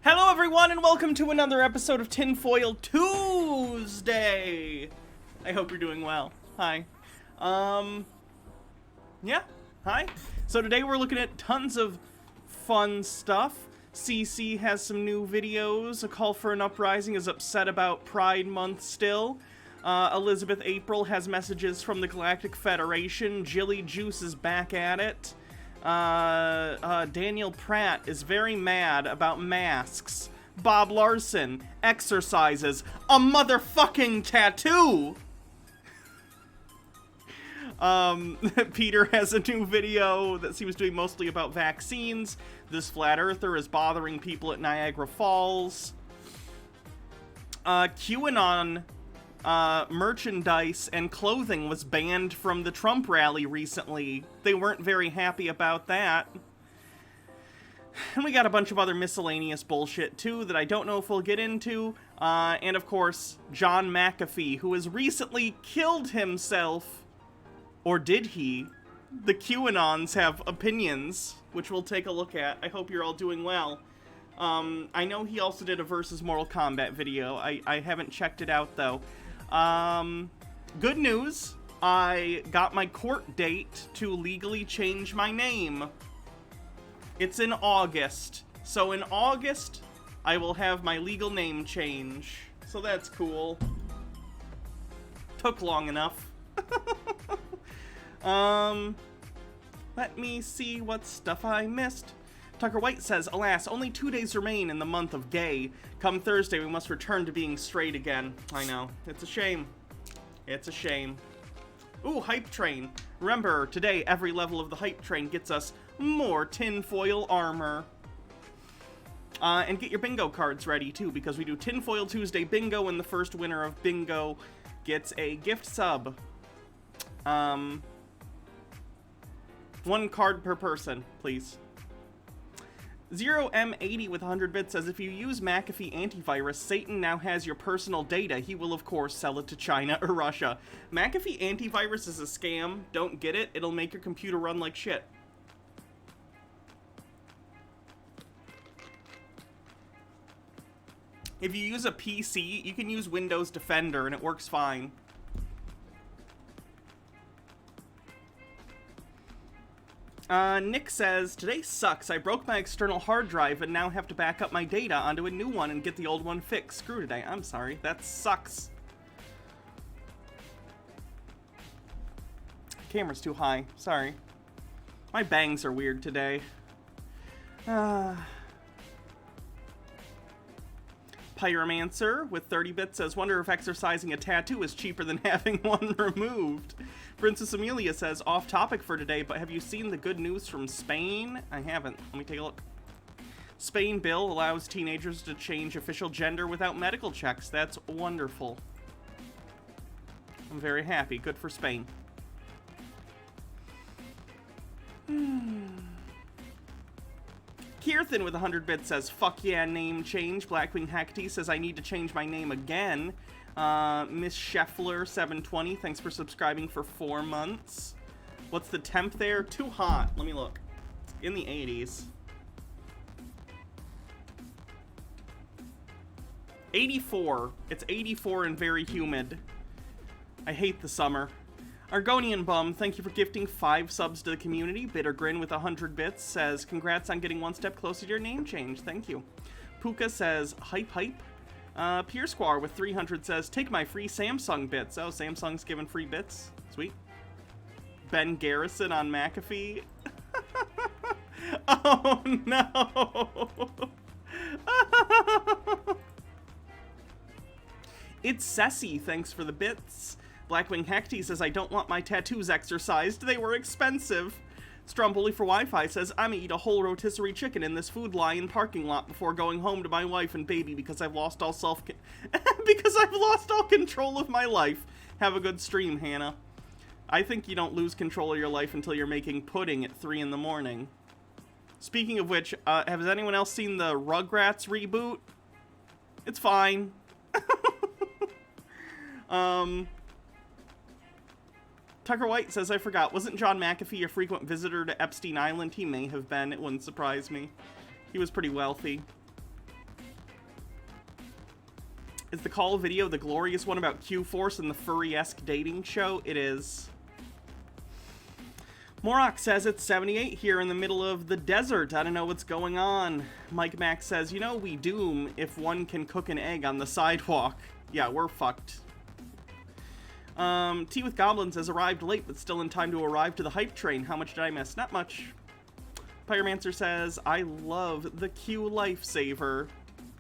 Hello everyone and welcome to another episode of Tinfoil Tuesday! I hope you're doing well. Hi. Yeah, hi. So today we're looking at tons of fun stuff. CC has some new videos. A Call for an Uprising is upset about Pride Month still. Elizabeth April has messages from the Galactic Federation. Jilly Juice is back at it. Daniel Pratt is very mad about masks. Bob Larson exercises a motherfucking tattoo. Peter has a new video that seems to be mostly about vaccines. This flat earther is bothering people at Niagara Falls. QAnon merchandise and clothing was banned from the Trump rally recently. They weren't very happy about that. And we got a bunch of other miscellaneous bullshit, too, that I don't know if we'll get into. And, of course, John McAfee, who has recently killed himself. Or did he? The QAnons have opinions, which we'll take a look at. I hope you're all doing well. I know he also did a versus Mortal Kombat video. I haven't checked it out, though. Good news. I got my court date to legally change my name. It's in August, So in August, I will have my legal name change. So that's cool. Took long enough. Let me see what stuff I missed. Tucker White says, alas, only 2 days remain in the month of gay. Come Thursday, we must return to being straight again. I know. It's a shame. It's a shame. Ooh, Hype Train. Remember, today, every level of the Hype Train gets us more tinfoil armor. And get your bingo cards ready, too, because we do Tinfoil Tuesday bingo, and the first winner of bingo gets a gift sub. 1 card per person, please. 0M80 with 100 bits says, if you use McAfee antivirus, Satan now has your personal data. He will, of course, sell it to China or Russia. McAfee antivirus is a scam. Don't get it. It'll make your computer run like shit. If you use a PC, you can use Windows Defender, and it works fine. Nick says, today sucks. I broke my external hard drive and now have to back up my data onto a new one and get the old one fixed. Screw today. I'm sorry. That sucks. Camera's too high. Sorry. My bangs are weird today. Pyromancer with 30 bits says, wonder if exercising a tattoo is cheaper than having one removed. Princess Amelia says, off topic for today, but have you seen the good news from Spain? I haven't. Let me take a look. Spain bill allows teenagers to change official gender without medical checks. That's wonderful. I'm very happy. Good for Spain. Kirthan with 100 bits says, fuck yeah, name change. Blackwing Hecate says, I need to change my name again. Miss Scheffler 720, thanks for subscribing for 4 months. What's the temp there? Too hot. Let me look. It's in the 80s. 84. It's 84 and very humid. I hate the summer. Argonian Bum, thank you for gifting 5 subs to the community. Bitter Grin with 100 bits says, congrats on getting 1 step closer to your name change. Thank you. Puka says, hype hype. Pier Squar with 300 says, take my free Samsung bits. Oh, Samsung's giving free bits. Sweet. Ben Garrison on McAfee. Oh, no. It's Ceci, thanks for the bits. Blackwing Hecate says, I don't want my tattoos exercised. They were expensive. Stromboli for Wi-Fi says, I'm gonna eat a whole rotisserie chicken in this Food Lion parking lot before going home to my wife and baby because I've lost all because I've lost all control of my life. Have a good stream, Hannah. I think you don't lose control of your life until you're making pudding at 3 in the morning. Speaking of which, has anyone else seen the Rugrats reboot? It's fine. Tucker White says, I forgot. Wasn't John McAfee a frequent visitor to Epstein Island? He may have been. It wouldn't surprise me. He was pretty wealthy. Is the call video the glorious one about Q-Force and the furry-esque dating show? It is. Morok says it's 78 here in the middle of the desert. I don't know what's going on. Mike Mack says, you know, we doom if one can cook an egg on the sidewalk. Yeah, we're fucked. Tea with Goblins has arrived late, but still in time to arrive to the hype train. How much did I miss? Not much. Pyromancer says, I love the Q Lifesaver.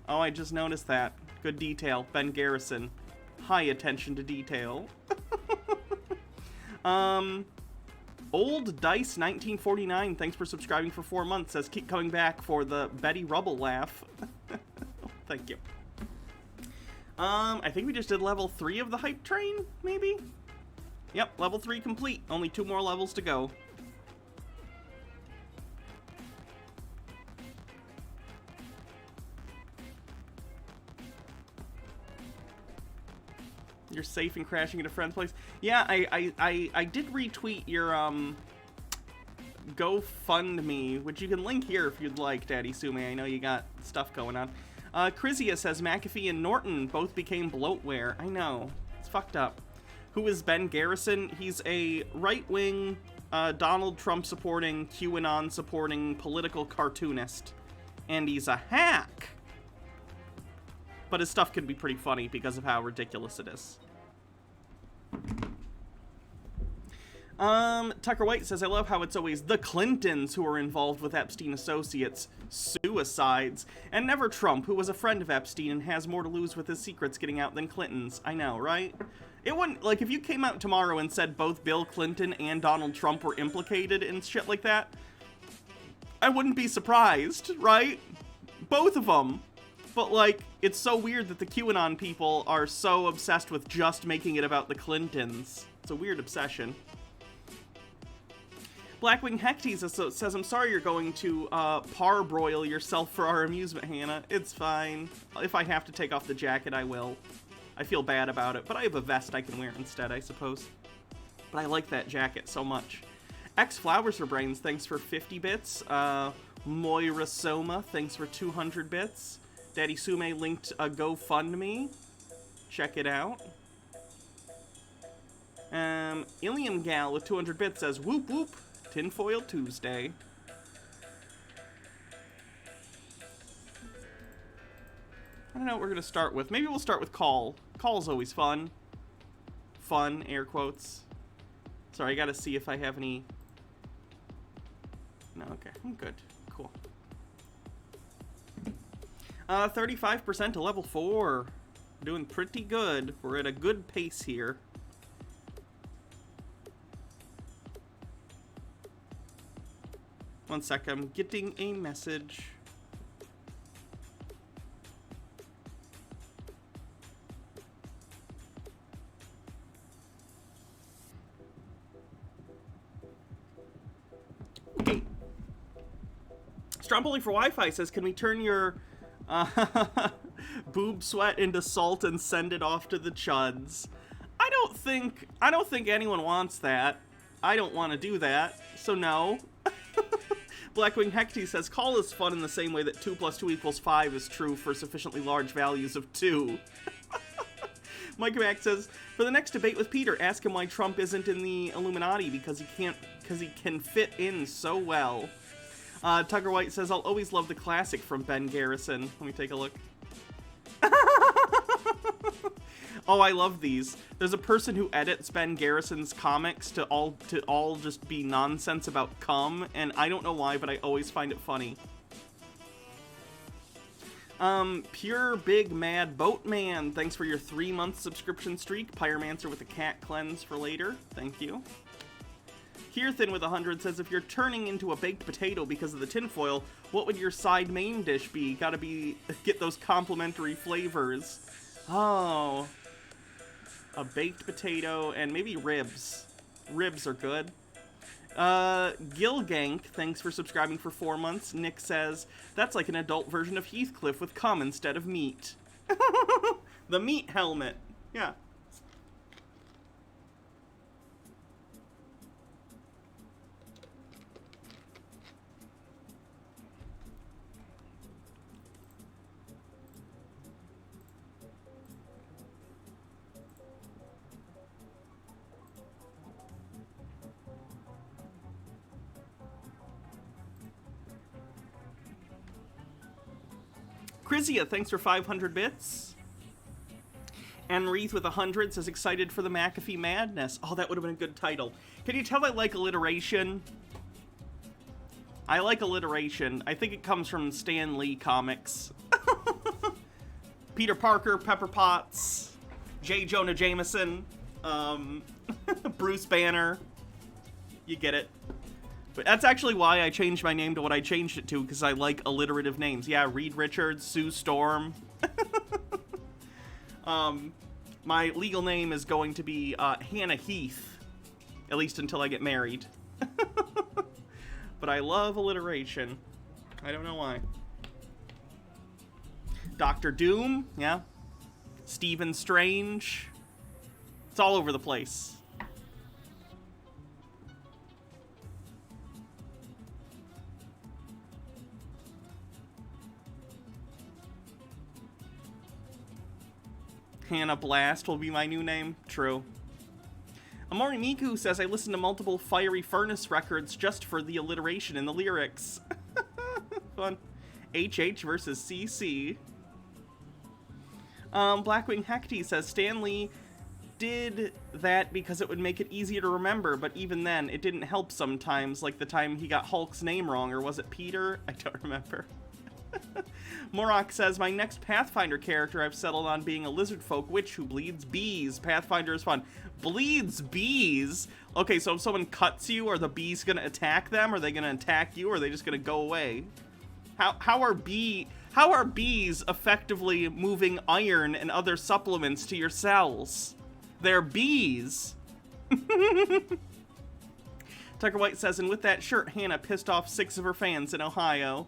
Oh, I just noticed that. Good detail. Ben Garrison. High attention to detail. Old Dice 1949, thanks for subscribing for 4 months. Says, keep coming back for the Betty Rubble laugh. Thank you. I think we just did level 3 of the hype train, maybe? Yep, level 3 complete. Only 2 more levels to go. You're safe and crashing at a friend's place. Yeah, I did retweet your GoFundMe, which you can link here if you'd like, Daddy Sume. I know you got stuff going on. Chrysia says McAfee and Norton both became bloatware. I know. It's fucked up. Who is Ben Garrison? He's a right-wing, Donald Trump supporting, QAnon supporting political cartoonist. And he's a hack. But his stuff can be pretty funny because of how ridiculous it is. Tucker White says, I love how it's always the Clintons who are involved with Epstein associates, suicides, and never Trump, who was a friend of Epstein and has more to lose with his secrets getting out than Clinton's. I know, right? It wouldn't, like, if you came out tomorrow and said both Bill Clinton and Donald Trump were implicated in shit like that, I wouldn't be surprised, right? Both of them. But, like, it's so weird that the QAnon people are so obsessed with just making it about the Clintons. It's a weird obsession. Blackwing Hectes says, I'm sorry you're going to parboil yourself for our amusement, Hannah. It's fine. If I have to take off the jacket, I will. I feel bad about it, but I have a vest I can wear instead, I suppose. But I like that jacket so much. X Flowers for Brains, thanks for 50 bits. Moira Soma, thanks for 200 bits. Daddy Sume linked a GoFundMe. Check it out. Ilium Gal with 200 bits says, whoop whoop. Tinfoil Tuesday. I don't know what we're going to start with. Maybe we'll start with Call. Call's always fun. Fun, air quotes. Sorry, I got to see if I have any... No, okay. I'm good. Cool. 35% to level 4. Doing pretty good. We're at a good pace here. One sec, I'm getting a message. Okay. Stromboli for Wi-Fi says, can we turn your boob sweat into salt and send it off to the chuds? I don't think anyone wants that. I don't want to do that, so no. Blackwing Hectes says, Call is fun in the same way that 2 + 2 = 5 is true for sufficiently large values of 2. Mike Mack says, for the next debate with Peter, ask him why Trump isn't in the Illuminati, because he can fit in so well. Tucker White says, I'll always love the classic from Ben Garrison. Let me take a look. Oh, I love these. There's a person who edits Ben Garrison's comics to all just be nonsense about cum, and I don't know why, but I always find it funny. Pure Big Mad Boatman, thanks for your 3-month subscription streak. Pyromancer with a cat cleanse for later. Thank you. Hearthin with 100 says, if you're turning into a baked potato because of the tinfoil, what would your side main dish be? Gotta get those complimentary flavors. Oh... A baked potato, and maybe ribs. Ribs are good. Gilgank, thanks for subscribing for 4 months. Nick says, that's like an adult version of Heathcliff with cum instead of meat. The meat helmet. Yeah. Krizia, thanks for 500 bits. And Wreath with 100 says, excited for the McAfee madness. Oh, that would have been a good title. Can you tell I like alliteration? I like alliteration. I think it comes from Stan Lee comics. Peter Parker, Pepper Potts, J. Jonah Jameson, Bruce Banner. You get it. But that's actually why I changed my name to what I changed it to, because I like alliterative names. Yeah, Reed Richards, Sue Storm. My legal name is going to be Hannah Heath, at least until I get married. But I love alliteration. I don't know why. Dr. Doom, yeah. Stephen Strange. It's all over the place. Hannah Blast will be my new name. True. Amori Miku says, I listen to multiple Fiery Furnace records just for the alliteration in the lyrics. Fun. HH versus CC. Blackwing Hecty says Stanley did that because it would make it easier to remember, but even then, it didn't help sometimes, like the time he got Hulk's name wrong, or was it Peter? I don't remember. Morok says, my next Pathfinder character, I've settled on being a lizard folk witch who bleeds bees. Pathfinder is fun. Bleeds bees? Okay, so if someone cuts you, are the bees gonna attack them? Are they gonna attack you, or are they just gonna go away? How are bees effectively moving iron and other supplements to your cells? They're bees. Tucker White says, and with that shirt, Hannah pissed off 6 of her fans in Ohio.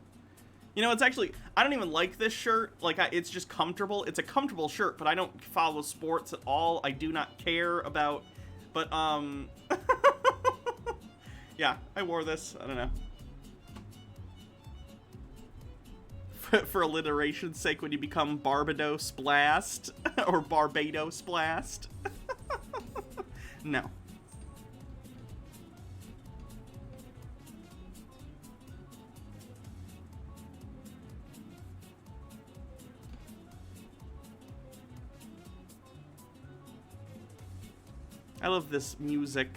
You know, it's actually, I don't even like this shirt. Like, it's just comfortable. It's a comfortable shirt, but I don't follow sports at all. I do not care about, but, yeah, I wore this. I don't know. For alliteration's sake, when you become Barbados Blast, or Barbados Blast. No. I love this music.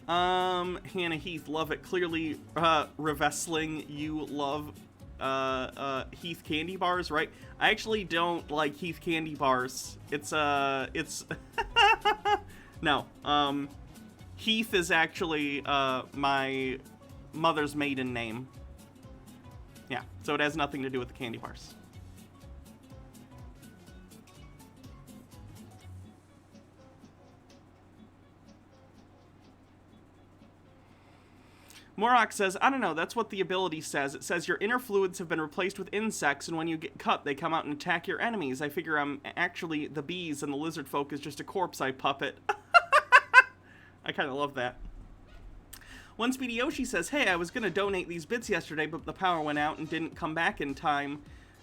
Hannah Heath, love it. Clearly, Revesling, you love, Heath candy bars, right? I actually don't like Heath candy bars. It's, no. Heath is actually, my mother's maiden name. Yeah, so it has nothing to do with the candy bars. Morok says, I don't know, that's what the ability says. It says your inner fluids have been replaced with insects, and when you get cut, they come out and attack your enemies. I figure I'm actually the bees, and the lizard folk is just a corpse I puppet. I kind of love that. One Speedy Yoshi says, hey, I was going to donate these bits yesterday, but the power went out and didn't come back in time.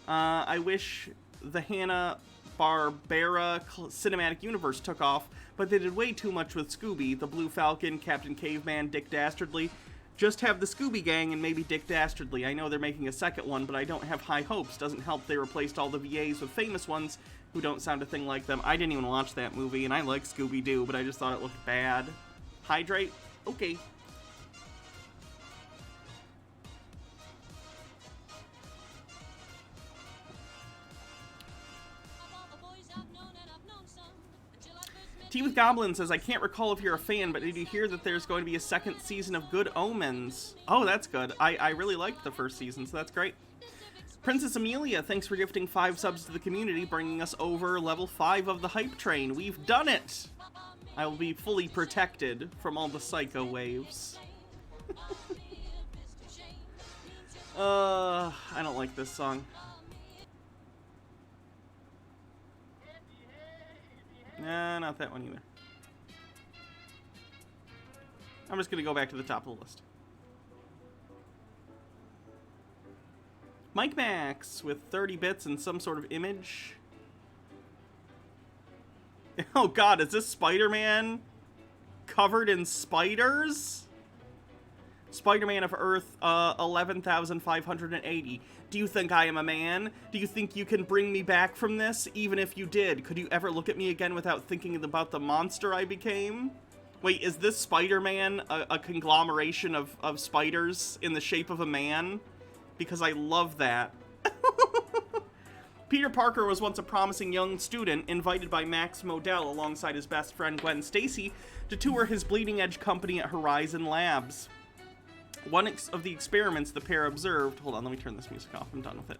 I wish the Hanna-Barbera cinematic universe took off, but they did way too much with Scooby, the Blue Falcon, Captain Caveman, Dick Dastardly. Just have the Scooby Gang and maybe Dick Dastardly. I know they're making a second one, but I don't have high hopes. Doesn't help they replaced all the VAs with famous ones who don't sound a thing like them. I didn't even watch that movie, and I like Scooby-Doo, but I just thought it looked bad. Hydrate? Okay. Tea with Goblin says, I can't recall if you're a fan, but did you hear that there's going to be a second season of Good Omens? Oh, that's good. I really liked the first season, so that's great. Princess Amelia, thanks for gifting 5 subs to the community, bringing us over level 5 of the hype train. We've done it! I will be fully protected from all the psycho waves. I don't like this song. Nah, not that one either. I'm just gonna go back to the top of the list. Mike Max with 30 bits and some sort of image. Oh god, is this Spider-Man covered in spiders? Spider-Man of Earth 11,580. Do you think I am a man? Do you think you can bring me back from this? Even if you did, could you ever look at me again without thinking about the monster I became? Wait, is this Spider-Man a conglomeration of spiders in the shape of a man? Because I love that. Peter Parker was once a promising young student invited by Max Modell alongside his best friend Gwen Stacy to tour his bleeding edge company at Horizon Labs. One of the experiments the pair observed... Hold on, let me turn this music off. I'm done with it.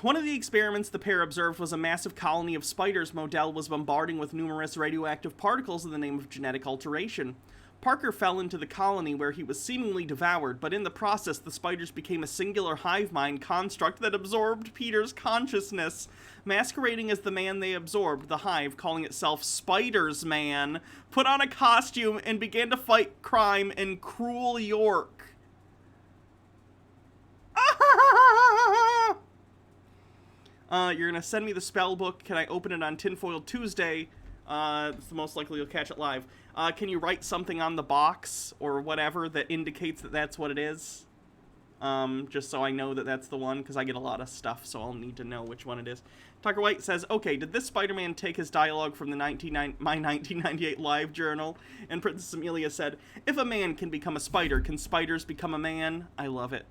One of the experiments the pair observed was a massive colony of spiders Modell was bombarding with numerous radioactive particles in the name of genetic alteration. Parker fell into the colony where he was seemingly devoured, but in the process the spiders became a singular hive mind construct that absorbed Peter's consciousness. Masquerading as the man they absorbed, the hive, calling itself Spiders Man, put on a costume and began to fight crime in cruel York. You're gonna send me the spell book. Can I open it on Tinfoil Tuesday? It's the most likely you'll catch it live. Can you write something on the box or whatever that indicates that that's what it is? Just so I know that that's the one, because I get a lot of stuff, so I'll need to know which one it is. Tucker White says, okay, did this Spider-Man take his dialogue from the my 1998 live journal? And Princess Amelia said, if a man can become a spider, can spiders become a man? I love it.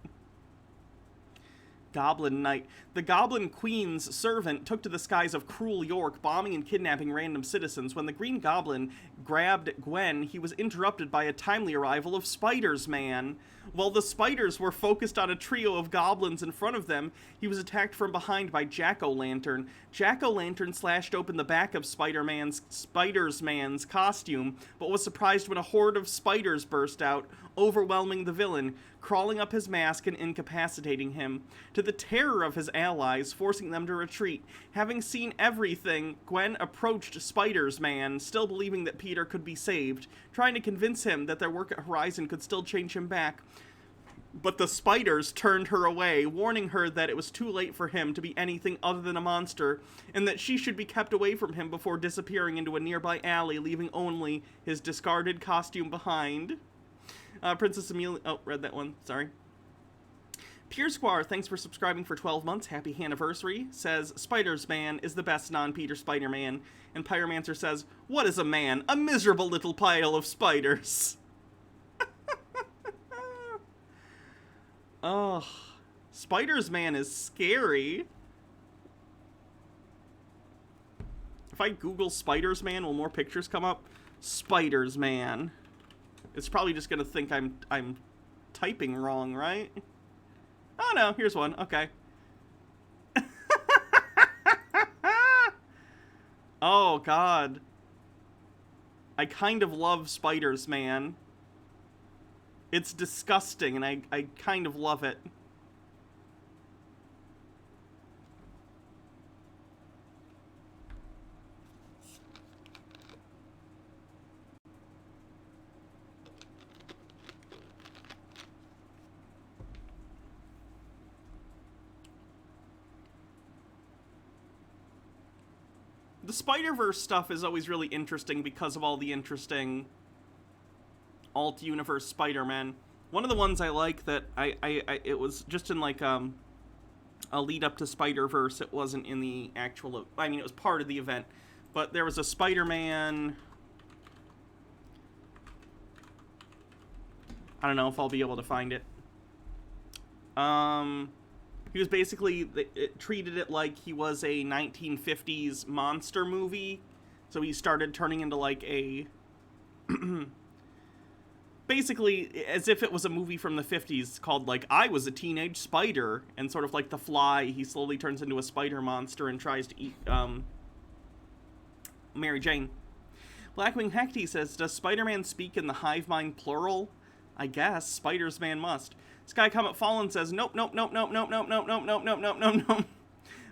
Goblin Knight. The Goblin Queen's servant took to the skies of cruel York, bombing and kidnapping random citizens. When the Green Goblin grabbed Gwen, he was interrupted by a timely arrival of Spiders Man. While the spiders were focused on a trio of goblins in front of them, he was attacked from behind by Jack-O-Lantern. Jack-O-Lantern slashed open the back of Spiders Man's costume, but was surprised when a horde of spiders burst out, overwhelming the villain, crawling up his mask and incapacitating him, to the terror of his allies, forcing them to retreat. Having seen everything, Gwen approached Spiders Man, still believing that Peter could be saved, trying to convince him that their work at Horizon could still change him back. But the spiders turned her away, warning her that it was too late for him to be anything other than a monster, and that she should be kept away from him before disappearing into a nearby alley, leaving only his discarded costume behind. Princess Amelia... Oh, read that one. Sorry. Pierre Squire, thanks for subscribing for 12 months. Happy anniversary. Says, Spiders Man is the best non-Peter Spider-Man. And Pyromancer says, what is a man? A miserable little pile of spiders. Oh, Spiders Man is scary. If I Google Spiders Man, will more pictures come up? Spiders Man. It's probably just gonna think I'm typing wrong, right? Oh no, here's one. Okay. Oh god. I kind of love Spiders Man. It's disgusting, and I kind of love it. The Spider-Verse stuff is always really interesting because of all the interesting alt-universe Spider-Man. One of the ones I like that it was just in like a lead up to Spider-Verse. It wasn't in the actual, I mean, it was part of the event, but there was a Spider-Man, I don't know if I'll be able to find it. He was basically, it treated it like he was a 1950s monster movie, so he started turning into like a basically as if it was a movie from the 50s called like I Was a Teenage Spider, and sort of like The Fly, he slowly turns into a spider monster and tries to eat Mary Jane. Blackwing Hecty says, does Spider-Man speak in the hive mind plural? I guess Spiders Man must. Sky Comet Fallen says, nope, nope, nope, nope, nope, nope, nope, nope, nope, nope, nope, nope, nope.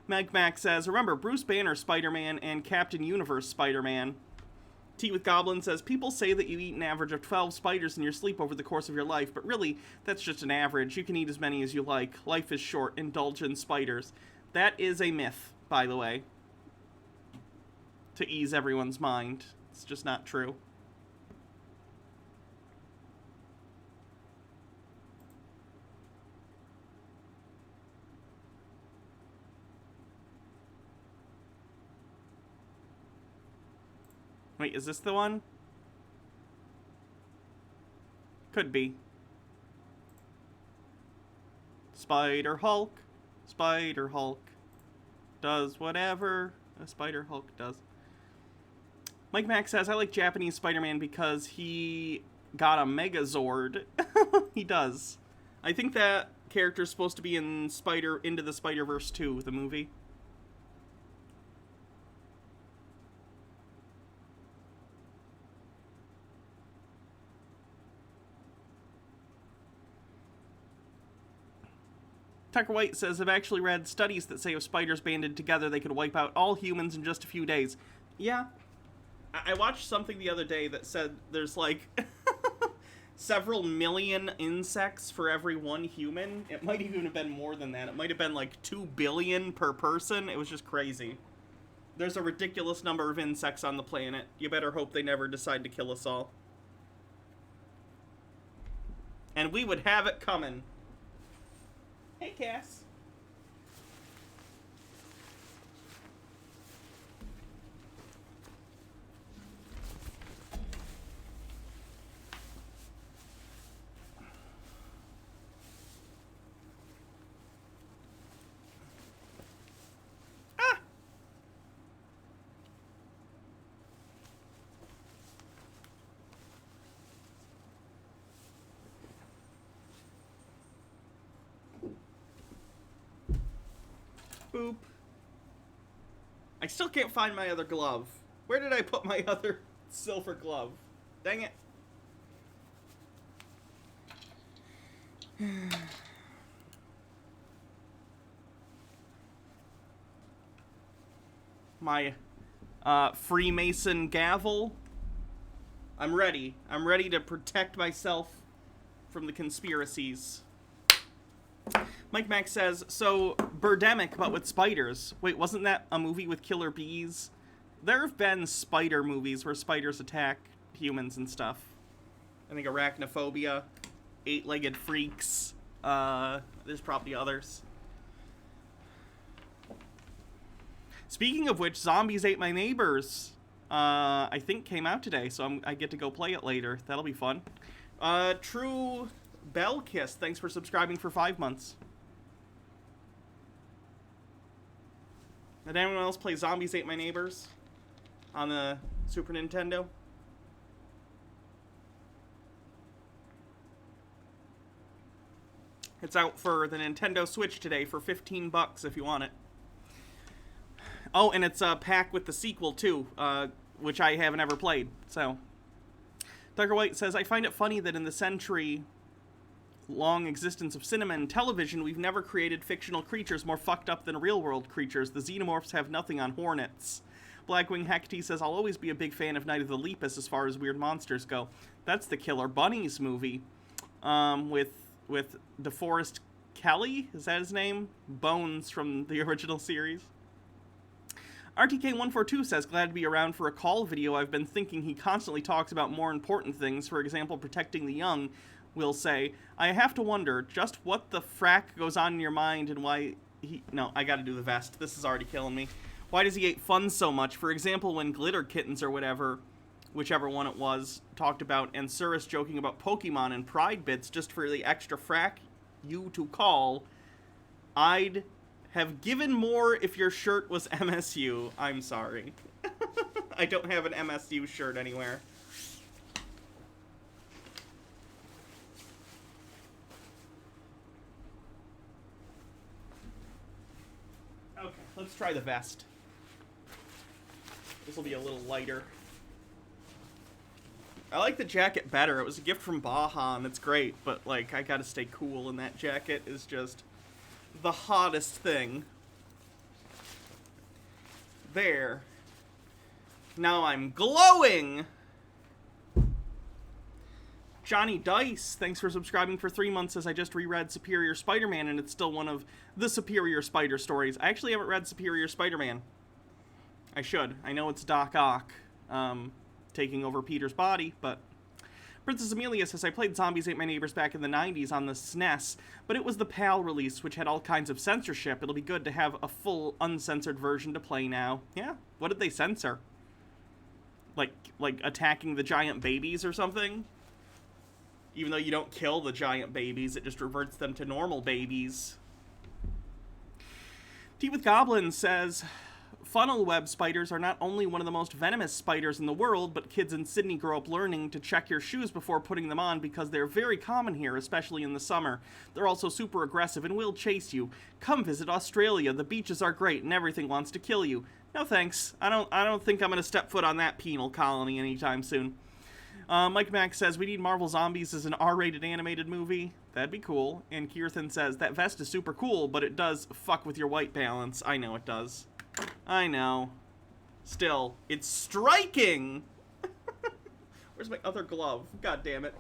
Meg Mac says, remember Bruce Banner Spider-Man and Captain Universe Spider-Man. Tea with Goblin says, people say that you eat an average of 12 spiders in your sleep over the course of your life, but really, that's just an average. You can eat as many as you like. Life is short. Indulge in spiders. That is a myth, by the way. To ease everyone's mind. It's just not true. Wait, is this the one? Could be. Spider Hulk. Spider Hulk. Does whatever a Spider Hulk does. Mike Mack says, I like Japanese Spider-Man because he got a Megazord. He does. I think that character's supposed to be in Into the Spider-Verse 2, the movie. Tucker White says, I've actually read studies that say if spiders banded together, they could wipe out all humans in just a few days. Yeah. I watched something the other day that said there's like several million insects for every one human. It might even have been more than that. It might have been like 2 billion per person. It was just crazy. There's a ridiculous number of insects on the planet. You better hope they never decide to kill us all. And we would have it coming. Hey, Cass. Boop. I still can't find my other glove. Where did I put my other silver glove? Dang it. My Freemason gavel. I'm ready. I'm ready to protect myself from the conspiracies. Mike Mack says, so Birdemic, but with spiders. Wait, wasn't that a movie with killer bees? There have been spider movies where spiders attack humans and stuff. I think Arachnophobia, Eight-Legged Freaks, there's probably others. Speaking of which, Zombies Ate My Neighbors, I think came out today, so I get to go play it later. That'll be fun. True Bell Kiss, thanks for subscribing for 5 months. Did anyone else play Zombies Ate My Neighbors on the Super Nintendo? It's out for the Nintendo Switch today for $15 if you want it. Oh, and it's a pack with the sequel too, which I haven't ever played. So, Tucker White says, I find it funny that in the century-long existence of cinema and television, we've never created fictional creatures more fucked up than real-world creatures. The xenomorphs have nothing on hornets. Blackwing Hecate says, I'll always be a big fan of Night of the Lepus as far as weird monsters go. That's the Killer Bunnies movie, with DeForest Kelly, is that his name? Bones from the original series. RTK142 says, glad to be around for a call video. I've been thinking he constantly talks about more important things, for example, protecting the young. Will say, I have to wonder just what the frack goes on in your mind and why he... No, I gotta do the vest. This is already killing me. Why does he hate fun so much? For example, when Glitter Kittens or whatever, whichever one it was, talked about Ansurus joking about Pokemon and Pride Bits just for the extra frack you to call, I'd have given more if your shirt was MSU. I'm sorry. I don't have an MSU shirt anywhere. Okay, let's try the vest. This will be a little lighter. I like the jacket better. It was a gift from Baja, and it's great, but, like, I gotta stay cool, and that jacket is just the hottest thing. There. Now I'm glowing! Johnny Dice, thanks for subscribing for 3 months as I just reread Superior Spider-Man, and it's still one of the Superior Spider stories. I actually haven't read Superior Spider-Man. I should. I know it's Doc Ock taking over Peter's body, but... Princess Amelia says, I played Zombies Ate My Neighbors back in the 90s on the SNES, but it was the PAL release, which had all kinds of censorship. It'll be good to have a full, uncensored version to play now. Yeah, what did they censor? Like attacking the giant babies or something? Even though you don't kill the giant babies, it just reverts them to normal babies. Tea with Goblin says, funnel web spiders are not only one of the most venomous spiders in the world, but kids in Sydney grow up learning to check your shoes before putting them on because they're very common here, especially in the summer. They're also super aggressive and will chase you. Come visit Australia. The beaches are great and everything wants to kill you. No thanks. I don't think I'm going to step foot on that penal colony anytime soon. Mike Mack says, we need Marvel Zombies as an R-rated animated movie. That'd be cool. And Kirthan says, that vest is super cool, but it does fuck with your white balance. I know it does. I know. Still, it's striking! Where's my other glove? God damn it.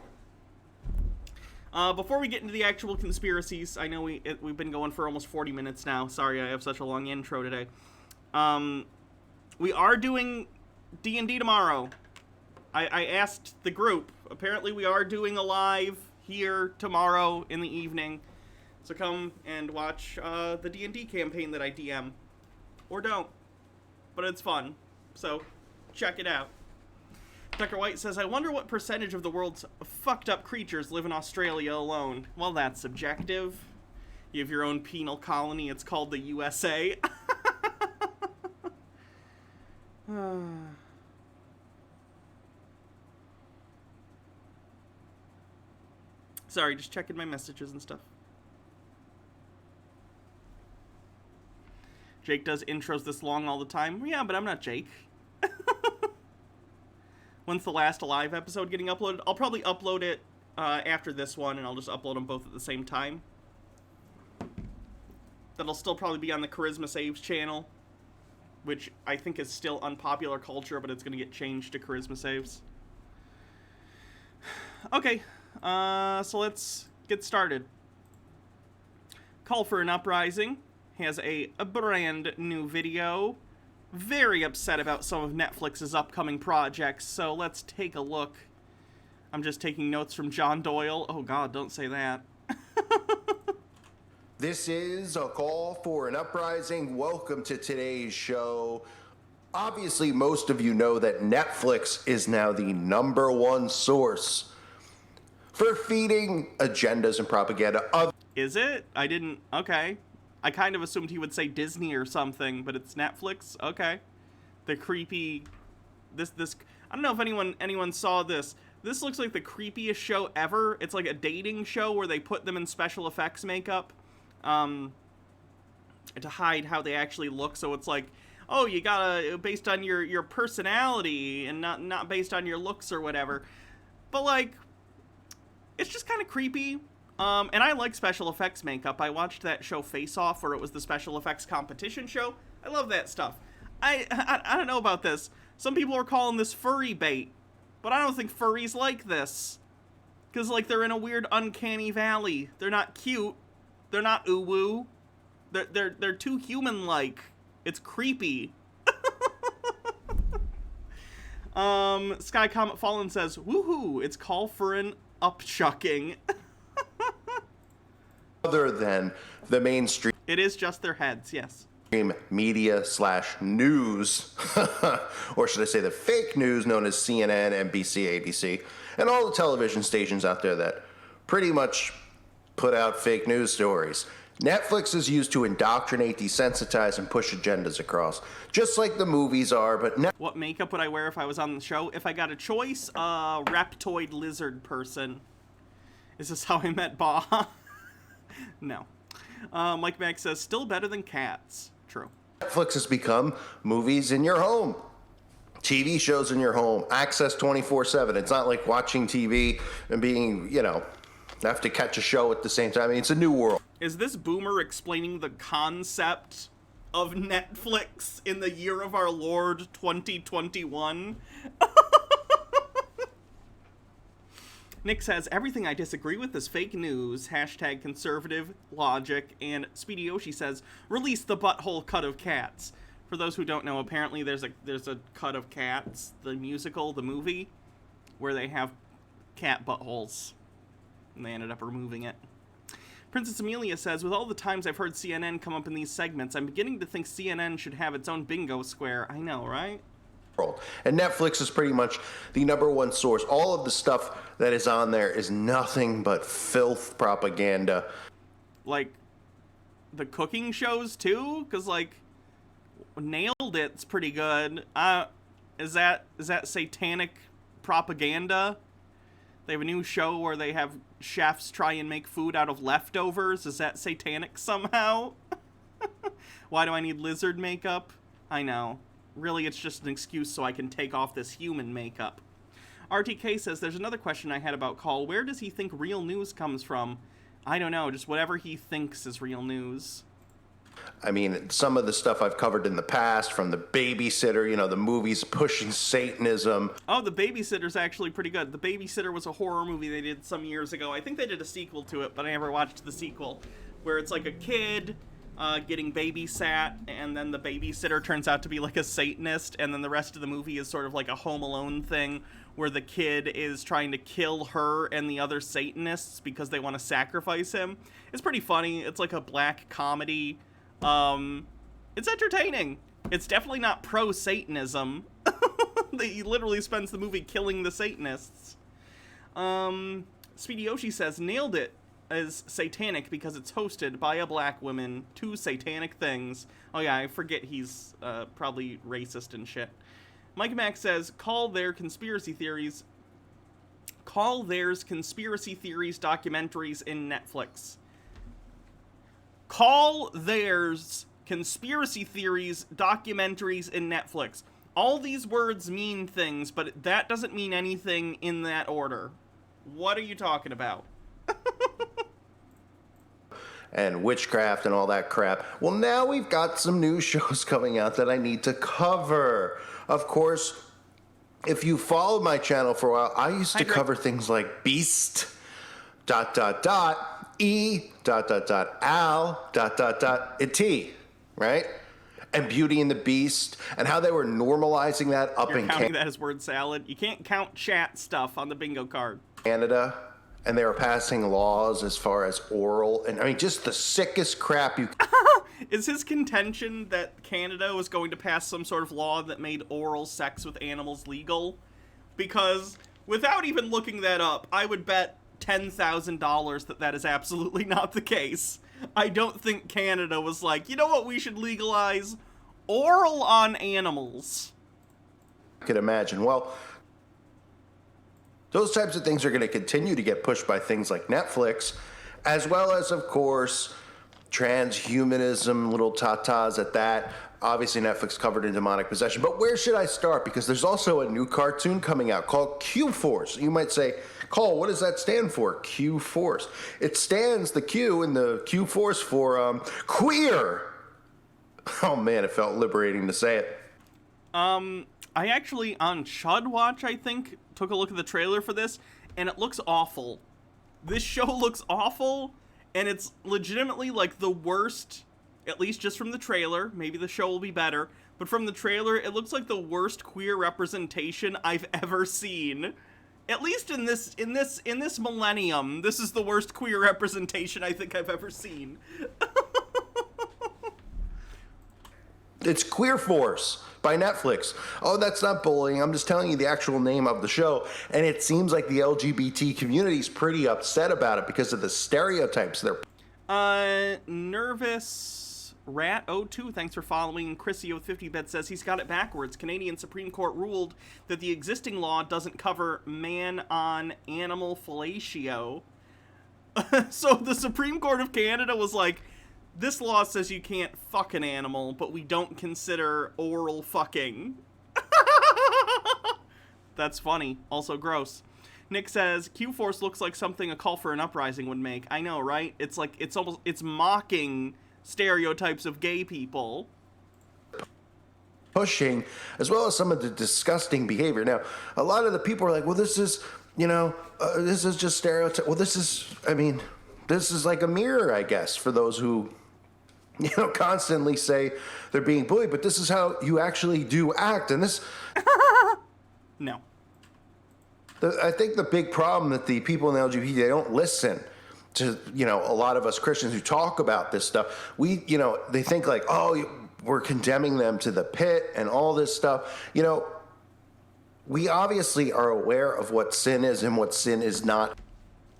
Before we get into the actual conspiracies, I know we've been going for almost 40 minutes now. Sorry I have such a long intro today. We are doing D&D tomorrow. I asked the group. Apparently we are doing a live here tomorrow in the evening. So come and watch the D&D campaign that I DM. Or don't. But it's fun. So check it out. Dr. White says, I wonder what percentage of the world's fucked up creatures live in Australia alone. Well, that's subjective. You have your own penal colony. It's called the USA. Sorry, just checking my messages and stuff. Jake does intros this long all the time. Yeah, but I'm not Jake. When's the last live episode getting uploaded? I'll probably upload it after this one, and I'll just upload them both at the same time. That'll still probably be on the Charisma Saves channel, which I think is still Unpopular Culture, but it's going to get changed to Charisma Saves. Okay, so let's get started. Call for an Uprising has a brand new video. Very upset about some of Netflix's upcoming projects, so let's take a look. I'm just taking notes from John Doyle. Oh God, don't say that. This is a call for an uprising. Welcome to today's show. Obviously, most of you know that Netflix is now the #1 source for feeding agendas and propaganda. Is it? I didn't... Okay. I kind of assumed he would say Disney or something, but it's Netflix? Okay. The creepy... This... I don't know if anyone saw this. This looks like the creepiest show ever. It's like a dating show where they put them in special effects makeup. To hide how they actually look, so it's like, oh, you gotta, based on your personality and not based on your looks or whatever. But like, it's just kind of creepy. And I like special effects makeup. I watched that show Face Off, where it was the special effects competition show. I love that stuff. I don't know about this. Some people are calling this furry bait, but I don't think furries like this. Because like, they're in a weird uncanny valley. They're not cute. They're not uwu. They're too human-like. It's creepy. Sky Comet Fallen says, woohoo, it's call for an upchucking. Other than the mainstream. It is just their heads, yes. Media/news, or should I say the fake news known as CNN, NBC, ABC, and all the television stations out there that pretty much put out fake news stories. Netflix is used to indoctrinate, desensitize, and push agendas across, just like the movies are, but... What makeup would I wear if I was on the show? If I got a choice, reptoid lizard person. Is this how I met Baja? No. Mike Mack says, still better than cats. True. Netflix has become movies in your home. TV shows in your home. Access 24/7. It's not like watching TV and being, have to catch a show at the same time. I mean, it's a new world. Is this Boomer explaining the concept of Netflix in the year of our Lord 2021? Nick says, everything I disagree with is fake news, hashtag conservative logic, and Speedy Yoshi says, release the butthole cut of Cats. For those who don't know, apparently there's a cut of Cats, the musical, the movie, where they have cat buttholes. And they ended up removing it. Princess Amelia says, with all the times I've heard CNN come up in these segments, I'm beginning to think CNN should have its own bingo square. I know, right? And Netflix is pretty much the #1 source. All of the stuff that is on there is nothing but filth propaganda. Like, the cooking shows, too? Because, like, Nailed It's pretty good. Is that satanic propaganda? They have a new show where they have chefs try and make food out of leftovers. Is that satanic somehow? Why do I need lizard makeup? I know. Really, it's just an excuse so I can take off this human makeup. RTK says, there's another question I had about Call. Where does he think real news comes from? I don't know, just whatever he thinks is real news. I mean, some of the stuff I've covered in the past, from The Babysitter, the movies pushing Satanism. Oh, The Babysitter's actually pretty good. The Babysitter was a horror movie they did some years ago. I think they did a sequel to it, but I never watched the sequel. Where it's like a kid getting babysat, and then the babysitter turns out to be like a Satanist, and then the rest of the movie is sort of like a Home Alone thing where the kid is trying to kill her and the other Satanists because they want to sacrifice him. It's pretty funny. It's like a black comedy. It's entertaining. It's definitely not pro-Satanism. He literally spends the movie killing the Satanists. Speedy Yoshi says, nailed it as satanic because it's hosted by a black woman. 2 satanic things. Oh yeah, I forget he's probably racist and shit. Mike Mack says, call theirs conspiracy theories documentaries in Netflix. Call theirs conspiracy theories documentaries in Netflix. All these words mean things, but that doesn't mean anything in that order. What are you talking about? And witchcraft and all that crap. Well, now we've got some new shows coming out that I need to cover. Of course, if you followed my channel for a while, I used to cover things like Beast, ... E, ... Al, ... It, right? And Beauty and the Beast, and how they were normalizing that up You're in counting that as word salad. You can't count chat stuff on the bingo card. Canada, and they were passing laws as far as oral, and I mean, just the sickest crap you... Is his contention that Canada was going to pass some sort of law that made oral sex with animals legal? Because without even looking that up, I would bet $10,000 that that is absolutely not the case. I don't think Canada was like, you know what we should legalize? Oral on animals. I could imagine. Well, those types of things are going to continue to get pushed by things like Netflix, as well as, of course, transhumanism, little tatas at that. Obviously, Netflix covered in demonic possession. But where should I start? Because there's also a new cartoon coming out called Q-Force. You might say, Cole, what does that stand for? Q-Force. It stands, the Q in the Q-Force, for queer. Oh, man, it felt liberating to say it. I actually, on Chud Watch, I think, took a look at the trailer for this, and it looks awful. This show looks awful, and it's legitimately like the worst, at least just from the trailer. Maybe the show will be better, but from the trailer, it looks like the worst queer representation I've ever seen. At least in this millennium, this is the worst queer representation I think I've ever seen. It's Queer Force by Netflix. Oh, that's not bullying. I'm just telling you the actual name of the show. And it seems like the LGBT community is pretty upset about it because of the stereotypes they're... Nervous Rat 02, thanks for following. Chrissy with 50 bit says he's got it backwards. Canadian Supreme Court ruled that the existing law doesn't cover man on animal fellatio. So the Supreme Court of Canada was like, this law says you can't fuck an animal, but we don't consider oral fucking. That's funny. Also gross. Nick says, Q-Force looks like something a call for an uprising would make. I know, right? It's like, it's mocking stereotypes of gay people. Pushing, as well as some of the disgusting behavior. Now, a lot of the people are like, well, this is, this is just stereotype. Well, this is like a mirror, I guess, for those who, constantly say they're being bullied, but this is how you actually do act. And this... No. I think the big problem that the people in the LGBT, they don't listen to, a lot of us Christians who talk about this stuff. They think like, oh, we're condemning them to the pit and all this stuff. We obviously are aware of what sin is and what sin is not.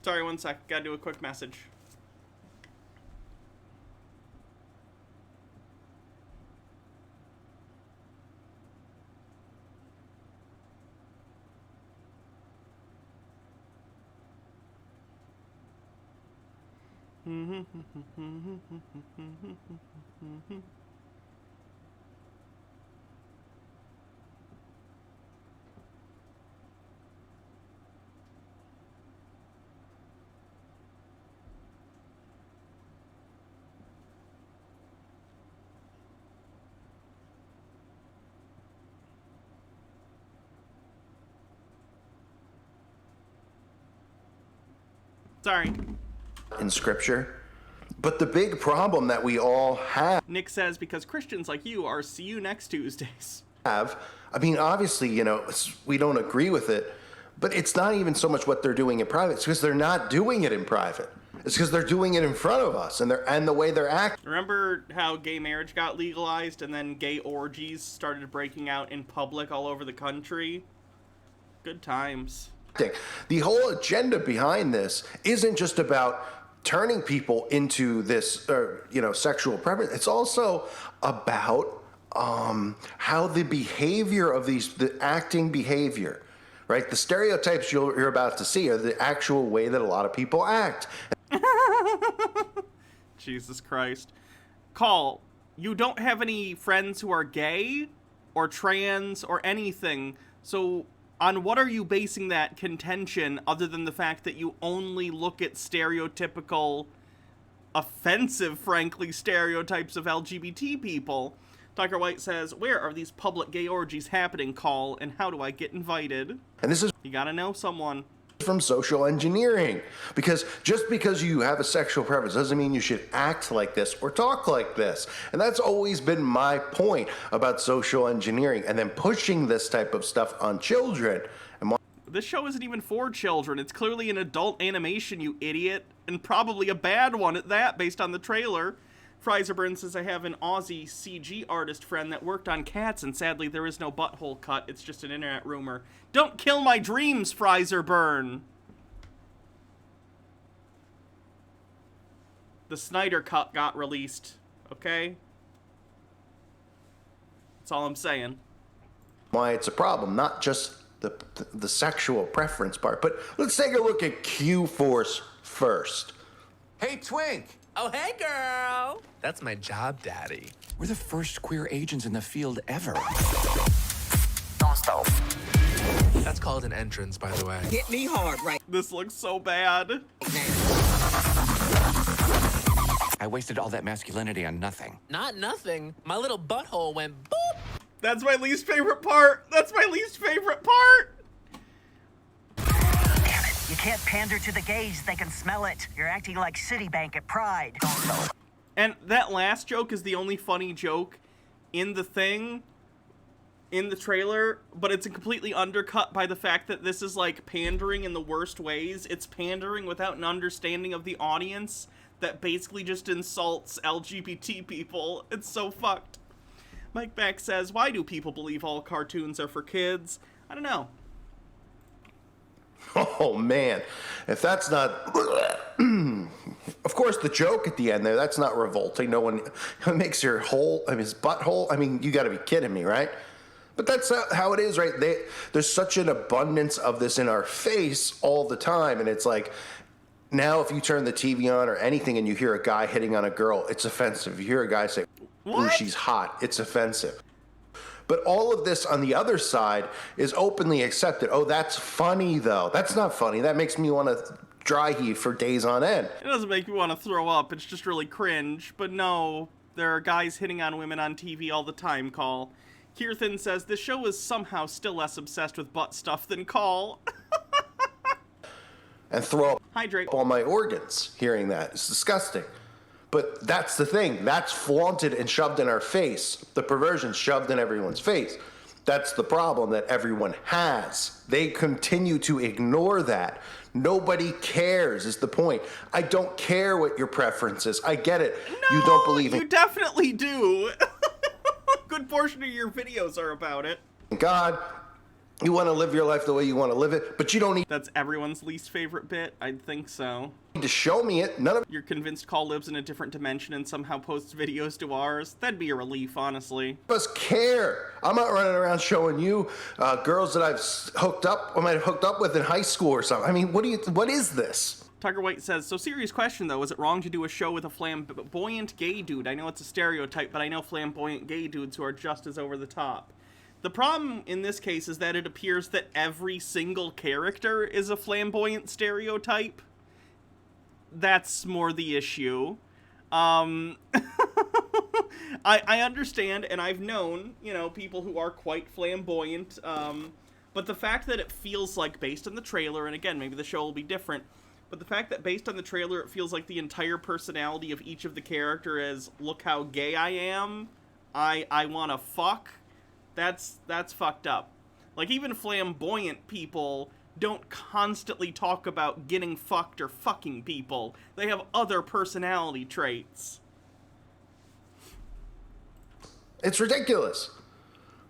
Sorry, one sec. Gotta do a quick message. Sorry. In Scripture, But the big problem that we all Nick says, because Christians like you are see you next Tuesdays. I mean, obviously, we don't agree with it, but it's not even so much what they're doing in private. It's because they're not doing it in private. It's because they're doing it in front of us, and the way they're acting. Remember how gay marriage got legalized and then gay orgies started breaking out in public all over the country? Good times. The whole agenda behind this isn't just about turning people into this, sexual preference. It's also about how the behavior of the acting behavior, right? The stereotypes you're about to see are the actual way that a lot of people act. Jesus Christ. Call, you don't have any friends who are gay or trans or anything, so on what are you basing that contention other than the fact that you only look at stereotypical, offensive, frankly, stereotypes of LGBT people? Dr. White says, where are these public gay orgies happening, Call, and how do I get invited? And this is... You gotta know someone. From social engineering, because just because you have a sexual preference doesn't mean you should act like this or talk like this. And that's always been my point about social engineering and then pushing this type of stuff on children. This show isn't even for children. It's clearly an adult animation, you idiot, and probably a bad one at that based on the trailer. Freiserburn says, I have an Aussie CG artist friend that worked on Cats, and sadly there is no butthole cut. It's just an internet rumor. Don't kill my dreams, Freiserburn! The Snyder Cut got released, okay? That's all I'm saying. Why it's a problem, not just the sexual preference part, but let's take a look at Q-Force first. Hey, Twink! Oh, hey, girl! That's my job, Daddy. We're the first queer agents in the field ever. Don't stop. That's called an entrance, by the way. Hit me hard right This looks so bad. now. I wasted all that masculinity on nothing. Not nothing. My little butthole went boop. That's my least favorite part. That's my least favorite part. Damn it. You can't pander to the gays. They can smell it. You're acting like Citibank at Pride. And that last joke is the only funny joke in the thing, in the trailer, but it's completely undercut by the fact that this is like pandering in the worst ways. It's pandering without an understanding of the audience that basically just insults LGBT people. It's so fucked. Mike Beck says, why do people believe all cartoons are for kids? I don't know. Oh man, if that's not... Of course, the joke at the end there, that's not revolting. No one makes your his butthole. I mean, you gotta be kidding me, right? But that's how it is, right? There's such an abundance of this in our face all the time, and it's like, now if you turn the TV on or anything and you hear a guy hitting on a girl, it's offensive. If you hear a guy say, ooh, she's hot, it's offensive. But all of this on the other side is openly accepted. Oh, that's funny, though. That's not funny. That makes me want to dry heave for days on end. It doesn't make me want to throw up. It's just really cringe. But no, there are guys hitting on women on TV all the time, Call. Kirthan says, this show is somehow still less obsessed with butt stuff than Call. And throw up Hydrate. all my organs hearing that. It's disgusting. But that's the thing. That's flaunted and shoved in our face. The perversion shoved in everyone's face. That's the problem that everyone has. They continue to ignore that. Nobody cares is the point. I don't care what your preference is. I get it. No, you don't believe in you definitely do. Good portion of your videos are about it. God. You want to live your life the way you want to live it, but you don't need That's everyone's least favorite bit? I'd think so. to show me it. None of You're convinced Call lives in a different dimension and somehow posts videos to ours? That'd be a relief, honestly. us care. I'm not running around showing you girls that I might have hooked up with in high school or something. I mean, what is this? Tucker White says, so serious question though, is it wrong to do a show with a flamboyant gay dude? I know it's a stereotype, but I know flamboyant gay dudes who are just as over the top. The problem in this case is that it appears that every single character is a flamboyant stereotype. That's more the issue. I understand, and I've known, people who are quite flamboyant, but the fact that it feels like, based on the trailer, and again, maybe the show will be different, But the fact that based on the trailer, it feels like the entire personality of each of the character is, look how gay I am, I wanna fuck, that's fucked up. Like, even flamboyant people don't constantly talk about getting fucked or fucking people. They have other personality traits. It's ridiculous.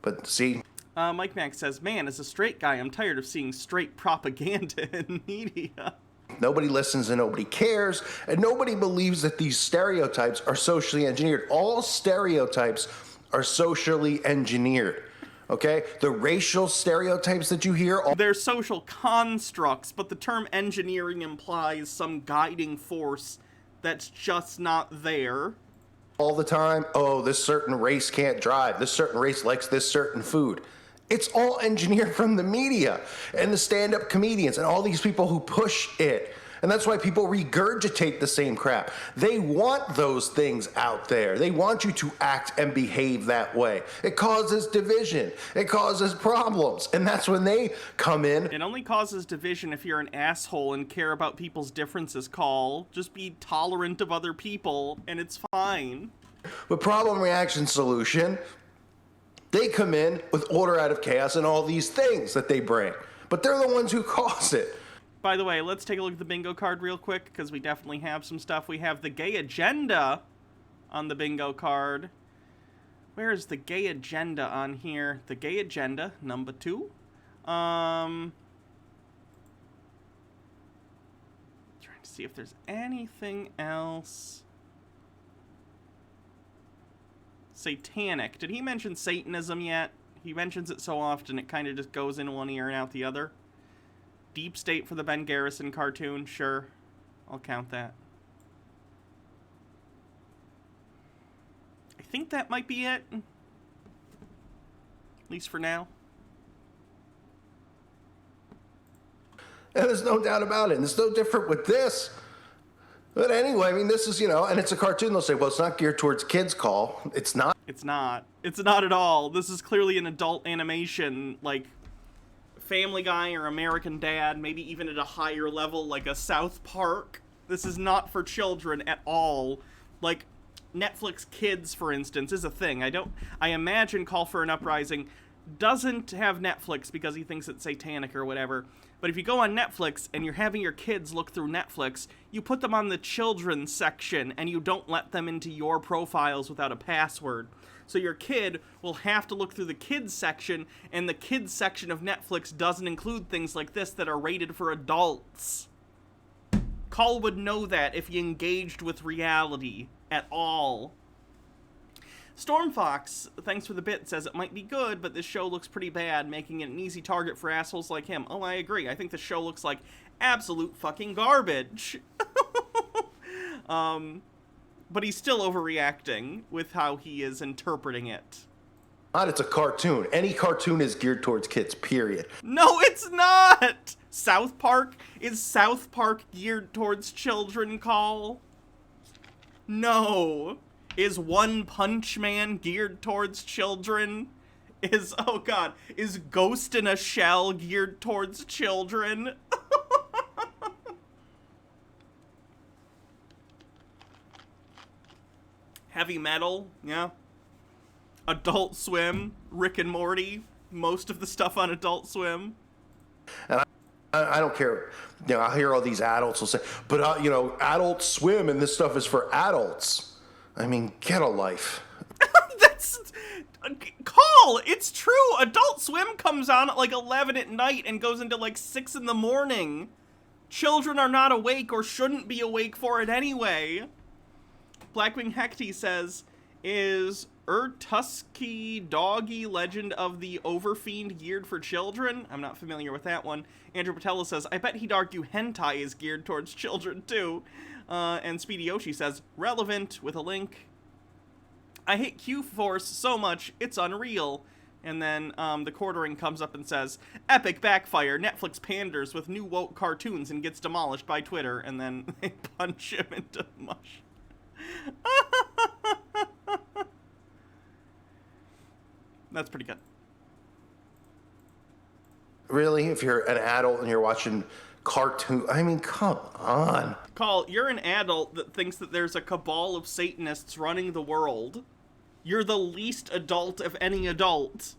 But see, Mike Mack says, man, as a straight guy, I'm tired of seeing straight propaganda in media. nobody listens and nobody cares, and nobody believes that these stereotypes are socially engineered. All stereotypes are socially engineered. Okay? The racial stereotypes that you hear, They're social constructs, but the term engineering implies some guiding force that's just not there. all the time, oh, this certain race can't drive, this certain race likes this certain food. It's all engineered from the media and the stand-up comedians and all these people who push it. And that's why people regurgitate the same crap. They want those things out there. They want you to act and behave that way. It causes division. It causes problems. And that's when they come in. It only causes division if you're an asshole and care about people's differences, Call. Just be tolerant of other people, and it's fine. With problem, reaction, solution, they come in with order out of chaos and all these things that they bring. But they're the ones who cause it. By the way, let's take a look at the bingo card real quick, because we definitely have some stuff. We have the gay agenda on the bingo card. Where is the gay agenda on here? The gay agenda, number 2. Trying to see if there's anything else. Satanic. Did he mention Satanism yet? He mentions it so often it kind of just goes in one ear and out the other. Deep State for the Ben Garrison cartoon, sure. I'll count that. I think that might be it. At least for now. And there's no doubt about it. And it's no different with this. But anyway, I mean, this is, and it's a cartoon. They'll say, well, it's not geared towards kids, Call. It's not. It's not. It's not at all. This is clearly an adult animation, like Family Guy or American Dad, maybe even at a higher level, like a South Park. This is not for children at all. Like, Netflix Kids, for instance, is a thing. I imagine Call for an Uprising doesn't have Netflix because he thinks it's satanic or whatever. But if you go on Netflix and you're having your kids look through Netflix, you put them on the children's section and you don't let them into your profiles without a password. So your kid will have to look through the kids section, and the kids section of Netflix doesn't include things like this that are rated for adults. Call would know that if he engaged with reality at all. Stormfox, thanks for the bit, says it might be good, but this show looks pretty bad, making it an easy target for assholes like him. Oh, I agree. I think the show looks like absolute fucking garbage. But he's still overreacting with how he is interpreting it. It's a cartoon. Any cartoon is geared towards kids, period. No, it's not! South Park? Is South Park geared towards children, Call? No. Is One Punch Man geared towards children? Is Ghost in a Shell geared towards children? Heavy Metal, yeah. Adult Swim, Rick and Morty, most of the stuff on Adult Swim. And I don't care. I hear all these adults will say, but, Adult Swim and this stuff is for adults. I mean, get a life. That's... Call! It's true! Adult Swim comes on at like 11 at night and goes into like 6 in the morning. Children are not awake or shouldn't be awake for it anyway. Blackwing Hecty says, is Tusky Doggy Legend of the Overfiend geared for children? I'm not familiar with that one. Andrew Patella says, I bet he'd argue hentai is geared towards children too. And Speedy Yoshi says, relevant, with a link. I hate Q-Force so much, it's unreal. And then the quartering comes up and says, epic backfire, Netflix panders with new woke cartoons and gets demolished by Twitter. And then they punch him into mush. That's pretty good. Really? If you're an adult and you're watching cartoon. I mean, come on. Call, you're an adult that thinks that there's a cabal of Satanists running the world. You're the least adult of any adult.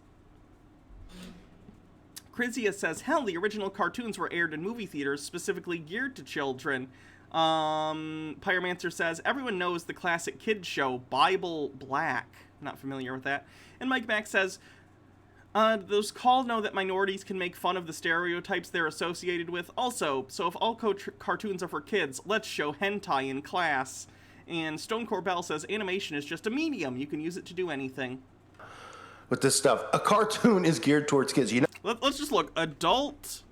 Crizia says, hell, the original cartoons were aired in movie theaters specifically geared to children. Pyromancer says, everyone knows the classic kids show, Bible Black. Not familiar with that. And Mike Mack says, those call know that minorities can make fun of the stereotypes they're associated with. Also, so if all cartoons are for kids, let's show hentai in class. And Stone Corbell says, animation is just a medium. You can use it to do anything. With this stuff, a cartoon is geared towards kids. You know. Let's just look. Adult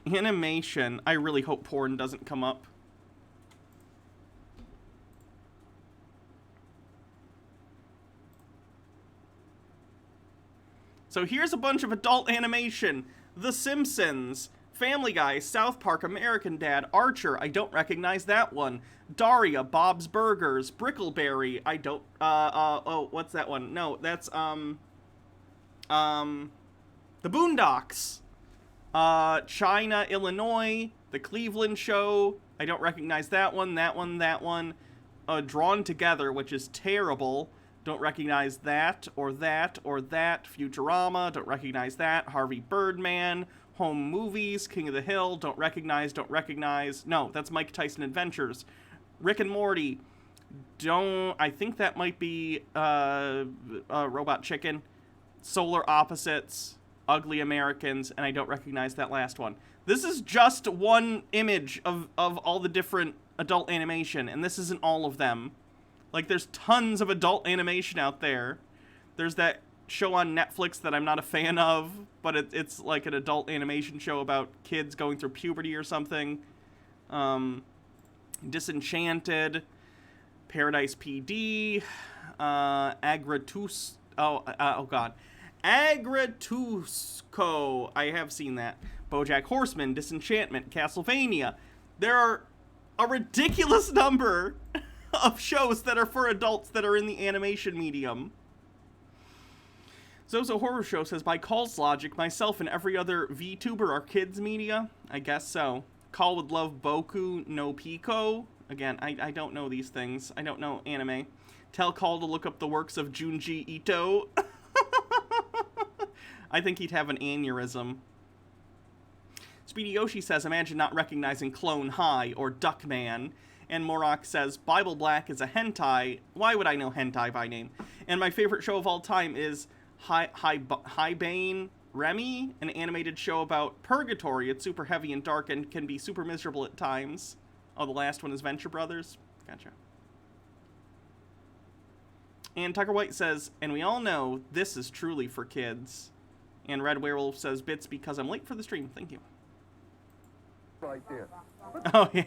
animation. I really hope porn doesn't come up. So here's a bunch of adult animation. The Simpsons, Family Guy, South Park, American Dad, Archer, I don't recognize that one. Daria, Bob's Burgers, Brickleberry, I don't, oh, what's that one? No, that's, The Boondocks, China, Illinois, The Cleveland Show, I don't recognize that one, that one, that one. Drawn Together, which is terrible. Don't recognize that, or that, or that. Futurama, don't recognize that. Harvey Birdman, Home Movies, King of the Hill, don't recognize, don't recognize. No, that's Mike Tyson Adventures. Rick and Morty, don't, I think that might be Robot Chicken. Solar Opposites, Ugly Americans, and I don't recognize that last one. This is just one image of all the different adult animation, and this isn't all of them. Like, there's tons of adult animation out there. There's that show on Netflix that I'm not a fan of, but it's like an adult animation show about kids going through puberty or something. Disenchanted, Paradise PD, Agratusco, I have seen that. BoJack Horseman, Disenchantment, Castlevania. There are a ridiculous number of shows that are for adults that are in the animation medium. Zozo Horror Show says, by Call's logic, myself and every other VTuber are kids media? I guess so. Call would love Boku no Pico. Again, I don't know these things. I don't know anime. Tell Call to look up the works of Junji Ito. I think he'd have an aneurysm. Speedy Yoshi says, imagine not recognizing Clone High or Duckman. And Morak says, Bible Black is a hentai. Why would I know hentai by name? And my favorite show of all time is Highbane Remy, an animated show about purgatory. It's super heavy and dark and can be super miserable at times. Oh, the last one is Venture Brothers. Gotcha. And Tucker White says, and we all know this is truly for kids. And Red Werewolf says, bits because I'm late for the stream. Thank you. Right there. Oh, yeah.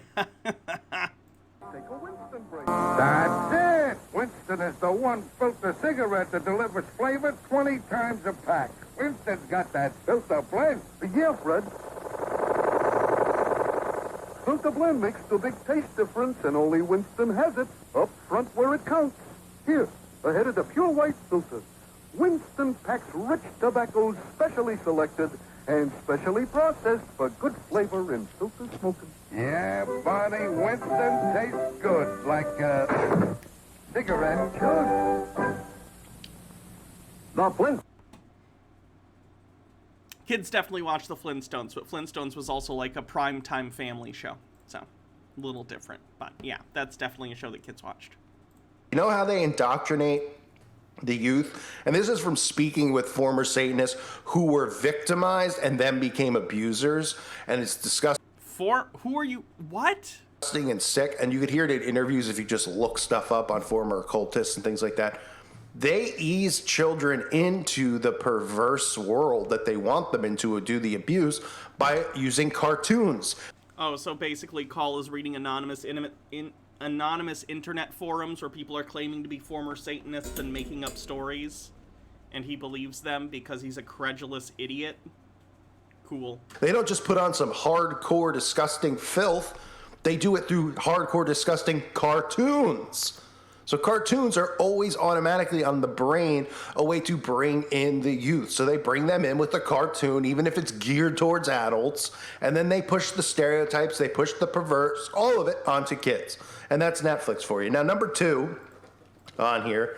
Take a Winston break. That's it! Winston is the one filter cigarette that delivers flavor 20 times a pack. Winston's got that filter blend. Yeah, Fred. Filter blend makes the big taste difference, and only Winston has it. Up front where it counts. Here, ahead of the pure white filter. Winston packs rich tobaccos specially selected and specially processed for good flavor in filter smoking. Yeah, Barney, Winston tastes good, like a cigarette should. The Flint. Kids definitely watch the Flintstones, but Flintstones was also like a primetime family show. So, a little different. But yeah, that's definitely a show that kids watched. You know how they indoctrinate the youth? And this is from speaking with former Satanists who were victimized and then became abusers. And it's disgusting. Who are you? What? And sick. And you could hear it in interviews if you just look stuff up on former occultists and things like that. They ease children into the perverse world that they want them into, do the abuse, by using cartoons. Oh, so basically Call is reading anonymous internet forums where people are claiming to be former Satanists and making up stories, and he believes them because he's a credulous idiot. Cool. They don't just put on some hardcore, disgusting filth. They do it through hardcore, disgusting cartoons. So cartoons are always automatically on the brain a way to bring in the youth. So they bring them in with the cartoon, even if it's geared towards adults, and then they push the stereotypes, they push the perverse, all of it onto kids. And that's Netflix for you. Now, number 2 on here.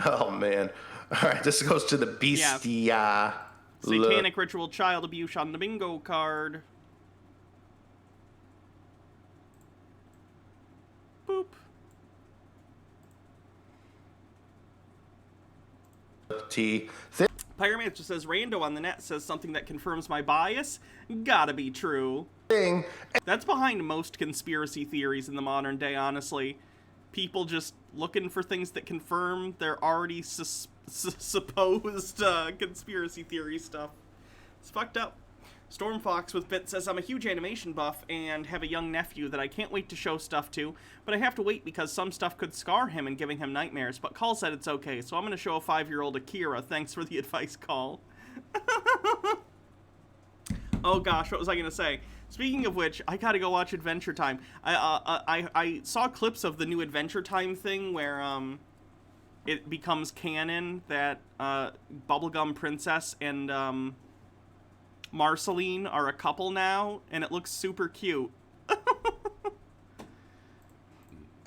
Oh, man. All right, this goes to the Bestia. Satanic ritual child abuse on the bingo card. Boop. Pyromancer says, Rando on the net says something that confirms my bias. Gotta be true. That's behind most conspiracy theories in the modern day, honestly. People just looking for things that confirm their already supposed conspiracy theory stuff. It's fucked up. Stormfox with Bit says, I'm a huge animation buff and have a young nephew that I can't wait to show stuff to, but I have to wait because some stuff could scar him and giving him nightmares, but Call said it's okay, so I'm going to show a 5-year-old Akira. Thanks for the advice, Call. Oh gosh, what was I going to say? Speaking of which, I gotta go watch Adventure Time. I saw clips of the new Adventure Time thing where it becomes canon that Bubblegum Princess and Marceline are a couple now, and it looks super cute.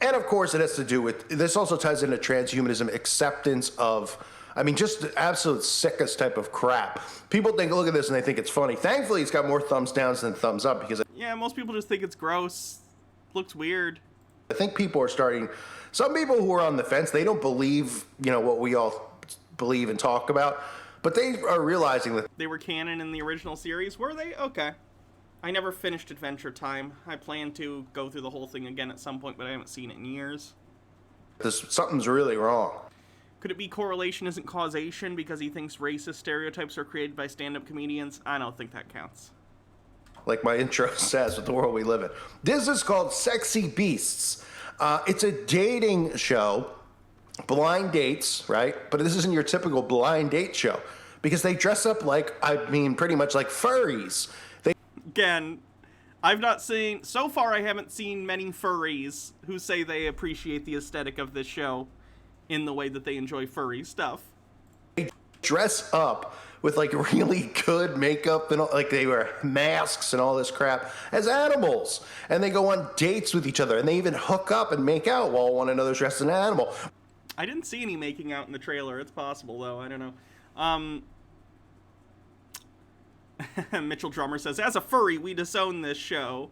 And of course, it has to do with, this also ties into transhumanism, acceptance of, I mean, just the absolute sickest type of crap. People look at this and they think it's funny. Thankfully, it's got more thumbs downs than thumbs up because yeah, most people just think it's gross. Looks weird. I think people are starting, some people who are on the fence, they don't believe, what we all believe and talk about, but they are realizing that they were canon in the original series. Were they? Okay. I never finished Adventure Time. I plan to go through the whole thing again at some point, but I haven't seen it in years. Something's really wrong. Could it be correlation isn't causation because he thinks racist stereotypes are created by stand-up comedians? I don't think that counts. Like my intro says, with the world we live in. This is called Sexy Beasts. It's a dating show, blind dates, right? But this isn't your typical blind date show because they dress up pretty much like furries. Again, so far I haven't seen many furries who say they appreciate the aesthetic of this show in the way that they enjoy furry stuff. They dress up with really good makeup and they wear masks and all this crap as animals, and they go on dates with each other, and they even hook up and make out while one another's dressed as an animal. I didn't see any making out in the trailer. It's possible though. I don't know. Mitchell Drummer says, as a furry, we disown this show.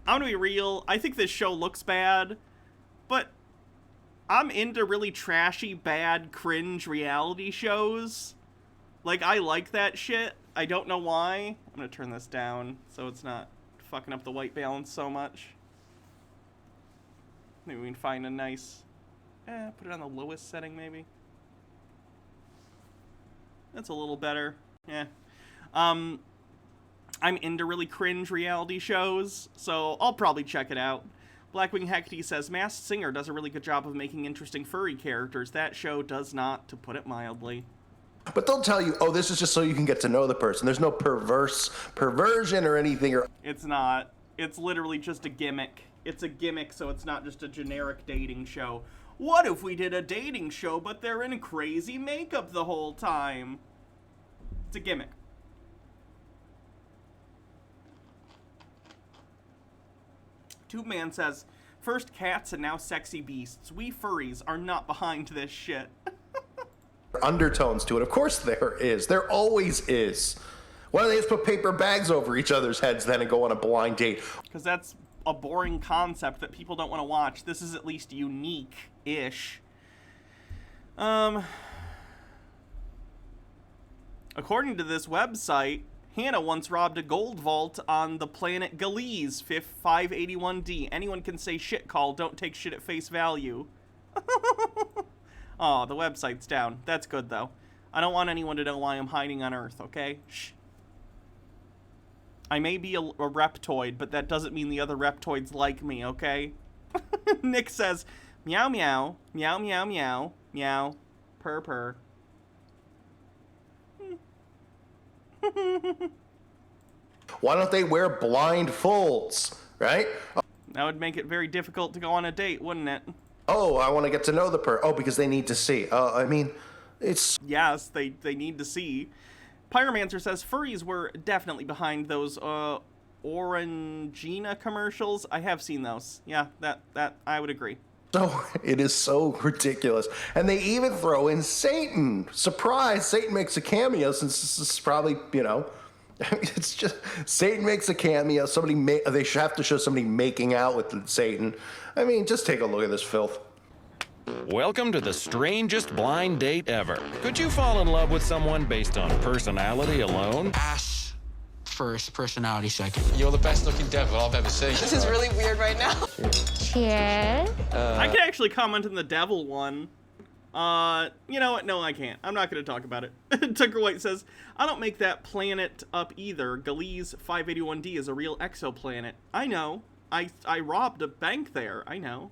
I'm gonna be real. I think this show looks bad, but I'm into really trashy, bad, cringe reality shows. I like that shit. I don't know why. I'm gonna turn this down so it's not fucking up the white balance so much. Maybe we can find a nice... put it on the lowest setting, maybe. That's a little better. Yeah. I'm into really cringe reality shows, so I'll probably check it out. Blackwing Hecate says, Masked Singer does a really good job of making interesting furry characters. That show does not, to put it mildly. But they'll tell you, oh, this is just so you can get to know the person. There's no perversion or anything. It's not. It's literally just a gimmick. It's a gimmick, so it's not just a generic dating show. What if we did a dating show, but they're in crazy makeup the whole time? It's a gimmick. Tube Man says, first cats and now sexy beasts. We furries are not behind this shit. Undertones to it. Of course there is. There always is. Why don't they just put paper bags over each other's heads then and go on a blind date? Because that's a boring concept that people don't want to watch. This is at least unique-ish. According to this website, Hannah once robbed a gold vault on the planet Galiz, 581D. Anyone can say shit call, don't take shit at face value. Oh, the website's down. That's good, though. I don't want anyone to know why I'm hiding on Earth, okay? Shh. I may be a reptoid, but that doesn't mean the other reptoids like me, okay? Nick says, meow meow, meow meow meow, meow, purr purr. Why don't they wear blindfolds, right? That would make it very difficult to go on a date, wouldn't it? Oh, I want to get to know the person. Oh, because they need to see. I mean, it's... Yes, they need to see. Pyromancer says furries were definitely behind those Orangina commercials. I have seen those. Yeah, that I would agree. So, it is so ridiculous. And they even throw in Satan. Surprise, Satan makes a cameo since this is probably, you know, it's just, Satan makes a cameo. They should have to show somebody making out with Satan. I mean, just take a look at this filth. Welcome to the strangest blind date ever. Could you fall in love with someone based on personality alone? Ass first, personality second. You're the best looking devil I've ever seen. This is really weird right now. Cheers. I can actually comment on the devil one. You know what? No, I can't. I'm not going to talk about it. Tucker White says, I don't make that planet up either. Galee's 581D is a real exoplanet. I know. I robbed a bank there. I know.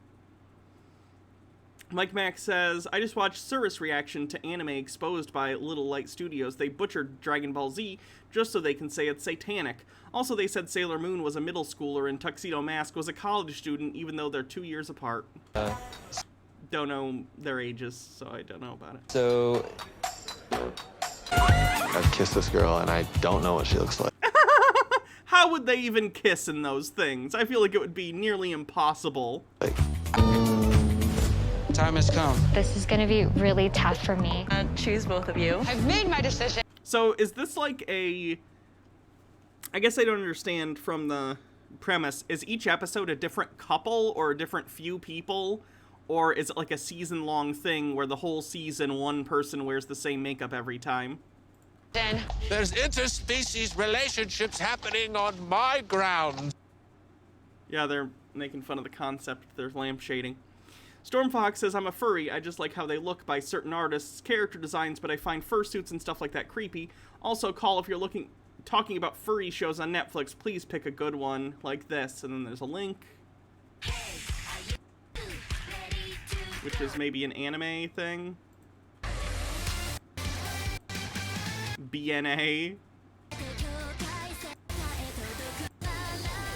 Mike Mack says, I just watched Surus reaction to anime exposed by Little Light Studios. They butchered Dragon Ball Z just so they can say it's satanic. Also, they said Sailor Moon was a middle schooler and Tuxedo Mask was a college student, even though they're 2 years apart. Don't know their ages, so I don't know about it. So, I've kissed this girl and I don't know what she looks like. How would they even kiss in those things? I feel like it would be nearly impossible. Time has come. This is gonna be really tough for me. Choose both of you. I've made my decision. So is this like a... I guess I don't understand from the premise. Is each episode a different couple or a different few people? Or is it like a season-long thing where the whole season one person wears the same makeup every time? There's interspecies relationships happening on my ground. Yeah, they're making fun of the concept. They're lampshading. Stormfox says, I'm a furry. I just like how they look by certain artists' character designs, but I find fursuits and stuff like that creepy. Also, call if you're talking about furry shows on Netflix. Please pick a good one like this. And then there's a link, which is maybe an anime thing. BNA.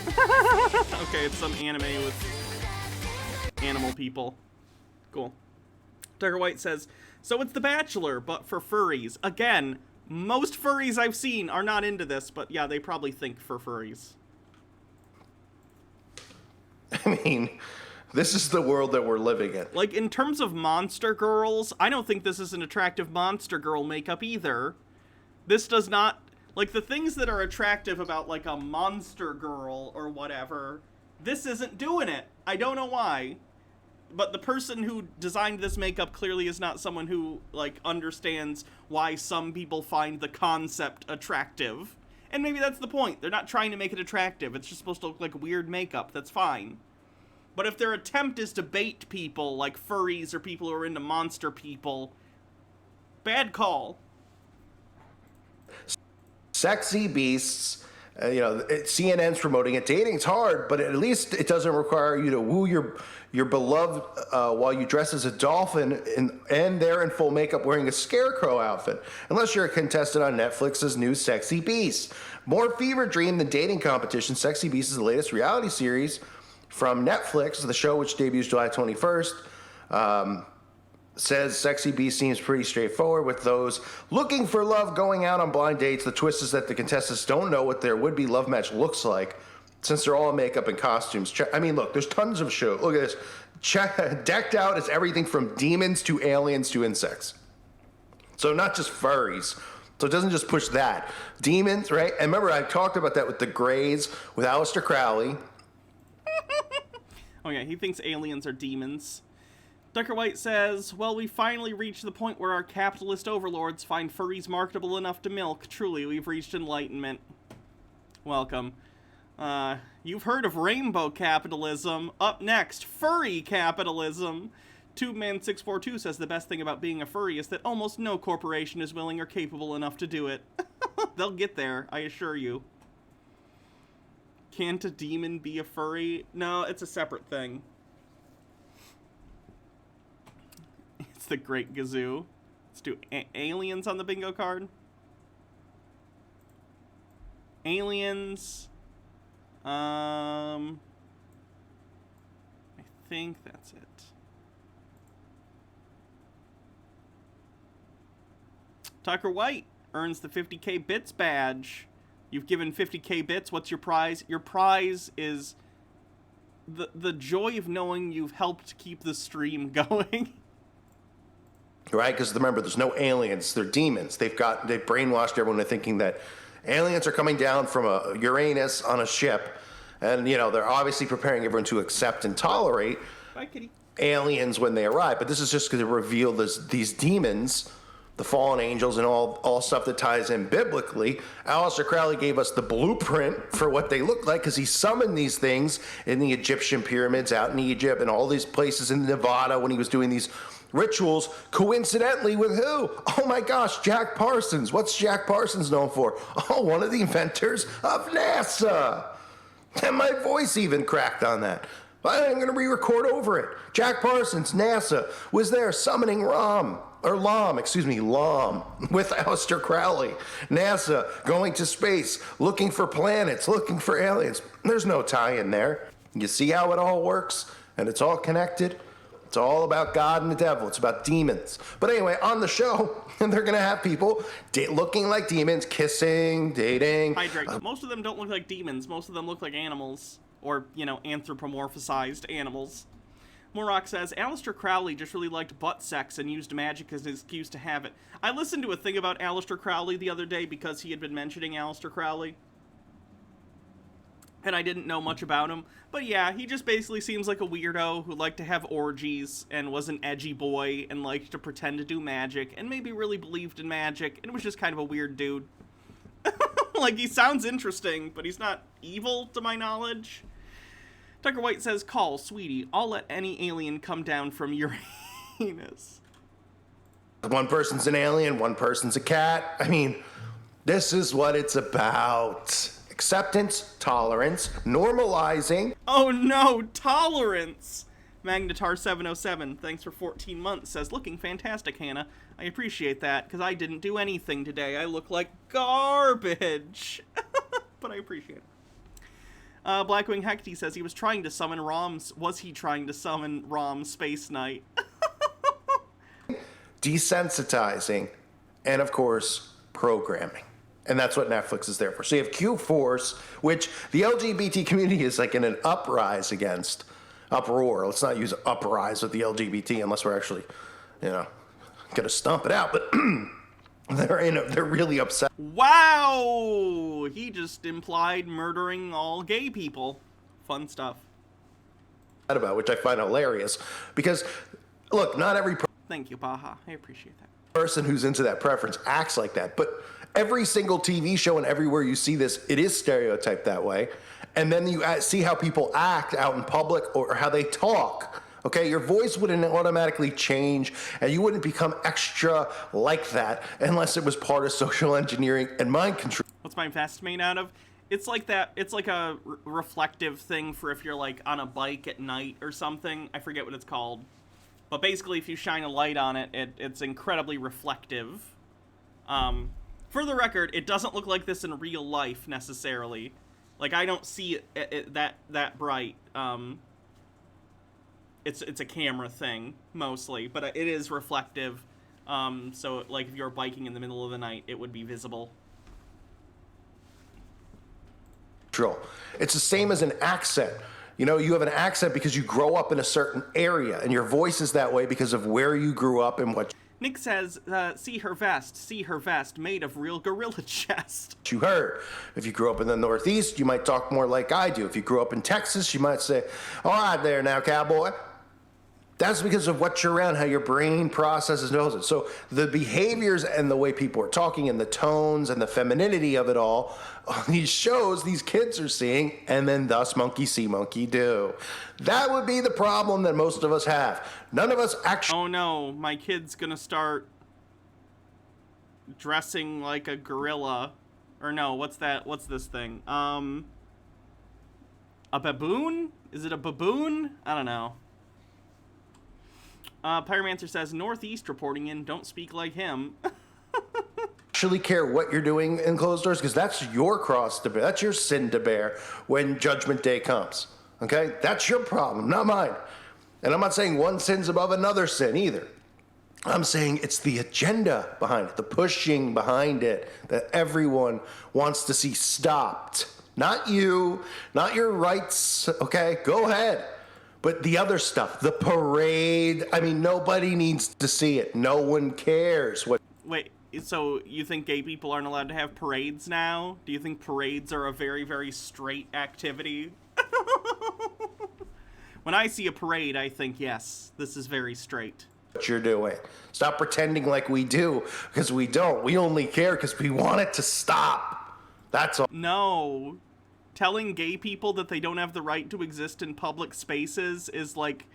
Okay, it's some anime with animal people. Cool. Tucker White says, so it's The Bachelor, but for furries. Again, most furries I've seen are not into this, but yeah, they probably think for furries. I mean, this is the world that we're living in. Like, in terms of monster girls, I don't think this is an attractive monster girl makeup either. This does not... Like, the things that are attractive about, like, a monster girl or whatever, this isn't doing it. I don't know why. But the person who designed this makeup clearly is not someone who, like, understands why some people find the concept attractive. And maybe that's the point. They're not trying to make it attractive. It's just supposed to look like weird makeup. That's fine. But if their attempt is to bait people, like furries or people who are into monster people, bad call. Sexy beasts, CNN's promoting it. Dating's hard, but at least it doesn't require you to woo your beloved while you dress as a dolphin and they're in full makeup wearing a scarecrow outfit. Unless you're a contestant on Netflix's new Sexy Beast. More fever dream than dating competition, Sexy Beast is the latest reality series from Netflix. The show, which debuts July 21st, says Sexy Beast seems pretty straightforward with those looking for love going out on blind dates. The twist is that the contestants don't know what their would-be love match looks like since they're all in makeup and costumes. I mean, look, there's tons of shows. Look at this. Decked out is everything from demons to aliens to insects. So not just furries. So it doesn't just push that. Demons, right? And remember, I talked about that with the Greys, with Aleister Crowley. Oh yeah, he thinks aliens are demons. Tucker White says, well, we finally reached the point where our capitalist overlords find furries marketable enough to milk. Truly, we've reached enlightenment. Welcome. You've heard of rainbow capitalism. Up next, furry capitalism. TubeMan642 says the best thing about being a furry is that almost no corporation is willing or capable enough to do it. They'll get there, I assure you. Can't a demon be a furry? No, it's a separate thing. It's the Great Gazoo. Let's do aliens on the bingo card. Aliens. I think that's it. Tucker White earns the 50k bits badge. You've given 50k bits. What's your prize? Your prize is the joy of knowing you've helped keep the stream going. Right? Because remember, there's no aliens. They're demons. They've brainwashed everyone into thinking that aliens are coming down from a Uranus on a ship. And, you know, they're obviously preparing everyone to accept and tolerate Bye, kitty. aliens when they arrive. But this is just going to reveal these demons, the fallen angels, and all stuff that ties in biblically. Aleister Crowley gave us the blueprint for what they look like because he summoned these things in the Egyptian pyramids out in Egypt and all these places in Nevada when he was doing these rituals, coincidentally with who? Oh my gosh, Jack Parsons. What's Jack Parsons known for? Oh, one of the inventors of NASA. And my voice even cracked on that. I'm going to re-record over it. Jack Parsons, NASA, was there summoning Lom, with Aleister Crowley. NASA going to space, looking for planets, looking for aliens. There's no tie in there. You see how it all works? And it's all connected? It's all about God and the devil. It's about demons. But anyway, on the show, they're going to have people looking like demons, kissing, dating. Hydrate. Most of them don't look like demons. Most of them look like animals. Or, you know, anthropomorphized animals. Morok says, Aleister Crowley just really liked butt sex and used magic as an excuse to have it. I listened to a thing about Aleister Crowley the other day because he had been mentioning Aleister Crowley. And I didn't know much about him. But yeah, he just basically seems like a weirdo who liked to have orgies and was an edgy boy and liked to pretend to do magic and maybe really believed in magic and was just kind of a weird dude. Like, he sounds interesting, but he's not evil to my knowledge. Tucker White says, call, sweetie. I'll let any alien come down from Uranus. One person's an alien, one person's a cat. I mean, this is what it's about. Acceptance, tolerance, normalizing. Oh no, tolerance! Magnetar707, thanks for 14 months, says, looking fantastic, Hannah. I appreciate that, because I didn't do anything today. I look like garbage. But I appreciate it. Blackwing Hecty says he was trying to summon Rom's. Was he trying to summon Rom's Space Knight? Desensitizing, and of course, programming. And that's what Netflix is there for. So you have Q-Force, which the LGBT community is like in an uprise against. Uproar. Let's not use uprise with the LGBT unless we're actually, you know, going to stomp it out. But they're really upset. Wow! He just implied murdering all gay people. Fun stuff. About which I find hilarious. Because, look, not every Thank you, Baha. I appreciate that. person who's into that preference acts like that. But every single TV show and everywhere you see this, it is stereotyped that way. And then you see how people act out in public or how they talk. Okay, your voice wouldn't automatically change and you wouldn't become extra like that unless it was part of social engineering and mind control. What's my vest made out of? It's like that. It's like a reflective thing for if you're like on a bike at night or something. I forget what it's called. But basically, if you shine a light on it, it's incredibly reflective. For the record, it doesn't look like this in real life, necessarily. Like, I don't see it that bright. It's a camera thing, mostly. But it is reflective. So, like, if you're biking in the middle of the night, it would be visible. It's the same as an accent. You know, you have an accent because you grow up in a certain area, and your voice is that way because of where you grew up and what Nick says, see her vest, made of real gorilla chest. you heard. If you grew up in the Northeast, you might talk more like I do. If you grew up in Texas, you might say, all right there now, cowboy. That's because of what you're around, how your brain processes and knows it. So the behaviors and the way people are talking and the tones and the femininity of it all, these shows these kids are seeing, and then thus monkey see, monkey do. That would be the problem that most of us have. None of us actually... Oh no, my kid's gonna start dressing like a gorilla. Or no, what's that? What's this thing? A baboon? Is it a baboon? I don't know. Pyromancer says, Northeast reporting in, don't speak like him. actually care what you're doing in closed doors? Because that's your cross to bear. That's your sin to bear when Judgment Day comes. Okay? That's your problem, not mine. And I'm not saying one sin's above another sin either. I'm saying it's the agenda behind it, the pushing behind it that everyone wants to see stopped. Not you, not your rights, okay? Go ahead. But the other stuff, the parade, I mean, nobody needs to see it. No one cares. Wait, so you think gay people aren't allowed to have parades now? Do you think parades are a very, very straight activity? When I see a parade, I think, yes, this is very straight. What you're doing. Stop pretending like we do, because we don't. We only care because we want it to stop. That's all. No. Telling gay people that they don't have the right to exist in public spaces is like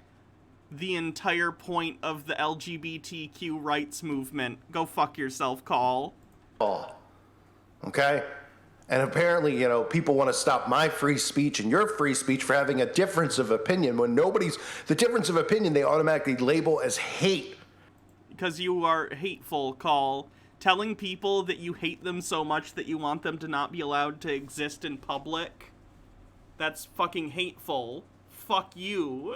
the entire point of the LGBTQ rights movement. Go fuck yourself, Call. Okay? And apparently, you know, people want to stop my free speech and your free speech for having a difference of opinion when the difference of opinion they automatically label as hate. Because you are hateful, Call. Telling people that you hate them so much that you want them to not be allowed to exist in public, that's fucking hateful. Fuck you.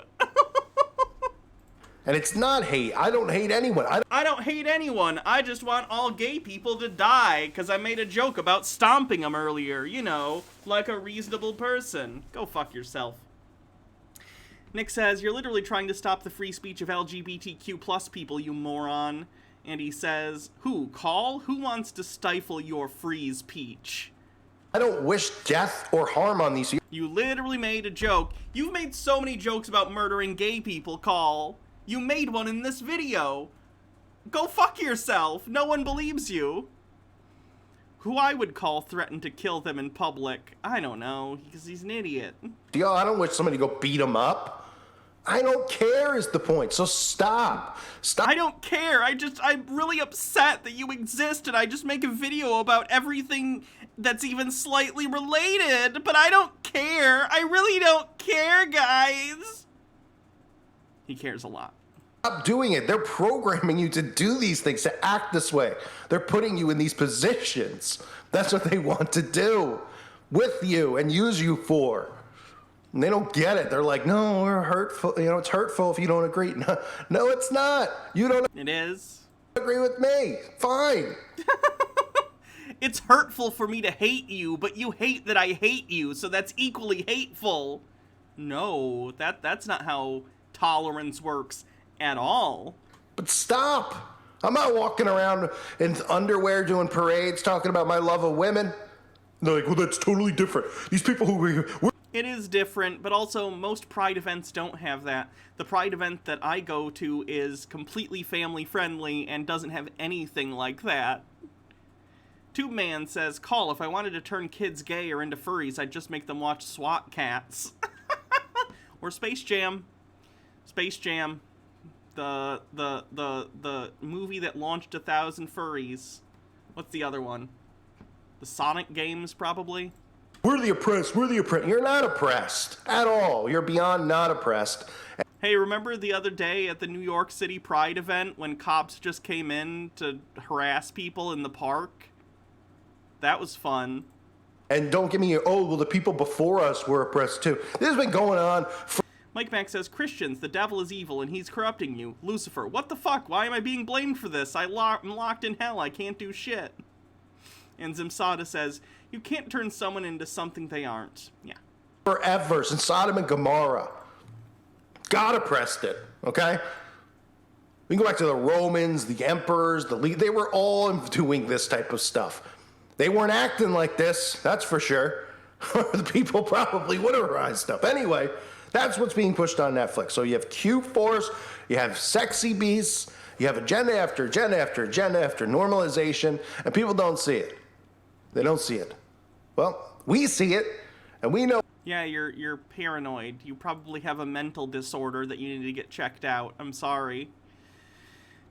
And it's not hate. I don't hate anyone. I don't hate anyone. I just want all gay people to die because I made a joke about stomping them earlier. You know, like a reasonable person. Go fuck yourself. Nick says, you're literally trying to stop the free speech of LGBTQ plus people, you moron. And he says, who, Call? Who wants to stifle your free speech? I don't wish death or harm on these. You literally made a joke. You've made so many jokes about murdering gay people, Call. You made one in this video. Go fuck yourself. No one believes you. Who I would call threatened to kill them in public. I don't know, because he's an idiot. Yo, I don't wish somebody to go beat him up. I don't care is the point, so stop. Stop. I don't care. I'm really upset that you exist and I just make a video about everything that's even slightly related, but I don't care. I really don't care, guys. He cares a lot. Stop doing it. They're programming you to do these things, to act this way. They're putting you in these positions. That's what they want to do with you and use you for. And they don't get it. They're like, no, we're hurtful. You know, it's hurtful if you don't agree. No, it's not. You don't It is. agree with me. Fine. It's hurtful for me to hate you, but you hate that I hate you, so that's equally hateful. No, that's not how tolerance works at all. But stop. I'm not walking around in underwear doing parades talking about my love of women. They're like, well, that's totally different. These people who... It is different, but also most Pride events don't have that. The Pride event that I go to is completely family-friendly and doesn't have anything like that. Tube Man says, Call, if I wanted to turn kids gay or into furries, I'd just make them watch SWAT Cats. Or Space Jam. Space Jam. The movie that launched 1,000 furries. What's the other one? The Sonic games, probably? We're the oppressed. We're the oppressed. You're not oppressed at all. You're beyond not oppressed. Hey, remember the other day at the New York City Pride event when cops just came in to harass people in the park? That was fun. And don't give me well, the people before us were oppressed too. This has been going on for... Mike Mack says, Christians, the devil is evil and he's corrupting you. Lucifer, what the fuck? Why am I being blamed for this? I'm locked in hell. I can't do shit. And Zimsada says, you can't turn someone into something they aren't. Yeah. Forever, since Sodom and Gomorrah. God oppressed it, okay? We can go back to the Romans, the emperors, they were all doing this type of stuff. They weren't acting like this, that's for sure. The people probably would have rised up. Anyway, that's what's being pushed on Netflix. So you have Q-Force, you have Sexy Beasts, you have agenda after agenda after agenda after normalization, and people don't see it. They don't see it. Well, we see it, and we know. Yeah, you're paranoid. You probably have a mental disorder that you need to get checked out. I'm sorry.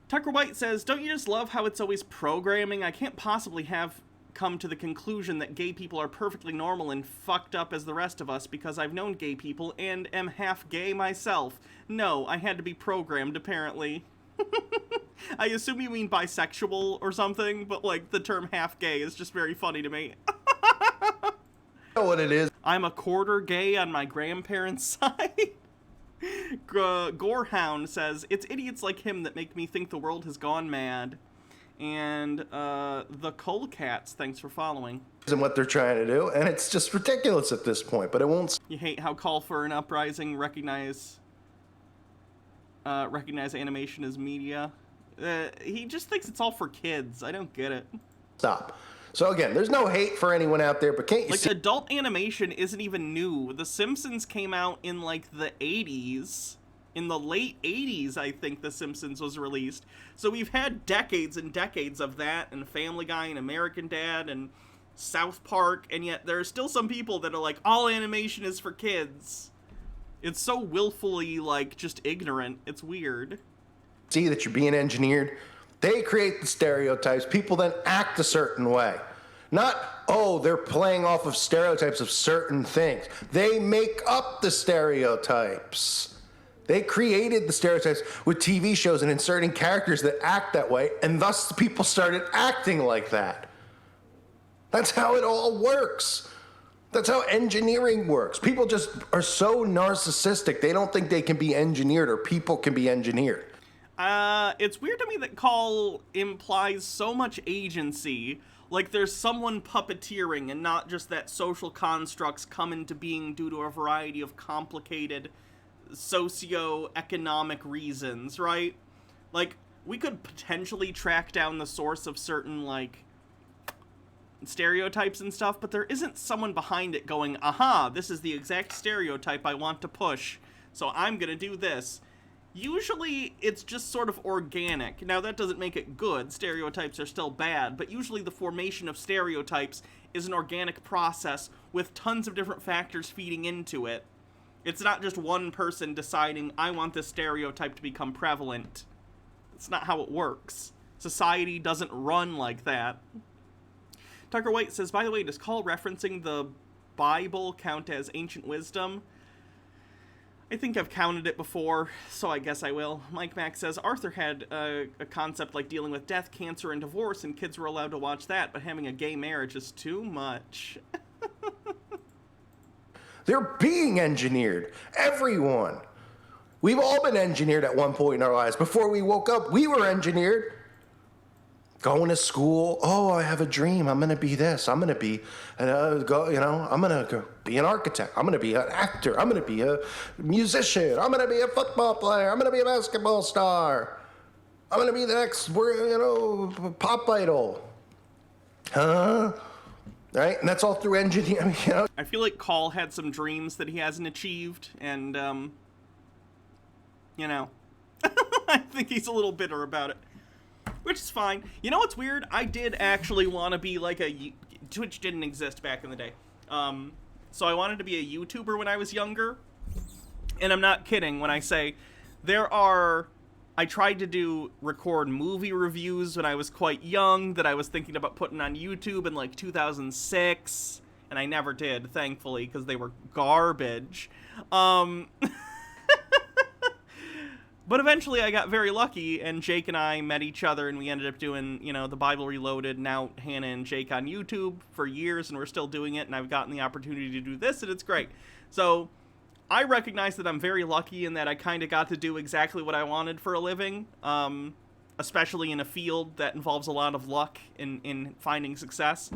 Tucker White says, don't you just love how it's always programming? I can't possibly have come to the conclusion that gay people are perfectly normal and fucked up as the rest of us because I've known gay people and am half gay myself. No, I had to be programmed, apparently. I assume you mean bisexual or something, but, like, the term half gay is just very funny to me. You know what it is? I'm a quarter gay on my grandparents' side. Gorehound says, it's idiots like him that make me think the world has gone mad. And the Colecats, thanks for following. And what they're trying to do, and it's just ridiculous at this point, but it won't. You hate how call for an uprising recognize animation as media. He just thinks it's all for kids. I don't get it. Stop. So again, there's no hate for anyone out there, but can't you like, see? Adult animation isn't even new. The Simpsons came out in, like, the 80s. In the late 80s, I think The Simpsons was released. So we've had decades and decades of that, and Family Guy, and American Dad, and South Park, and yet there are still some people that are like, all animation is for kids. It's so willfully, like, just ignorant. It's weird. See that you're being engineered? They create the stereotypes. People then act a certain way. Not, oh, they're playing off of stereotypes of certain things. They make up the stereotypes. They created the stereotypes with TV shows and inserting characters that act that way, and thus the people started acting like that. That's how it all works. That's how engineering works. People just are so narcissistic, they don't think they can be engineered or people can be engineered. It's weird to me that call implies so much agency. Like there's someone puppeteering and not just that social constructs come into being due to a variety of complicated socio-economic reasons, right? Like, we could potentially track down the source of certain, like, stereotypes and stuff, but there isn't someone behind it going, aha, this is the exact stereotype I want to push, so I'm gonna do this. Usually, it's just sort of organic. Now, that doesn't make it good. Stereotypes are still bad, but usually the formation of stereotypes is an organic process with tons of different factors feeding into it. It's not just one person deciding, I want this stereotype to become prevalent. It's not how it works. Society doesn't run like that. Tucker White says, by the way, does Call referencing the Bible count as ancient wisdom? I think I've counted it before, so I guess I will. Mike Mack says, Arthur had a concept like dealing with death, cancer, and divorce, and kids were allowed to watch that, but having a gay marriage is too much. They're being engineered. Everyone. We've all been engineered at one point in our lives. Before we woke up, we were engineered. Going to school. Oh, I have a dream. I'm going to be this. I'm going to be, I'm going to be an architect. I'm going to be an actor. I'm going to be a musician. I'm going to be a football player. I'm going to be a basketball star. I'm going to be the next, pop idol. Huh? Right? And that's all through engineering, I feel like Call had some dreams that he hasn't achieved, and, I think he's a little bitter about it. Which is fine. You know what's weird? I did actually want to be like Twitch didn't exist back in the day. So I wanted to be a YouTuber when I was younger. And I'm not kidding when I say I tried to record movie reviews when I was quite young that I was thinking about putting on YouTube in like 2006. And I never did, thankfully, because they were garbage. But eventually I got very lucky, and Jake and I met each other, and we ended up doing, The Bible Reloaded, now Hannah and Jake on YouTube for years, and we're still doing it, and I've gotten the opportunity to do this, and it's great. So I recognize that I'm very lucky in that I kind of got to do exactly what I wanted for a living, especially in a field that involves a lot of luck in finding success.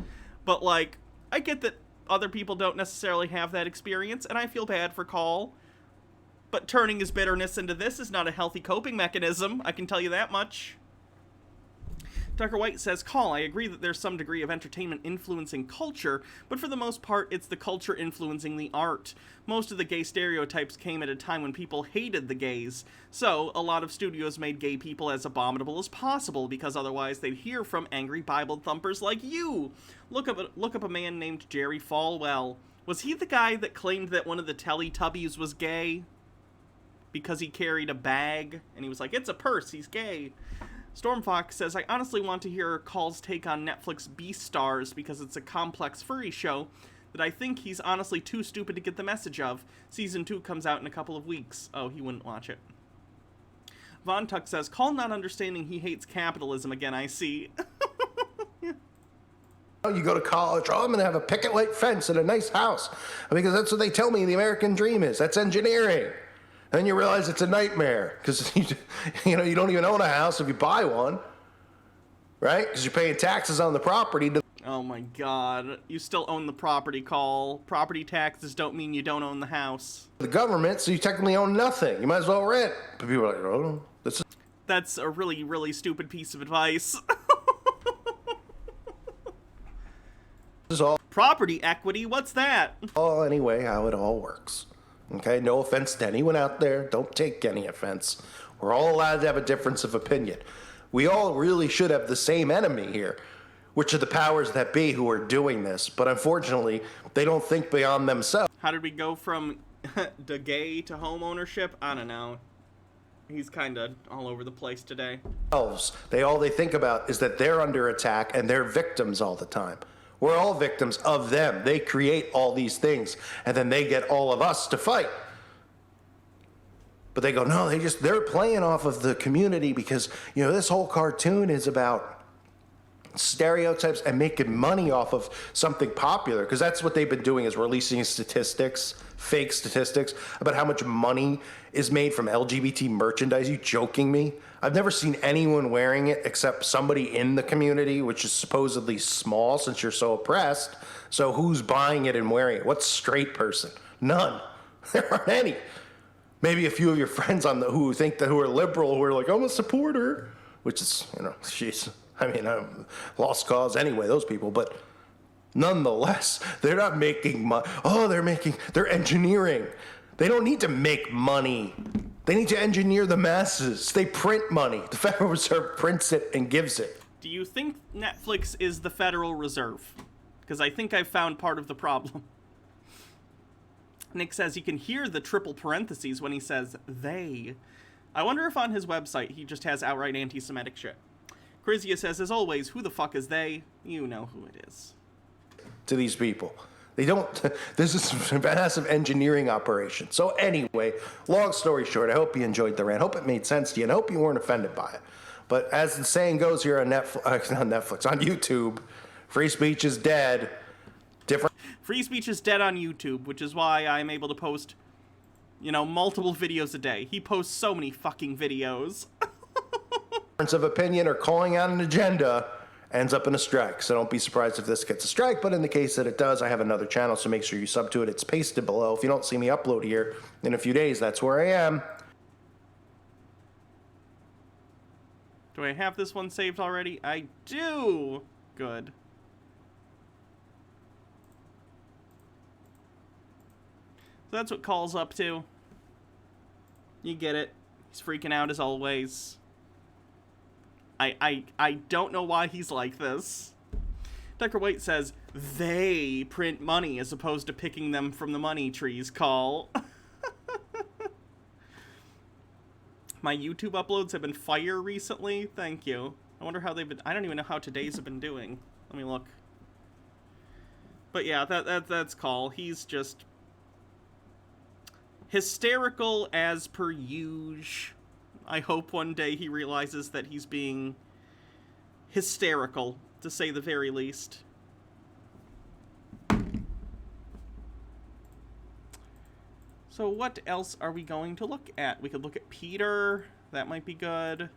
But, like, I get that other people don't necessarily have that experience, and I feel bad for Call. But turning his bitterness into this is not a healthy coping mechanism, I can tell you that much. Tucker White says, Call, I agree that there's some degree of entertainment influencing culture, but for the most part, it's the culture influencing the art. Most of the gay stereotypes came at a time when people hated the gays, so a lot of studios made gay people as abominable as possible, because otherwise they'd hear from angry Bible thumpers like you. Look up a man named Jerry Falwell. Was he the guy that claimed that one of the Teletubbies was gay? Because he carried a bag, and he was like, it's a purse, he's gay. Stormfox says, I honestly want to hear Call's take on Netflix Beastars because it's a complex furry show that I think he's honestly too stupid to get the message of. Season 2 comes out in a couple of weeks. Oh, he wouldn't watch it. Von Tuck says, call not understanding he hates capitalism again, I see. You go to college, oh, I'm going to have a picket light fence and a nice house. Because that's what they tell me the American dream is. That's engineering. Then you realize it's a nightmare. Because, you don't even own a house if you buy one. Right? Because you're paying taxes on the property. Oh my god. You still own the property, Call. Property taxes don't mean you don't own the house. The government, so you technically own nothing. You might as well rent. But people are like, oh, that's a really, really stupid piece of advice. This is all property equity, what's that? Oh, anyway, how it all works. Okay, no offense to anyone out there. Don't take any offense. We're all allowed to have a difference of opinion. We all really should have the same enemy here, which are the powers that be who are doing this. But unfortunately, they don't think beyond themselves. How did we go from the gay to home ownership? I don't know. He's kind of all over the place today. All they think about is that they're under attack and they're victims all the time. We're all victims of them. They create all these things, and then they get all of us to fight. But they go, no, they're playing off of the community because, this whole cartoon is about stereotypes and making money off of something popular. Because that's what they've been doing, is releasing statistics, fake statistics, about how much money is made from LGBT merchandise. You joking me? I've never seen anyone wearing it except somebody in the community, which is supposedly small since you're so oppressed. So who's buying it and wearing it? What straight person? None. There aren't any. Maybe a few of your friends who are liberal, who are like, I'm a supporter, which is, I'm lost cause anyway, those people. But nonetheless, they're not making money. Oh, they're engineering. They don't need to make money. They need to engineer the masses. They print money. The Federal Reserve prints it and gives it. Do you think Netflix is the Federal Reserve? Because I think I've found part of the problem. Nick says you can hear the triple parentheses when he says they. I wonder if on his website he just has outright anti-Semitic shit. Chrysia says, as always, who the fuck is they? You know who it is. To these people. They don't, this is a massive engineering operation. So anyway, long story short, I hope you enjoyed the rant. Hope it made sense to you, and hope you weren't offended by it. But as the saying goes here on Netflix, on YouTube, free speech is dead. Free speech is dead on YouTube, which is why I'm able to post, multiple videos a day. He posts so many fucking videos. Difference of opinion or calling out an agenda ends up in a strike. So don't be surprised if this gets a strike, but in the case that it does, I have another channel, so make sure you sub to it. It's pasted below. If you don't see me upload here in a few days, that's where I am. Do I have this one saved already? I do! Good. So that's what Call's up to. You get it. He's freaking out as always. I don't know why he's like this. Decker White says, they print money as opposed to picking them from the money trees, Call. My YouTube uploads have been fire recently. Thank you. I wonder how they've been. I don't even know how today's have been doing. Let me look. But yeah, that's Call. He's just hysterical as per usual. I hope one day he realizes that he's being hysterical, to say the very least. So what else are we going to look at? We could look at Peter. That might be good.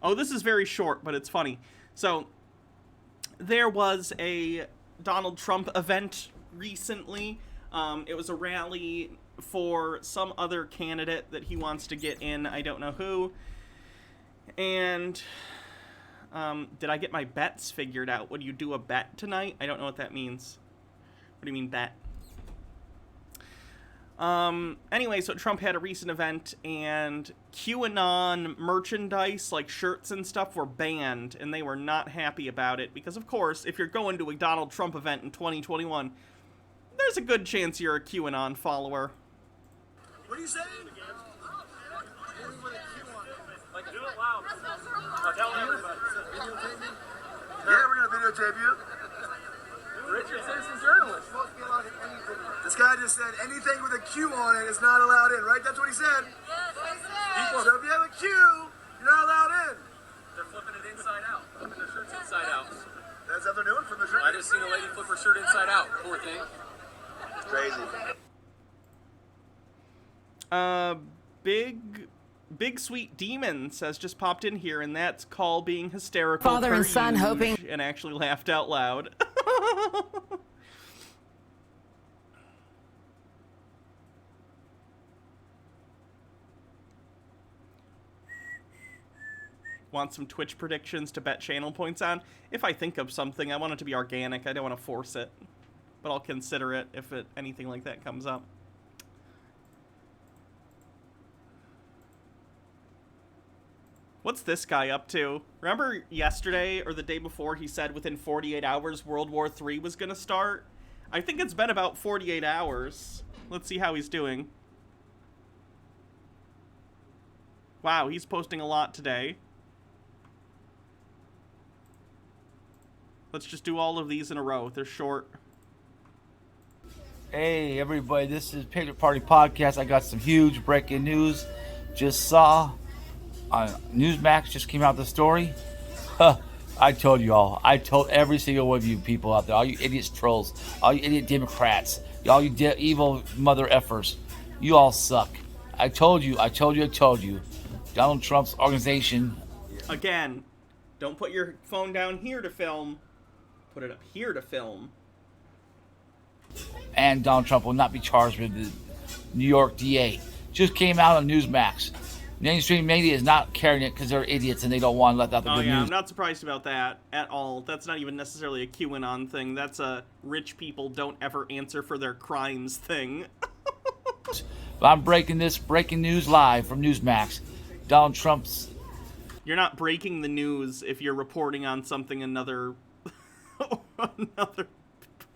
Oh, this is very short, but it's funny. So there was a Donald Trump event recently. It was a rally for some other candidate that he wants to get in. I don't know who. And did I get my bets figured out? Would you do a bet tonight? I don't know what that means. What do you mean bet? Anyway, so Trump had a recent event, and QAnon merchandise, like shirts and stuff, were banned, and they were not happy about it, because of course, if you're going to a Donald Trump event in 2021, there's a good chance you're a QAnon follower. What are you saying? Like, do it loud. Tell everybody. Yeah, we're gonna videotape you. Richard Citizen journalist. This guy just said anything with a Q on it is not allowed in, right? That's what he said. He So if you have a queue, you're not allowed in. They're flipping it inside out. Flipping their shirts inside out. That's what they're doing from the shirt? I just seen a lady flip her shirt inside out. Poor thing. It's crazy. Big Sweet Demons has just popped in here, and that's Call being hysterical. Father and son hoping. And actually laughed out loud. Want some Twitch predictions to bet channel points on? If I think of something, I want it to be organic. I don't want to force it. But I'll consider it if anything like that comes up. What's this guy up to? Remember yesterday or the day before he said within 48 hours World War III was going to start? I think it's been about 48 hours. Let's see how he's doing. Wow, he's posting a lot today. Let's just do all of these in a row. They're short. Hey everybody, this is Patriot Party Podcast. I got some huge breaking news. Just saw on Newsmax, just came out the story. I told you all. I told every single one of you people out there, all you idiots, trolls, all you idiot Democrats, all you evil mother effers, you all suck. I told you. Donald Trump's organization. Again, don't put your phone down here to film. Put it up here to film. And Donald Trump will not be charged with the New York DA. Just came out on Newsmax. Mainstream media is not carrying it because they're idiots and they don't want to let out the good news. I'm not surprised about that at all. That's not even necessarily a QAnon thing. That's a rich people don't ever answer for their crimes thing. But I'm breaking this breaking news live from Newsmax. Donald Trump's... You're not breaking the news if you're reporting on something another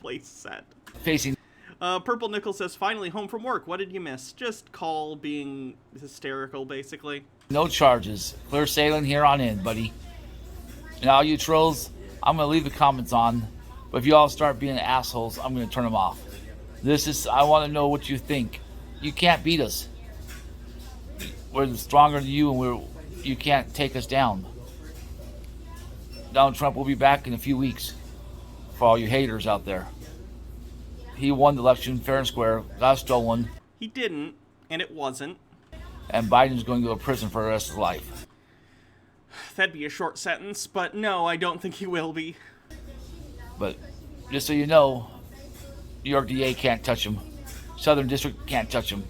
place said. Facing... Purple Nickel says, finally home from work. What did you miss? Just Call being hysterical, basically. No charges. Clear sailing here on in, buddy. And all you trolls, I'm going to leave the comments on. But if you all start being assholes, I'm going to turn them off. I want to know what you think. You can't beat us. We're stronger than you, and you can't take us down. Donald Trump will be back in a few weeks. For all you haters out there. He won the election fair and square, got stolen. He didn't, and it wasn't. And Biden's going to go to prison for the rest of his life. That'd be a short sentence, but no, I don't think he will be. But just so you know, New York DA can't touch him. Southern District can't touch him.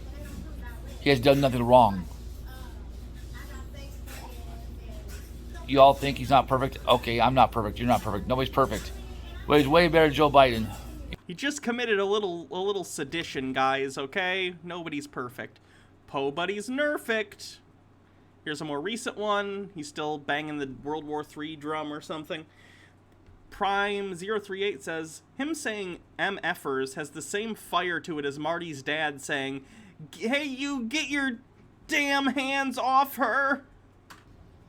He has done nothing wrong. You all think he's not perfect? Okay, I'm not perfect. You're not perfect. Nobody's perfect. But he's way better than Joe Biden. He just committed a little sedition, guys, okay? Nobody's perfect. Poe Buddy's nerfect. Here's a more recent one. He's still banging the World War III drum or something. Prime038 says, him saying MFers has the same fire to it as Marty's dad saying, hey, you get your damn hands off her.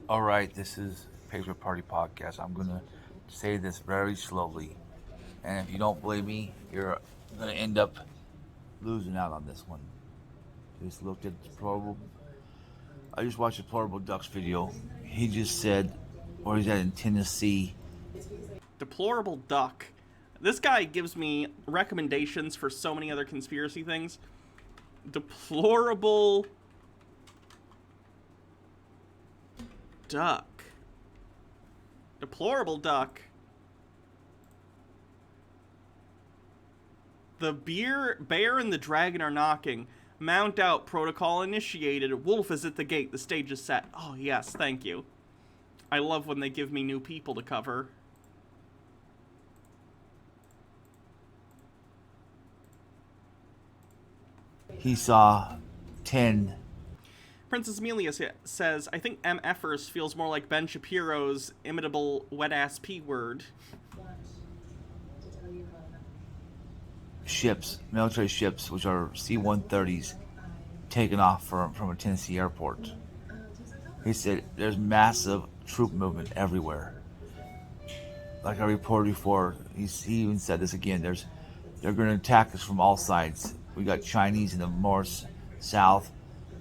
All right, this is Patriot Party Podcast. I'm going to say this very slowly. And if you don't believe me, you're going to end up losing out on this one. Just looked at I just watched a Deplorable Ducks video. He just said, or he's at in Tennessee. Deplorable Duck. This guy gives me recommendations for so many other conspiracy things. Deplorable Duck. Deplorable Duck. The bear and the dragon are knocking. Mount out. Protocol initiated. Wolf is at the gate. The stage is set. Oh, yes. Thank you. I love when they give me new people to cover. He saw 10. Princess Amelia says, I think MFers feels more like Ben Shapiro's imitable wet-ass P-word. Ships, military ships, which are C-130s, taken off from a Tennessee airport. He said there's massive troop movement everywhere. Like I reported before, he even said this again, they're going to attack us from all sides. We got Chinese in the north, south,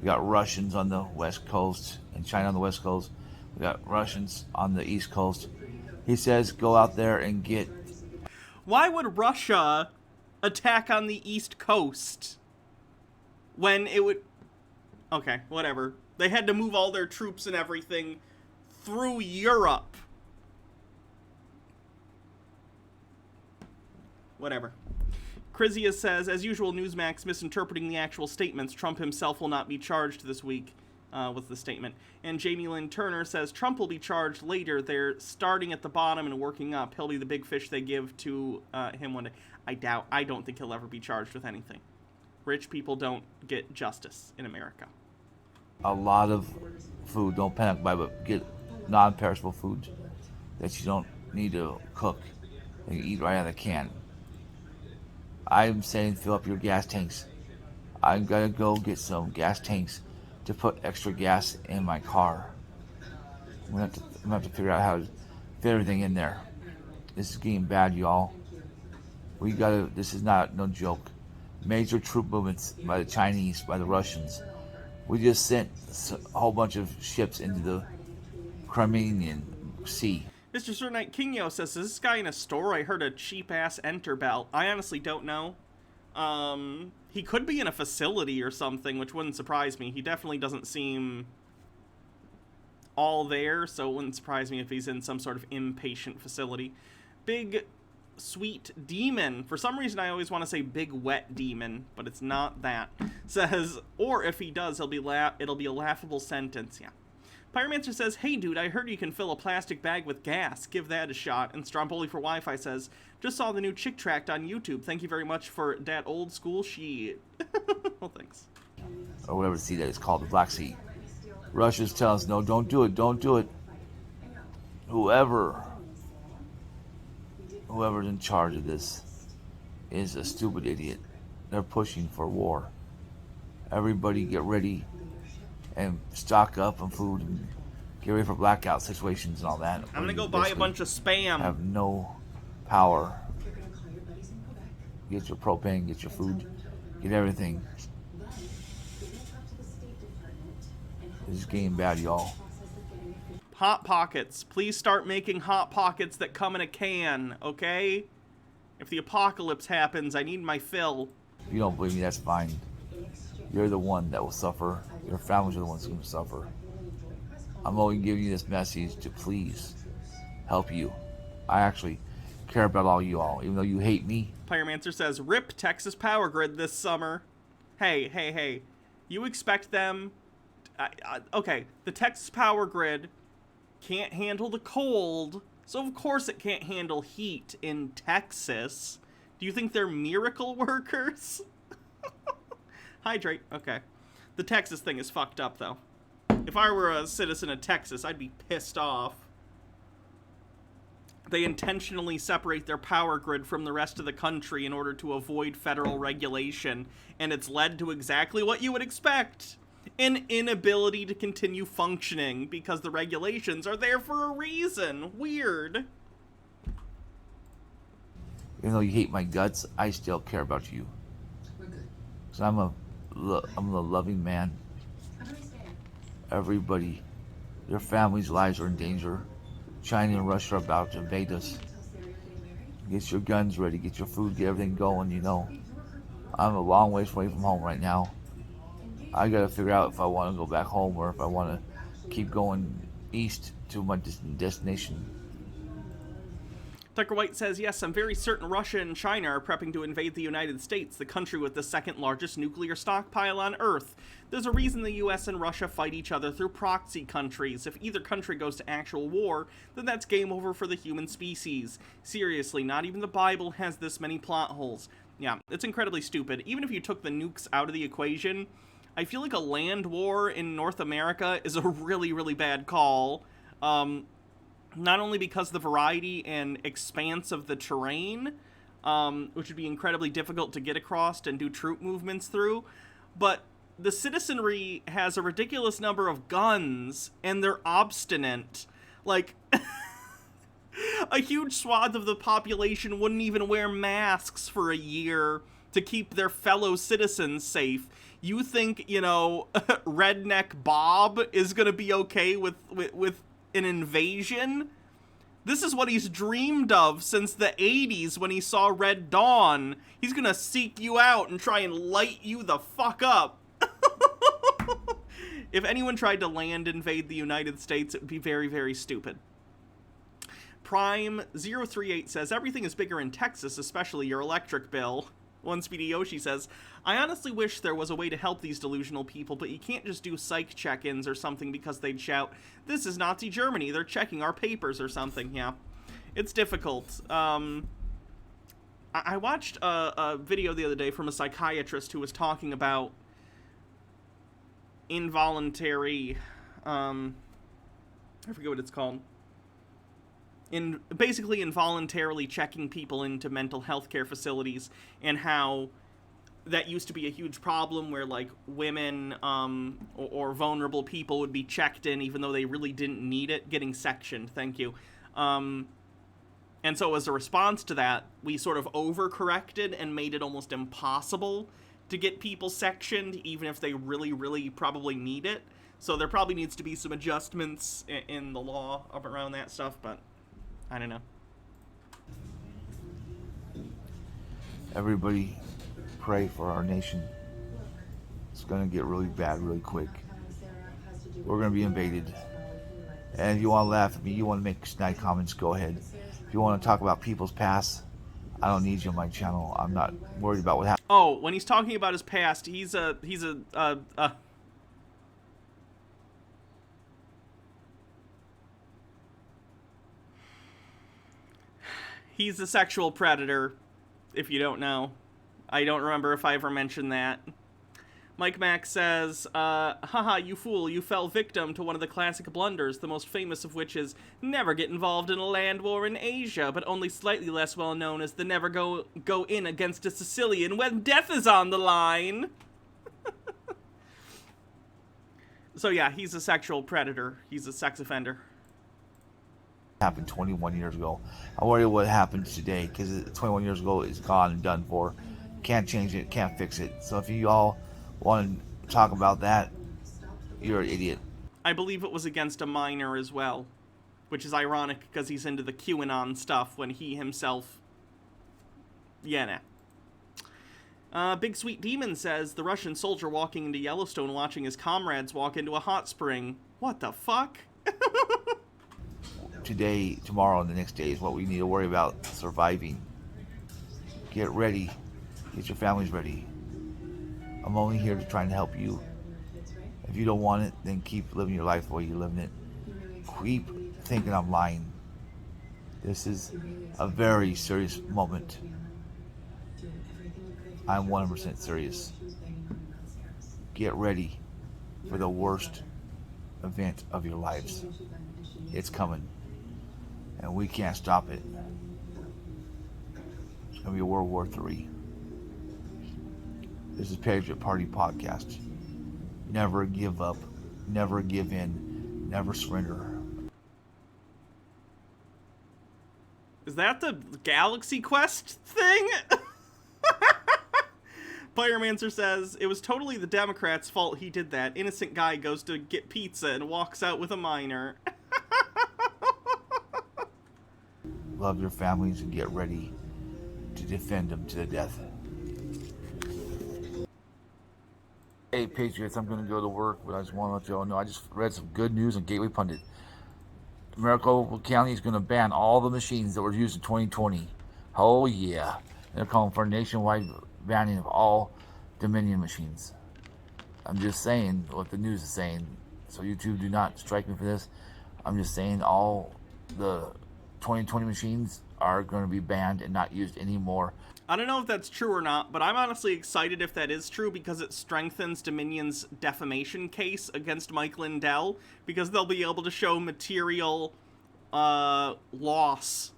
We got Russians on the West Coast and China on the West Coast. We got Russians on the East Coast. He says go out there and get... Why would Russia attack on the East Coast when it would... Okay, whatever. They had to move all their troops and everything through Europe. Whatever. Chrysia says, as usual, Newsmax misinterpreting the actual statements. Trump himself will not be charged this week with the statement. And Jamie Lynn Turner says, Trump will be charged later. They're starting at the bottom and working up. He'll be the big fish they give to him one day. I don't think he'll ever be charged with anything. Rich people don't get justice in America. A lot of food, don't panic buy, but get non-perishable food that you don't need to cook and you eat right out of the can. I'm saying fill up your gas tanks. I'm gonna go get some gas tanks to put extra gas in my car. I'm gonna have to figure out how to fit everything in there. This is getting bad, y'all. This is no joke. Major troop movements by the Chinese, by the Russians. We just sent a whole bunch of ships into the Crimean Sea. Mr. Sir Knight Kingyo says, is this guy in a store? I heard a cheap-ass enter bell. I honestly don't know. He could be in a facility or something, which wouldn't surprise me. He definitely doesn't seem all there, so it wouldn't surprise me if he's in some sort of inpatient facility. Big Sweet Demon. For some reason, I always want to say Big Wet Demon, but it's not that. Says, or if he does, it'll be a laughable sentence. Yeah. Pyromancer says, hey dude, I heard you can fill a plastic bag with gas. Give that a shot. And Stromboli for Wi-Fi says, just saw the new Chick Tract on YouTube. Thank you very much for that old school shit. Well, thanks. Or whatever the sea that is called, the Black Sea. Russia's telling us, no, don't do it, don't do it. Whoever's in charge of this is a stupid idiot. They're pushing for war. Everybody get ready and stock up on food and get ready for blackout situations and all that. I'm gonna go buy a bunch of Spam. Have no power. Get your propane, get your food, get everything. This is getting bad, y'all. Hot Pockets. Please start making Hot Pockets that come in a can, okay? If the apocalypse happens, I need my fill. If you don't believe me, that's fine. You're the one that will suffer. Your families are the ones who will suffer. I'm only giving you this message to please help you. I actually care about all you all, even though you hate me. Pyromancer says, rip Texas Power Grid this summer. Hey. You expect them... okay, the Texas Power Grid can't handle the cold, so of course it can't handle heat in Texas. Do you think they're miracle workers? Hydrate. Okay. The Texas thing is fucked up, though. If I were a citizen of Texas, I'd be pissed off. They intentionally separate their power grid from the rest of the country in order to avoid federal regulation, and it's led to exactly what you would expect. An inability to continue functioning because the regulations are there for a reason. Weird. Even though you hate my guts, I still care about you. Because I'm a loving man. Everybody, their families' lives are in danger. China and Russia are about to invade us. Get your guns ready, get your food, get everything going, you know. I'm a long ways away from home right now. I gotta figure out if I want to go back home or if I want to keep going east to my destination. Tucker White says, yes, I'm very certain Russia and China are prepping to invade the United States, the country with the second largest nuclear stockpile on Earth. There's a reason the US and Russia fight each other through proxy countries. If either country goes to actual war, then that's game over for the human species. Seriously, not even the Bible has this many plot holes. Yeah, it's incredibly stupid. Even if you took the nukes out of the equation, I feel like a land war in North America is a really, really bad call. Not only because of the variety and expanse of the terrain, which would be incredibly difficult to get across and do troop movements through, but the citizenry has a ridiculous number of guns, and they're obstinate. Like, a huge swath of the population wouldn't even wear masks for a year to keep their fellow citizens safe. You think, you know, Redneck Bob is gonna be okay with an invasion? This is what he's dreamed of since the 80s when he saw Red Dawn. He's gonna seek you out and try and light you the fuck up. If anyone tried to land invade the United States, it would be very, very stupid. Prime038 says, everything is bigger in Texas, especially your electric bill. One Speedy Yoshi says, I honestly wish there was a way to help these delusional people, but you can't just do psych check-ins or something because they'd shout, this is Nazi Germany, they're checking our papers or something. Yeah, it's difficult. I watched a video the other day from a psychiatrist who was talking about involuntary, I forget what it's called. Basically involuntarily checking people into mental health care facilities, and how that used to be a huge problem where, like, women or vulnerable people would be checked in even though they really didn't need it, getting sectioned, thank you. And so as a response to that, we sort of overcorrected and made it almost impossible to get people sectioned even if they really, really probably need it. So there probably needs to be some adjustments in the law up around that stuff, but I don't know. Everybody pray for our nation. It's going to get really bad really quick. We're going to be invaded. And if you want to laugh at me, you want to make snide comments, go ahead. If you want to talk about people's past, I don't need you on my channel. I'm not worried about what happened. Oh, when he's talking about his past, he's a sexual predator, if you don't know. I don't remember if I ever mentioned that. Mike Mack says, haha, you fool, you fell victim to one of the classic blunders, the most famous of which is never get involved in a land war in Asia, but only slightly less well known as the never go in against a Sicilian when death is on the line. So yeah, he's a sexual predator. He's a sex offender. Happened 21 years ago. I worry what happens today, because 21 years ago is gone and done for. Can't change it, can't fix it. So if you all want to talk about that, you're an idiot. I believe it was against a minor as well, which is ironic because he's into the QAnon stuff when he himself... Yeah, nah. Big Sweet Demon says, the Russian soldier walking into Yellowstone watching his comrades walk into a hot spring. What the fuck? Today, tomorrow, and the next day is what we need to worry about, surviving. Get ready. Get your families ready. I'm only here to try and help you. If you don't want it, then keep living your life the way you're living it. Keep thinking I'm lying. This is a very serious moment. I'm 100% serious. Get ready for the worst event of your lives. It's coming. And we can't stop it. It's going to be a World War III. This is Patriot Party Podcast. Never give up. Never give in. Never surrender. Is that the Galaxy Quest thing? Pyromancer says, it was totally the Democrats' fault he did that. Innocent guy goes to get pizza and walks out with a minor. Love your families and get ready to defend them to the death. Hey Patriots, I'm going to go to work, but I just want to let you all know I just read some good news on Gateway Pundit. Maricopa County is going to ban all the machines that were used in 2020. Oh yeah. They're calling for a nationwide banning of all Dominion machines. I'm just saying what the news is saying. So YouTube, do not strike me for this. I'm just saying all the 2020 machines are going to be banned and not used anymore. I don't know if that's true or not, but I'm honestly excited if that is true because it strengthens Dominion's defamation case against Mike Lindell, because they'll be able to show material loss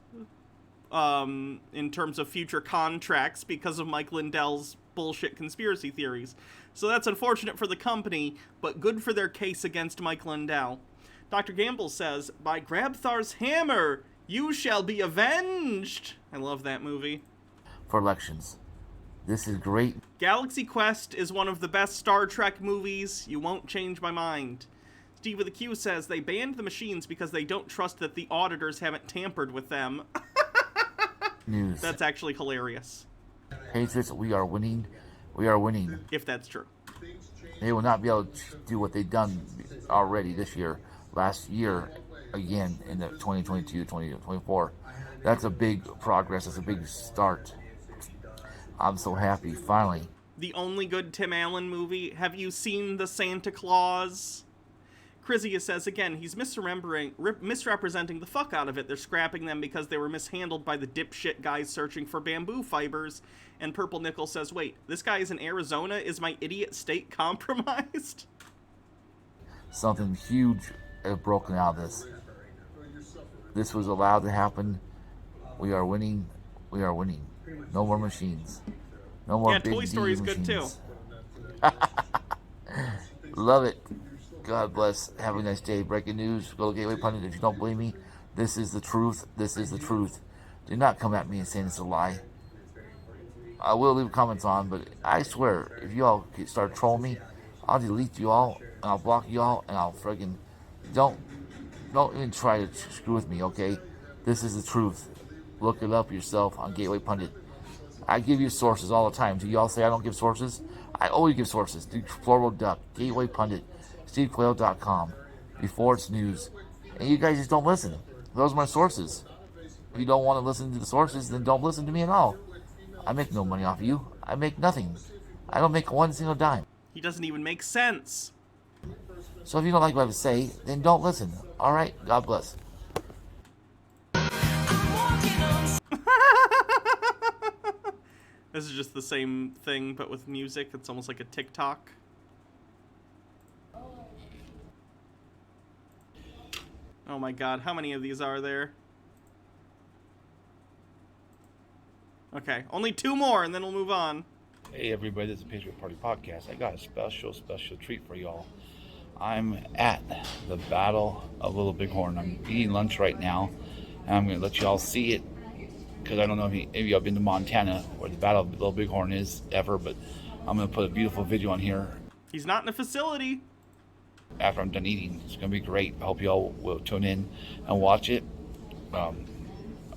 in terms of future contracts because of Mike Lindell's bullshit conspiracy theories. So that's unfortunate for the company, but good for their case against Mike Lindell. Dr. Gamble says, by Grabthar's hammer, you shall be avenged. I love that movie. For elections. This is great. Galaxy Quest is one of the best Star Trek movies. You won't change my mind. Steve with a Q says they banned the machines because they don't trust that the auditors haven't tampered with them. News. That's actually hilarious. Patriots, we are winning. We are winning. If that's true. They will not be able to do what they've done already this year, last year, again in the 2022, 2024. That's a big progress. That's a big start. I'm so happy, finally. The only good Tim Allen movie. Have you seen The Santa Claus? Chrysia says, again, he's misrepresenting the fuck out of it. They're scrapping them because they were mishandled by the dipshit guys searching for bamboo fibers. And Purple Nickel says, wait, this guy is in Arizona? Is my idiot state compromised? Something huge has broken out of this. This was allowed to happen. We are winning. We are winning. No more machines. No more big Toy Story is good too. Love it. God bless. Have a nice day. Breaking news. Go to Gateway Pundit. If you don't believe me, this is the truth. This is the truth. Do not come at me and say it's a lie. I will leave comments on, but I swear, if you all start trolling me, I'll delete you all, and I'll block you all, and I'll friggin' don't even try to screw with me, okay? This is the truth. Look it up yourself on Gateway Pundit. I give you sources all the time. Do you all say I don't give sources? I always give sources. Floral Duck, Gateway Pundit, SteveQuail.com, before it's news. And you guys just don't listen. Those are my sources. If you don't want to listen to the sources, then don't listen to me at all. I make no money off of you. I make nothing. I don't make one single dime. He doesn't even make sense. So if you don't like what I have to say, then don't listen. All right? God bless. This is just the same thing, but with music. It's almost like a TikTok. Oh my god, how many of these are there? Okay, only 2 more and then we'll move on. Hey everybody, this is the Patriot Party Podcast. I got a special treat for y'all. I'm at the Battle of Little Bighorn. I'm eating lunch right now, and I'm going to let y'all see it, because I don't know if any of y'all been to Montana, where the Battle of Little Bighorn is ever, but I'm going to put a beautiful video on here. He's not in a facility. After I'm done eating. It's going to be great. I hope y'all will tune in and watch it. I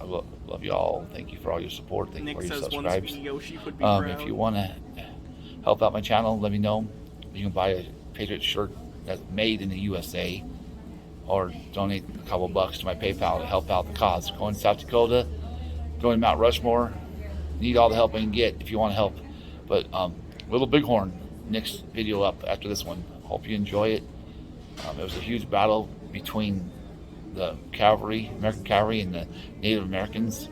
love y'all. Thank you for all your support. Thank you for your subscribes. If you want to help out my channel, let me know. You can buy a Patriot shirt that's made in the USA, or donate a couple bucks to my PayPal to help out the cause. Going to South Dakota, going to Mount Rushmore. Need all the help I can get if you want to help. But Little Bighorn, next video up after this one. Hope you enjoy it. It was a huge battle between the cavalry, American cavalry, and the Native Americans.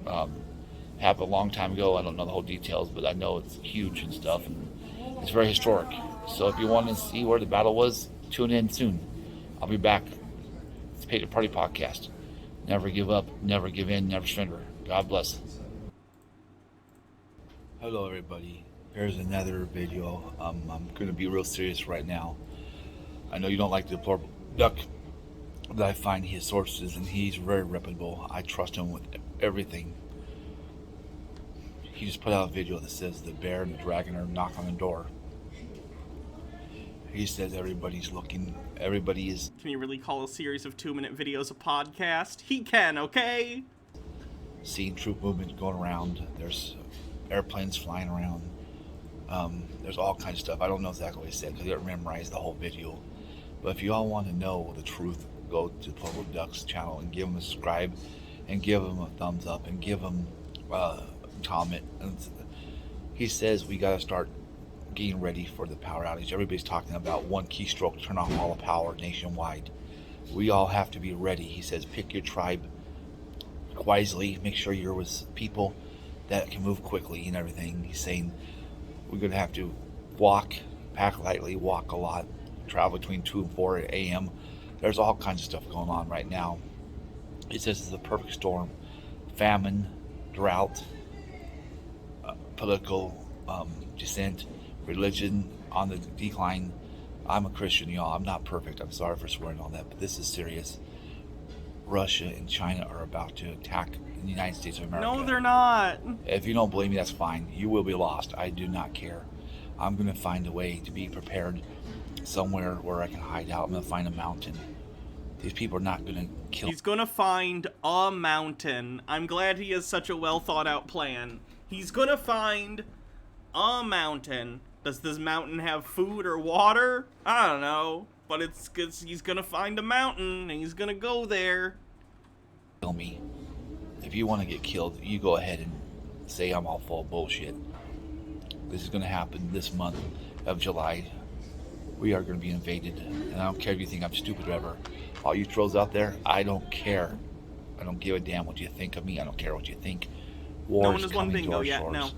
Happened a long time ago. I don't know the whole details, but I know it's huge and stuff, and it's very historic. So if you want to see where the battle was, tune in soon. I'll be back. It's the Patriot Party Podcast. Never give up, never give in, never surrender. God bless. Hello everybody. Here's another video. I'm going to be real serious right now. I know you don't like the deplorable duck, but I find his sources, and he's very reputable. I trust him with everything. He just put out a video that says the bear and the dragon are knocking on the door. He says everybody's looking, everybody is... Can you really call a series of 2-minute videos a podcast? He can, okay? Seeing troop movements going around. There's airplanes flying around. There's all kinds of stuff. I don't know exactly what he said because I didn't memorize the whole video. But if you all want to know the truth, go to Purple Duck's channel and give him a subscribe and give him a thumbs up and give him a comment. And he says we got to start getting ready for the power outage. Everybody's talking about one keystroke, turn off all the power nationwide. We all have to be ready. He says pick your tribe wisely. Make sure you're with people that can move quickly and everything. He's saying we're going to have to walk, pack lightly, walk a lot, travel between 2 and 4 a.m. There's all kinds of stuff going on right now. He says it's a perfect storm. Famine, drought, political dissent, religion on the decline. I'm a Christian, y'all. I'm not perfect. I'm sorry for swearing all that, but this is serious. Russia and China are about to attack the United States of America. No, they're not. If you don't believe me, that's fine. You will be lost. I do not care. I'm going to find a way to be prepared somewhere where I can hide out. I'm going to find a mountain. These people are not going to kill. He's going to find a mountain. I'm glad he has such a well thought out plan. He's going to find a mountain. Does this mountain have food or water? I don't know. But he's going to find a mountain and he's going to go there. Kill me. If you want to get killed, you go ahead and say I'm all full of bullshit. This is going to happen this month of July. We are going to be invaded. And I don't care if you think I'm stupid or whatever. All you trolls out there, I don't care. I don't give a damn what you think of me. I don't care what you think. War is coming to our shores. No.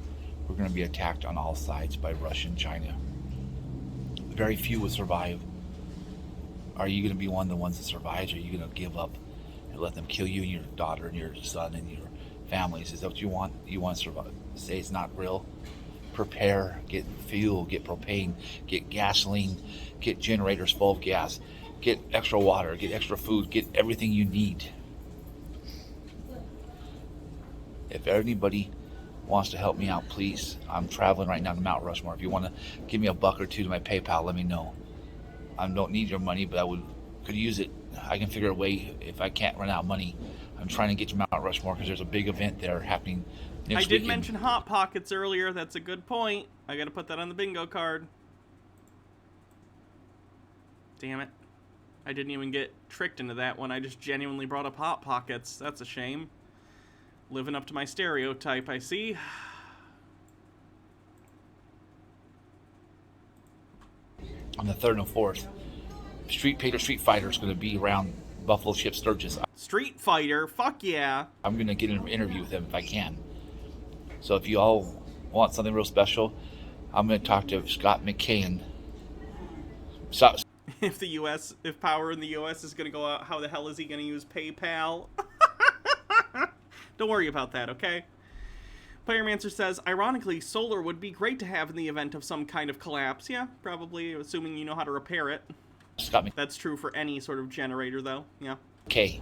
We're going to be attacked on all sides by Russia and China. Very few will survive. Are you going to be one of the ones that survives, or are you going to give up and let them kill you and your daughter and your son and your families? Is that what you want? You want to survive? Say it's not real? Prepare, get fuel, get propane, get gasoline, get generators full of gas, get extra water, get extra food, get everything you need. If anybody wants to help me out, please. I'm traveling right now to Mount Rushmore. If you want to give me a buck or two to my PayPal, let me know. I don't need your money, but I could use it. I can figure a way if I can't run out of money. I'm trying to get to Mount Rushmore because there's a big event there happening next weekend. Mention Hot Pockets earlier. That's a good point. I got to put that on the bingo card. Damn it. I didn't even get tricked into that one. I just genuinely brought up Hot Pockets. That's a shame. Living up to my stereotype, I see. On the 3rd and 4th, Street Fighter is going to be around Buffalo Ship Sturgis. Street Fighter? Fuck yeah. I'm going to get an interview with him if I can. So if you all want something real special, I'm going to talk to Scott McCain. If power in the U.S. is going to go out, how the hell is he going to use PayPal? Don't worry about that, okay? Playermancer says, ironically, solar would be great to have in the event of some kind of collapse. Yeah, probably, assuming you know how to repair it. That's true for any sort of generator, though. Yeah. Okay.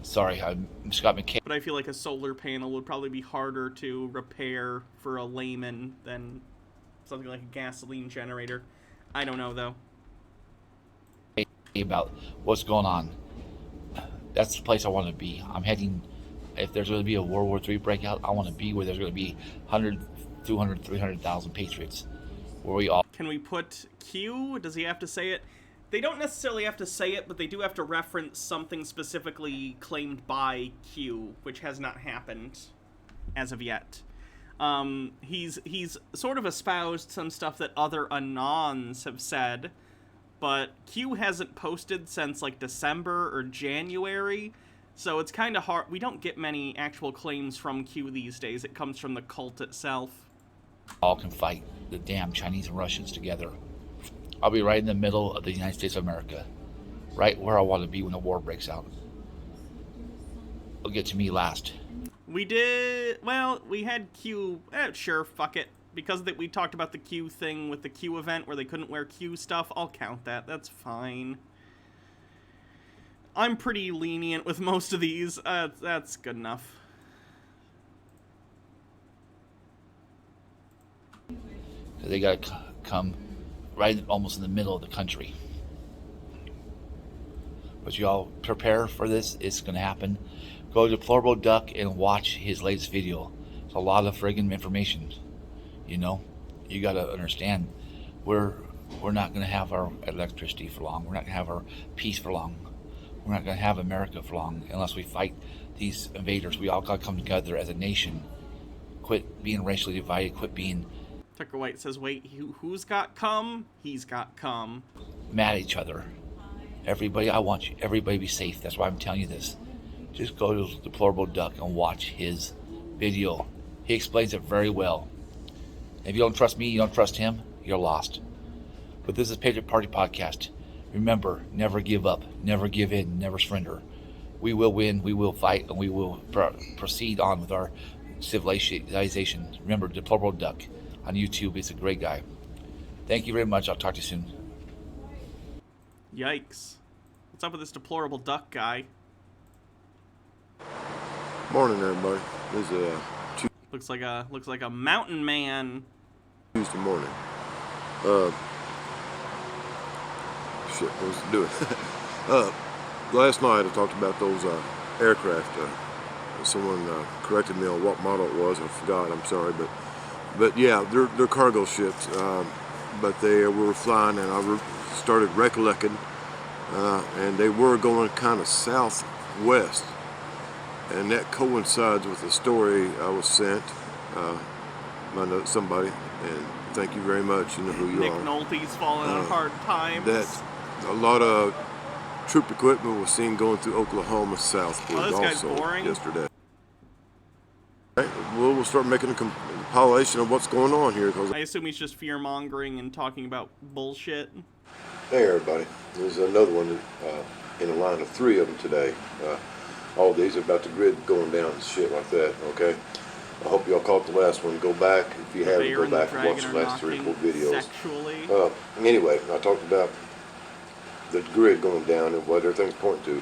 Sorry, I'm Scott McCain. But I feel like a solar panel would probably be harder to repair for a layman than something like a gasoline generator. I don't know, though. About what's going on. That's the place I want to be. I'm heading... If there's going to be a World War III breakout, I want to be where there's going to be 100, 200, 300,000 patriots. Where we all... Can we put Q? Does he have to say it? They don't necessarily have to say it, but they do have to reference something specifically claimed by Q, which has not happened as of yet. He's sort of espoused some stuff that other Anons have said, but Q hasn't posted since like December or January. So it's kind of hard. We don't get many actual claims from Q these days. It comes from the cult itself. All can fight the damn Chinese and Russians together. I'll be right in the middle of the United States of America. Right where I want to be when the war breaks out. It'll get to me last. We had Q. Sure, fuck it. Because we talked about the Q thing with the Q event where they couldn't wear Q stuff, I'll count that. That's fine. I'm pretty lenient with most of these. That's good enough. They gotta come right almost in the middle of the country. But you all prepare for this. It's gonna happen. Go to Deplorable Duck and watch his latest video. It's a lot of friggin' information. You know, you gotta understand, we're not gonna have our electricity for long. We're not gonna have our peace for long. We're not going to have America for long unless we fight these invaders. We all got to come together as a nation. Quit being racially divided. Quit being... Tucker White says, wait, who's got cum? He's got cum. Mad at each other. Everybody, I want you. Everybody be safe. That's why I'm telling you this. Just go to Deplorable Duck and watch his video. He explains it very well. If you don't trust me, you don't trust him, you're lost. But this is Patriot Party Podcast. Remember, never give up, never give in, never surrender. We will win, we will fight, and we will proceed on with our civilization. Remember, Deplorable Duck on YouTube is a great guy. Thank you very much. I'll talk to you soon. Yikes. What's up with this Deplorable Duck guy? Morning, everybody. This is looks like a mountain man. Tuesday morning. Shit, what was I doing? Last night I talked about those aircraft. Someone corrected me on what model it was. I forgot. I'm sorry, but yeah, they're cargo ships. But they were flying, and I started recollecting, and they were going kind of southwest. And that coincides with the story I was sent by somebody, and thank you very much. You know who you Nick are. Nolte's falling on hard times. That a lot of troop equipment was seen going through Oklahoma southward this guy's also boring. yesterday. Right, we'll start making a compilation of what's going on here. I assume he's just fear-mongering and talking about bullshit. Hey everybody, there's another one in a line of 3 of them today. All these are about the grid going down and shit like that, okay? I hope y'all caught the last one. Go back, if you haven't, go back and watch the last 3 or 4 videos. Sexually. Anyway, I talked about the grid going down and what everything's pointing to.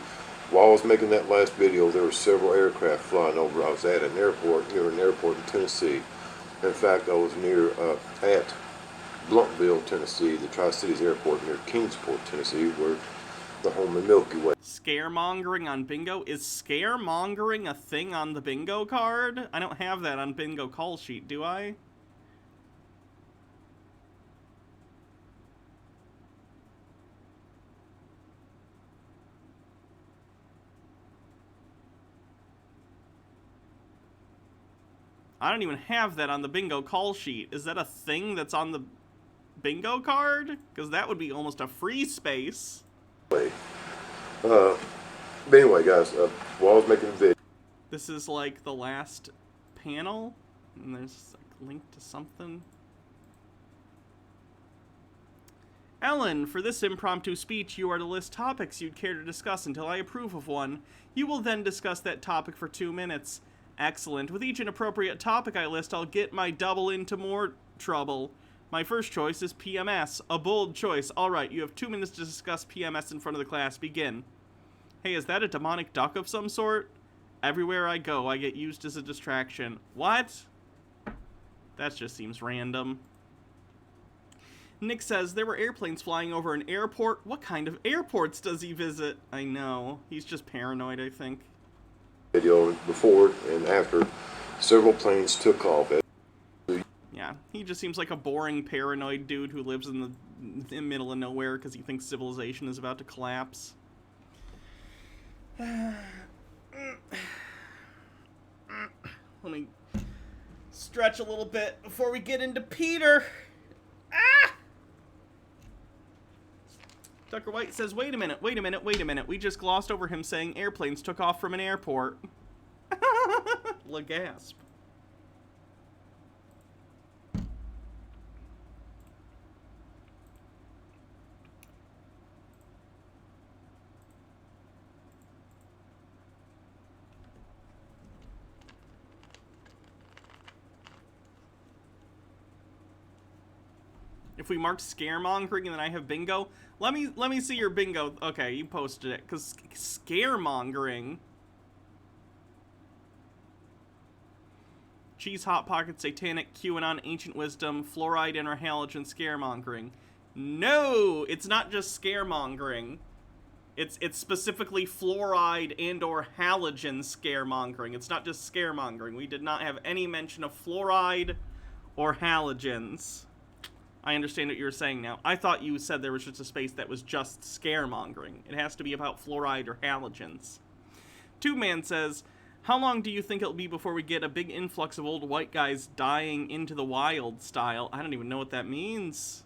While I was making that last video, there were several aircraft flying over. I was at an airport, near an airport in Tennessee. In fact, I was near at Blumpville, Tennessee, the Tri-Cities Airport near Kingsport, Tennessee, where the home of Milky Way. Scaremongering on bingo? Is scaremongering a thing on the bingo card? I don't have that on bingo call sheet, do I? I don't even have that on the bingo call sheet. Is that a thing that's on the bingo card? Because that would be almost a free space. But anyway, guys, while I was making the video, This is like the last panel, and there's like a link to something. Ellen, for this impromptu speech, you are to list topics you'd care to discuss until I approve of one. You will then discuss that topic for 2 minutes. Excellent. With each inappropriate topic I list, I'll get my double into more trouble. My first choice is PMS. A bold choice. Alright, you have 2 minutes to discuss PMS in front of the class. Begin. Hey, is that a demonic duck of some sort? Everywhere I go, I get used as a distraction. What? That just seems random. Nick says, there were airplanes flying over an airport. What kind of airports does he visit? I know. He's just paranoid, I think. Video before and after, several planes took off. Yeah, he just seems like a boring, paranoid dude who lives in the middle of nowhere because he thinks civilization is about to collapse. Let me stretch a little bit before we get into Peter. Ah! Tucker White says, wait a minute. We just glossed over him saying airplanes took off from an airport. Gasp. If we marked scaremongering and then I have bingo, let me see your bingo. Okay, you posted it, because scaremongering. Cheese, Hot Pocket, Satanic, QAnon, Ancient Wisdom, Fluoride, and or Halogen scaremongering. No, it's not just scaremongering. It's specifically fluoride and or halogen scaremongering. It's not just scaremongering. We did not have any mention of fluoride or halogens. I understand what you were saying now. I thought you said there was just a space that was just scaremongering. It has to be about fluoride or halogens. Two Man says, how long do you think it'll be before we get a big influx of old white guys dying into the wild style? I don't even know what that means.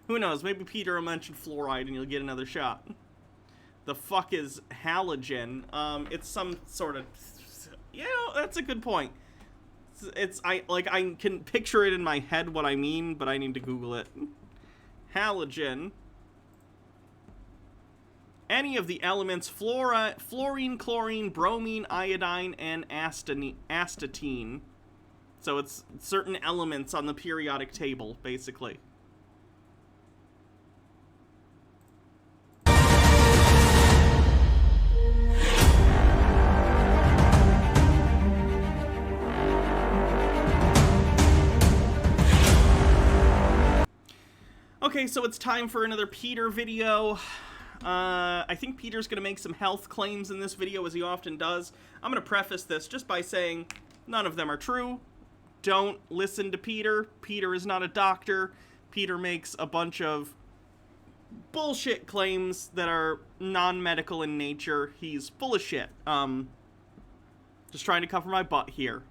Who knows? Maybe Peter will mention fluoride and you'll get another shot. The fuck is halogen? It's some sort of... Yeah, that's a good point. I can picture it in my head what I mean, but I need to Google it. Halogen. Any of the elements fluorine, chlorine, bromine, iodine, and astatine. So it's certain elements on the periodic table, basically. Okay, so it's time for another Peter video. I think Peter's going to make some health claims in this video, as he often does. I'm going to preface this just by saying none of them are true. Don't listen to Peter. Peter is not a doctor. Peter makes a bunch of bullshit claims that are non-medical in nature. He's full of shit. Just trying to cover my butt here.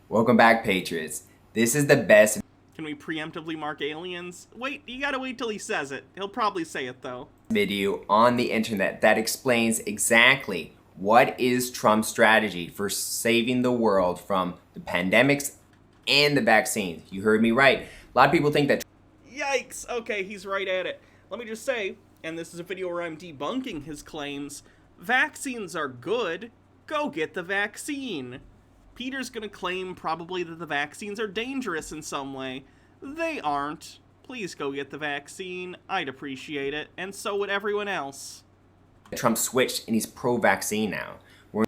Welcome back, Patriots. This is the best. Can we preemptively mark aliens? Wait, you gotta wait till he says it. He'll probably say it, though. Video on the internet that explains exactly what is Trump's strategy for saving the world from the pandemics and the vaccines. You heard me right. A lot of people think that... Yikes! Okay, he's right at it. Let me just say, and this is a video where I'm debunking his claims, vaccines are good. Go get the vaccine. Peter's gonna claim probably that the vaccines are dangerous in some way. They aren't. Please go get the vaccine. I'd appreciate it, and so would everyone else. Trump switched and he's pro-vaccine now.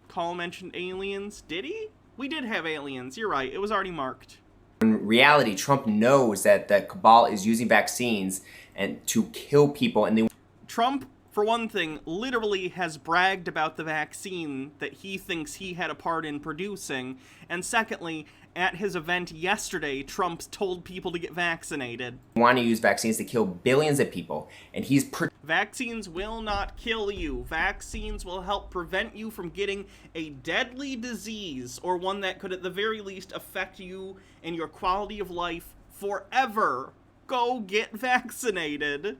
Call mentioned aliens. Did he? We did have aliens. You're right. It was already marked. In reality, Trump knows that the cabal is using vaccines and to kill people, and they... Trump, for one thing, literally has bragged about the vaccine that he thinks he had a part in producing. And secondly, at his event yesterday, Trump told people to get vaccinated. Want to use vaccines to kill billions of people, and he's... Vaccines will not kill you. Vaccines will help prevent you from getting a deadly disease, or one that could at the very least affect you and your quality of life forever. Go get vaccinated.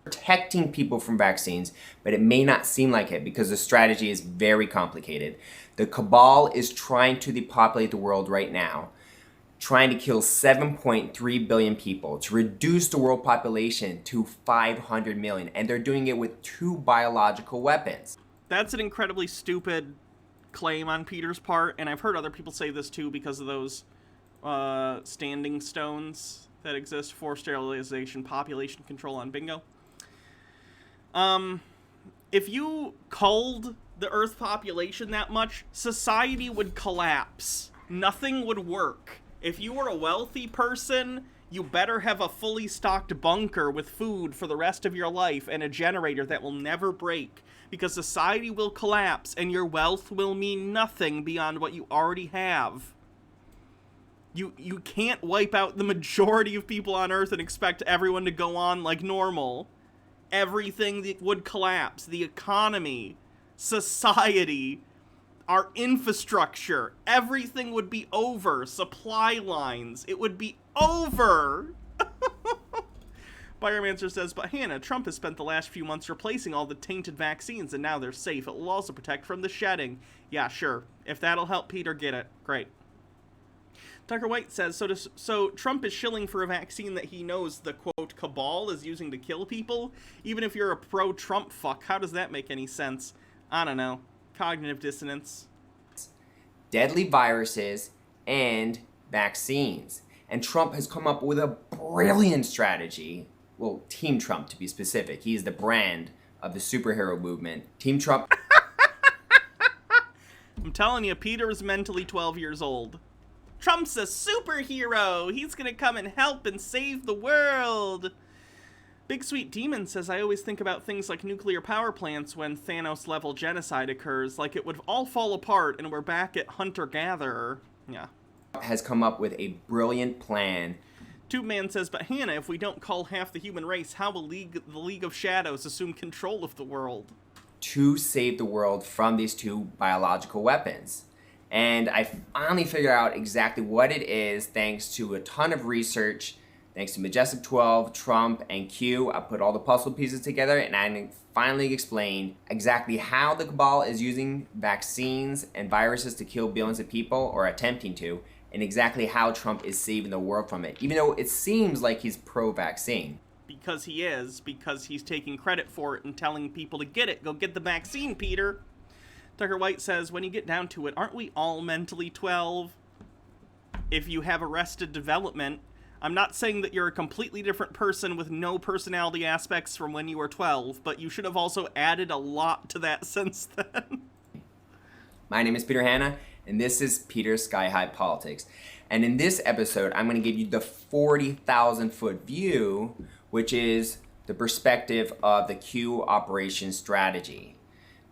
Protecting people from vaccines, but it may not seem like it because the strategy is very complicated. The cabal is trying to depopulate the world right now, trying to kill 7.3 billion people, to reduce the world population to 500 million, and they're doing it with 2 biological weapons. That's an incredibly stupid claim on Peter's part, and I've heard other people say this too because of those standing stones that exist for sterilization, population control on bingo. If you culled the Earth population that much, society would collapse. Nothing would work. If you were a wealthy person, you better have a fully stocked bunker with food for the rest of your life and a generator that will never break, because society will collapse and your wealth will mean nothing beyond what you already have. You can't wipe out the majority of people on Earth and expect everyone to go on like normal. Everything that would collapse. The economy, society, our infrastructure, everything would be over. Supply lines, it would be over. Biomancer says, but Hannah, Trump has spent the last few months replacing all the tainted vaccines, and now they're safe. It will also protect from the shedding. Yeah, sure. If that'll help Peter get it, great. Tucker White says, so Trump is shilling for a vaccine that he knows the, quote, cabal is using to kill people? Even if you're a pro-Trump fuck, how does that make any sense? I don't know. Cognitive dissonance. Deadly viruses and vaccines. And Trump has come up with a brilliant strategy. Well, Team Trump, to be specific. He is the brand of the superhero movement. Team Trump. I'm telling you, Peter is mentally 12 years old. Trump's a superhero. He's gonna come and help and save the world. Big Sweet Demon says, I always think about things like nuclear power plants when Thanos-level genocide occurs, like it would all fall apart and we're back at hunter-gatherer. Yeah. Has come up with a brilliant plan. Tube Man says, but Hannah, if we don't cull half the human race, how will the League of Shadows assume control of the world? To save the world from these 2 biological weapons. And I finally figured out exactly what it is thanks to a ton of research, thanks to Majestic 12, Trump, and Q. I put all the puzzle pieces together and I finally explained exactly how the cabal is using vaccines and viruses to kill billions of people, or attempting to, and exactly how Trump is saving the world from it, even though it seems like he's pro-vaccine. Because he is, because he's taking credit for it and telling people to get it. Go get the vaccine, Peter. Tucker White says, when you get down to it, aren't we all mentally 12? If you have arrested development, I'm not saying that you're a completely different person with no personality aspects from when you were 12, but you should have also added a lot to that since then. My name is Peter Hanna, and this is Peter's Sky High Politics. And in this episode, I'm going to give you the 40,000 foot view, which is the perspective of the Q operation strategy.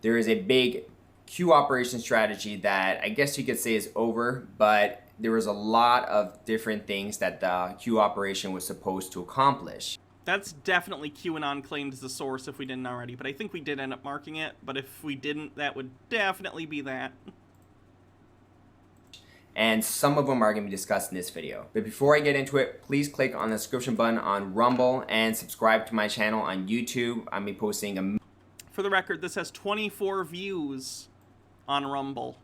There is a big Q operation strategy that I guess you could say is over, but there was a lot of different things that the Q operation was supposed to accomplish. That's definitely QAnon claimed as the source if we didn't already, but I think we did end up marking it, but if we didn't, that would definitely be that. And some of them are going to be discussed in this video. But before I get into it, please click on the subscription button on Rumble and subscribe to my channel on YouTube. I'm be posting For the record, this has 24 views on Rumble.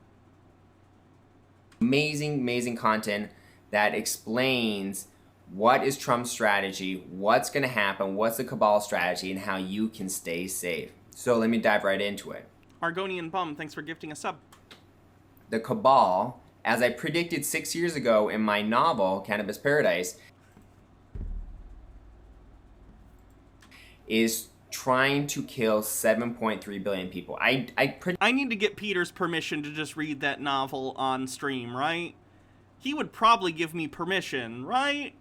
Amazing content that explains what is Trump's strategy, what's going to happen, what's the cabal strategy, and how you can stay safe. So let me dive right into it. Argonian Bum, thanks for gifting a sub. The cabal, as I predicted 6 years ago in my novel, Cannabis Paradise, is trying to kill 7.3 billion people. I need to get Peter's permission to just read that novel on stream, right? He would probably give me permission, right?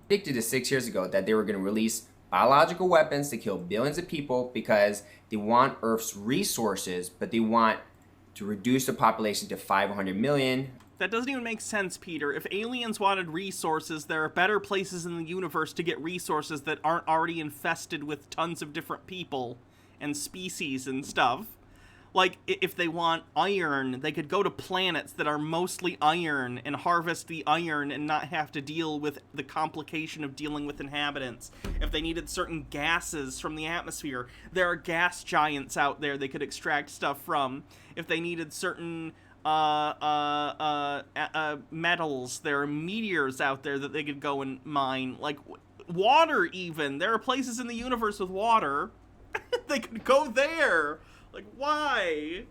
Predicted it 6 years ago that they were going to release biological weapons to kill billions of people because they want Earth's resources, but they want to reduce the population to 500 million. That doesn't even make sense, Peter. If aliens wanted resources, there are better places in the universe to get resources that aren't already infested with tons of different people and species and stuff. Like, if they want iron, they could go to planets that are mostly iron and harvest the iron and not have to deal with the complication of dealing with inhabitants. If they needed certain gases from the atmosphere, there are gas giants out there they could extract stuff from. If they needed certain metals, there are meteors out there that they could go and mine. Like, water even. There are places in the universe with water. They could go there. Like, why?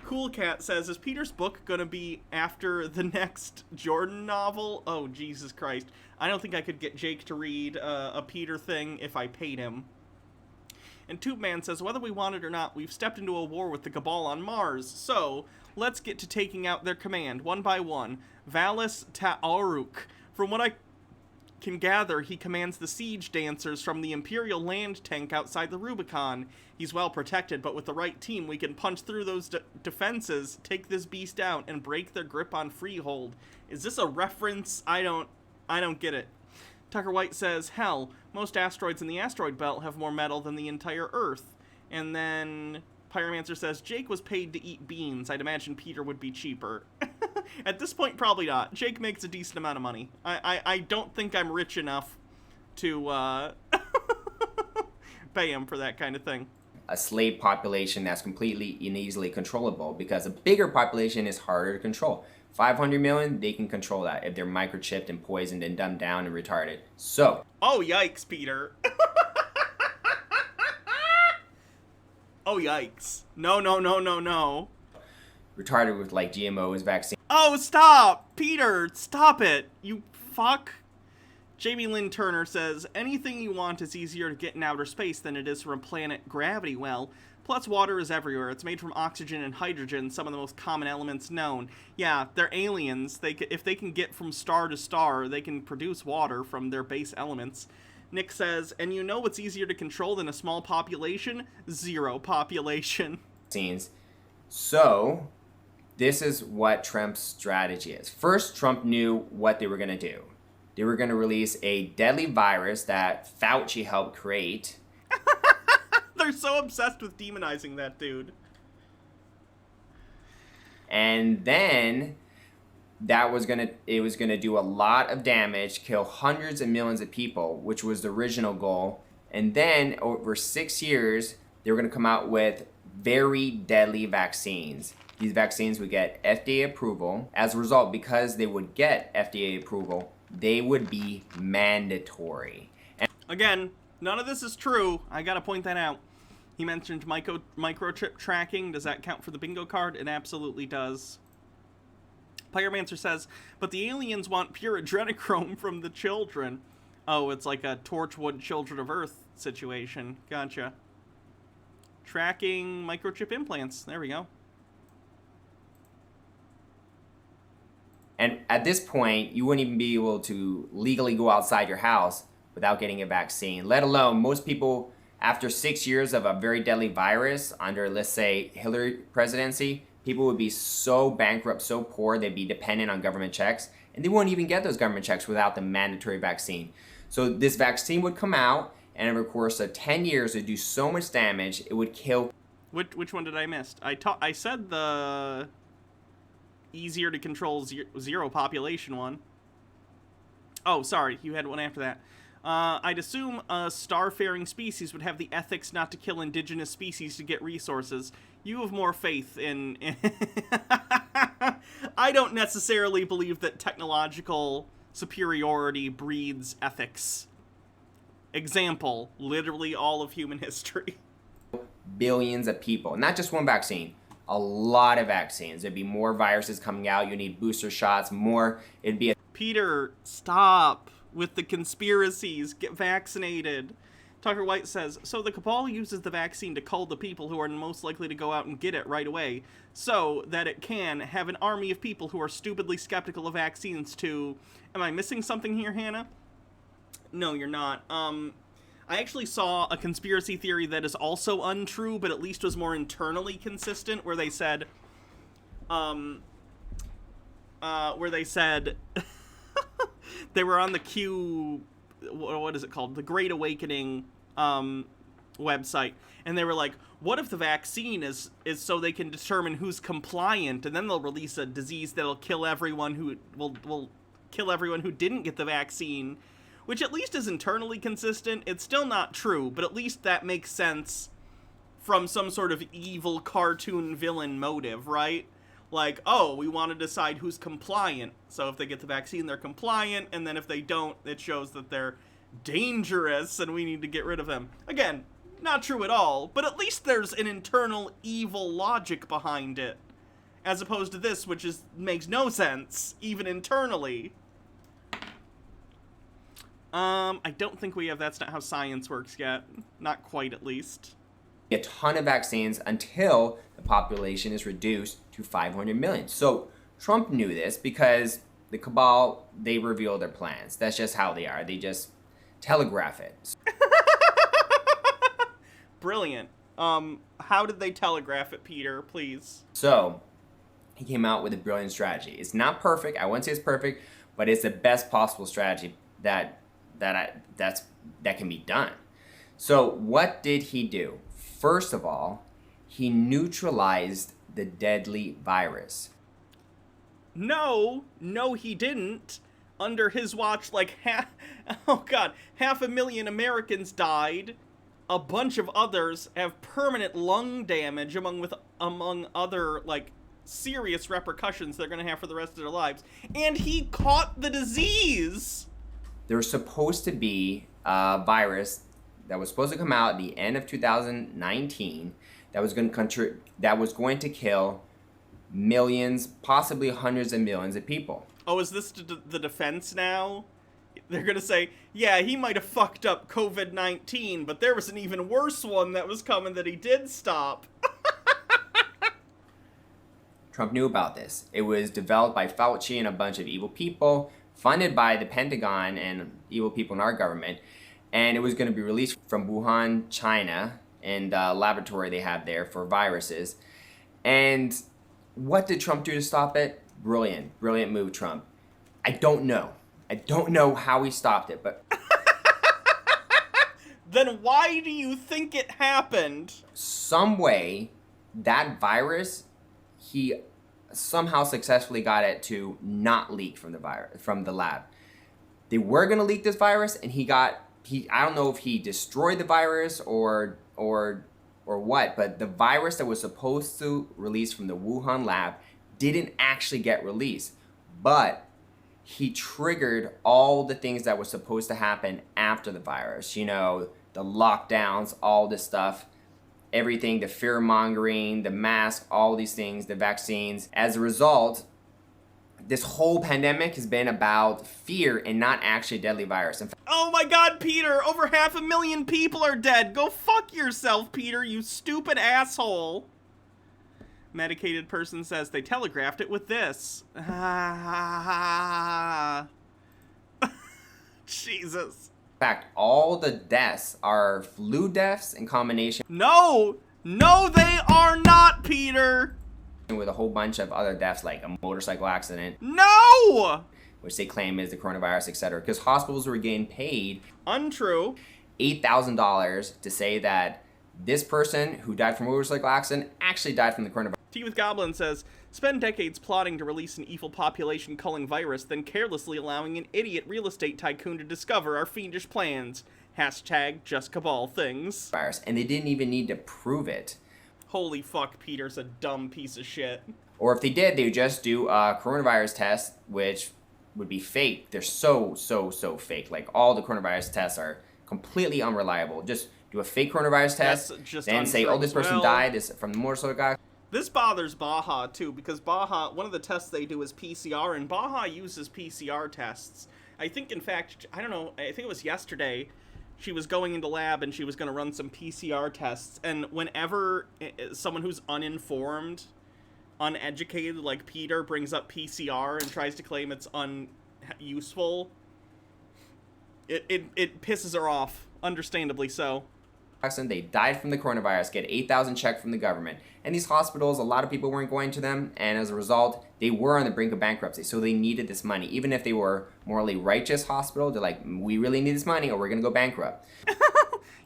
Cool Cat says, is Peter's book gonna be after the next Jordan novel? Oh, Jesus Christ. I don't think I could get Jake to read a Peter thing if I paid him. And Tube Man says, whether we want it or not, we've stepped into a war with the Cabal on Mars. So, let's get to taking out their command, one by one. Valis Ta'aruk. From what I can gather, he commands the siege dancers from the Imperial land tank outside the Rubicon. He's well protected, but with the right team, we can punch through those defenses, take this beast out, and break their grip on Freehold. Is this a reference? I don't get it. Tucker White says, hell, most asteroids in the asteroid belt have more metal than the entire Earth. And then Pyromancer says, Jake was paid to eat beans. I'd imagine Peter would be cheaper. At this point, probably not. Jake makes a decent amount of money. I don't think I'm rich enough to pay him for that kind of thing. A slave population that's completely and easily controllable, because a bigger population is harder to control. 500 million, they can control that if they're microchipped and poisoned and dumbed down and retarded. So. Oh, yikes, Peter. Oh, yikes. No. Retarded with, like, GMOs, vaccine. Oh, stop! Peter, stop it, you fuck. Jamie Lynn Turner says, anything you want is easier to get in outer space than it is from a planet gravity well. Plus, water is everywhere. It's made from oxygen and hydrogen, some of the most common elements known. Yeah, they're aliens. If they can get from star to star, they can produce water from their base elements. Nick says, and you know what's easier to control than a small population? Zero population. So, this is what Trump's strategy is. First, Trump knew what they were going to do. They were going to release a deadly virus that Fauci helped create. They're so obsessed with demonizing that dude. And then it was gonna do a lot of damage, kill hundreds of millions of people, which was the original goal. And then over 6 years, they were gonna come out with very deadly vaccines. These vaccines would get FDA approval. As a result, because they would get FDA approval, they would be mandatory. And again, none of this is true. I gotta point that out. He mentioned microchip tracking. Does that count for the bingo card? It absolutely does. Pyromancer says, but the aliens want pure adrenochrome from the children. Oh, it's like a Torchwood Children of Earth situation. Gotcha. Tracking microchip implants. There we go. And at this point, you wouldn't even be able to legally go outside your house without getting a vaccine, let alone most people, after 6 years of a very deadly virus under, let's say, Hillary presidency, people would be so bankrupt, so poor, they'd be dependent on government checks, and they wouldn't even get those government checks without the mandatory vaccine. So this vaccine would come out, and over the course of 10 years, it would do so much damage, it would kill. Which one did I miss? I said the easier to control zero population one. Oh, sorry, you had one after that. I'd assume a starfaring species would have the ethics not to kill indigenous species to get resources. You have more faith in... I don't necessarily believe that technological superiority breeds ethics. Example, literally all of human history. Billions of people, not just one vaccine, a lot of vaccines. There'd be more viruses coming out. You need booster shots, more. It'd be a... Peter, stop with the conspiracies. Get vaccinated. Tucker White says, so the cabal uses the vaccine to cull the people who are most likely to go out and get it right away, so that it can have an army of people who are stupidly skeptical of vaccines to... Am I missing something here, Hannah? No, you're not. I actually saw a conspiracy theory that is also untrue, but at least was more internally consistent, where they said, they were on the what is it called? The Great Awakening website, and they were like, what if the vaccine is so they can determine who's compliant, and then they'll release a disease that'll kill everyone who will kill everyone who didn't get the vaccine, which at least is internally consistent. It's still not true, but at least that makes sense from some sort of evil cartoon villain motive, right? Like, oh, we want to decide who's compliant. So if they get the vaccine, they're compliant, and then if they don't, it shows that they're dangerous and we need to get rid of them. Again, not true at all, but at least there's an internal evil logic behind it, as opposed to this, which makes no sense, even internally. I don't think we have That's Not How Science Works yet. Not quite, at least. A ton of vaccines until the population is reduced to 500 million. So Trump knew this because the cabal, they reveal their plans. That's just how they are. They just telegraph it. Brilliant. How did they telegraph it, Peter, please? So he came out with a brilliant strategy. It's not perfect. I wouldn't say it's perfect, but it's the best possible strategy that can be done. So what did he do? First of all, he neutralized the deadly virus. No, he didn't. Under his watch, like half a million Americans died. A bunch of others have permanent lung damage, among other, like, serious repercussions they're going to have for the rest of their lives. And he caught the disease! There was supposed to be a virus that was supposed to come out at the end of 2019 that was going to kill millions, possibly hundreds of millions of people. Oh, is this the defense now? They're going to say, yeah, he might have fucked up COVID-19, but there was an even worse one that was coming that he did stop. Trump knew about this. It was developed by Fauci and a bunch of evil people, funded by the Pentagon and evil people in our government, and it was going to be released from Wuhan, China, in the laboratory they have there for viruses. And what did Trump do to stop it? Brilliant move, Trump. I don't know how he stopped it, but... Then why do you think it happened? Some way, that virus, he somehow successfully got it to not leak from the lab. They were gonna leak this virus, and I don't know if he destroyed the virus or what, but the virus that was supposed to release from the Wuhan lab didn't actually get released. But he triggered all the things that were supposed to happen after the virus. You know, the lockdowns, all this stuff. Everything, the fear-mongering, the mask, all these things, the vaccines. As a result, this whole pandemic has been about fear and not actually a deadly virus. Oh my god, Peter! Over 500,000 people are dead! Go fuck yourself, Peter, you stupid asshole! Medicated person says they telegraphed it with this. Jesus. In fact, all the deaths are flu deaths in combination. No, they are not, Peter. With a whole bunch of other deaths, like a motorcycle accident. No! Which they claim is the coronavirus, etc. Because hospitals were getting paid. Untrue. $8,000 to say that this person who died from a motorcycle accident actually died from the coronavirus. Tea with Goblin says, spend decades plotting to release an evil population-culling virus, then carelessly allowing an idiot real estate tycoon to discover our fiendish plans. Hashtag just cabal things. And they didn't even need to prove it. Holy fuck, Peter's a dumb piece of shit. Or if they did, they would just do a coronavirus test, which would be fake. They're so fake. Like, all the coronavirus tests are completely unreliable. Just do a fake coronavirus test, then say, oh, this person died from the motorcycle guy. This bothers Baja, too, because Baja, one of the tests they do is PCR, and Baja uses PCR tests. I think, in fact, I don't know, I think it was yesterday, she was going into lab and she was going to run some PCR tests, and whenever someone who's uninformed, uneducated, like Peter, brings up PCR and tries to claim it's unuseful, it pisses her off, understandably so. They died from the coronavirus, get $8,000 check from the government. And these hospitals, a lot of people weren't going to them, and as a result, they were on the brink of bankruptcy, so they needed this money. Even if they were morally righteous hospital, they're like, we really need this money or we're gonna go bankrupt.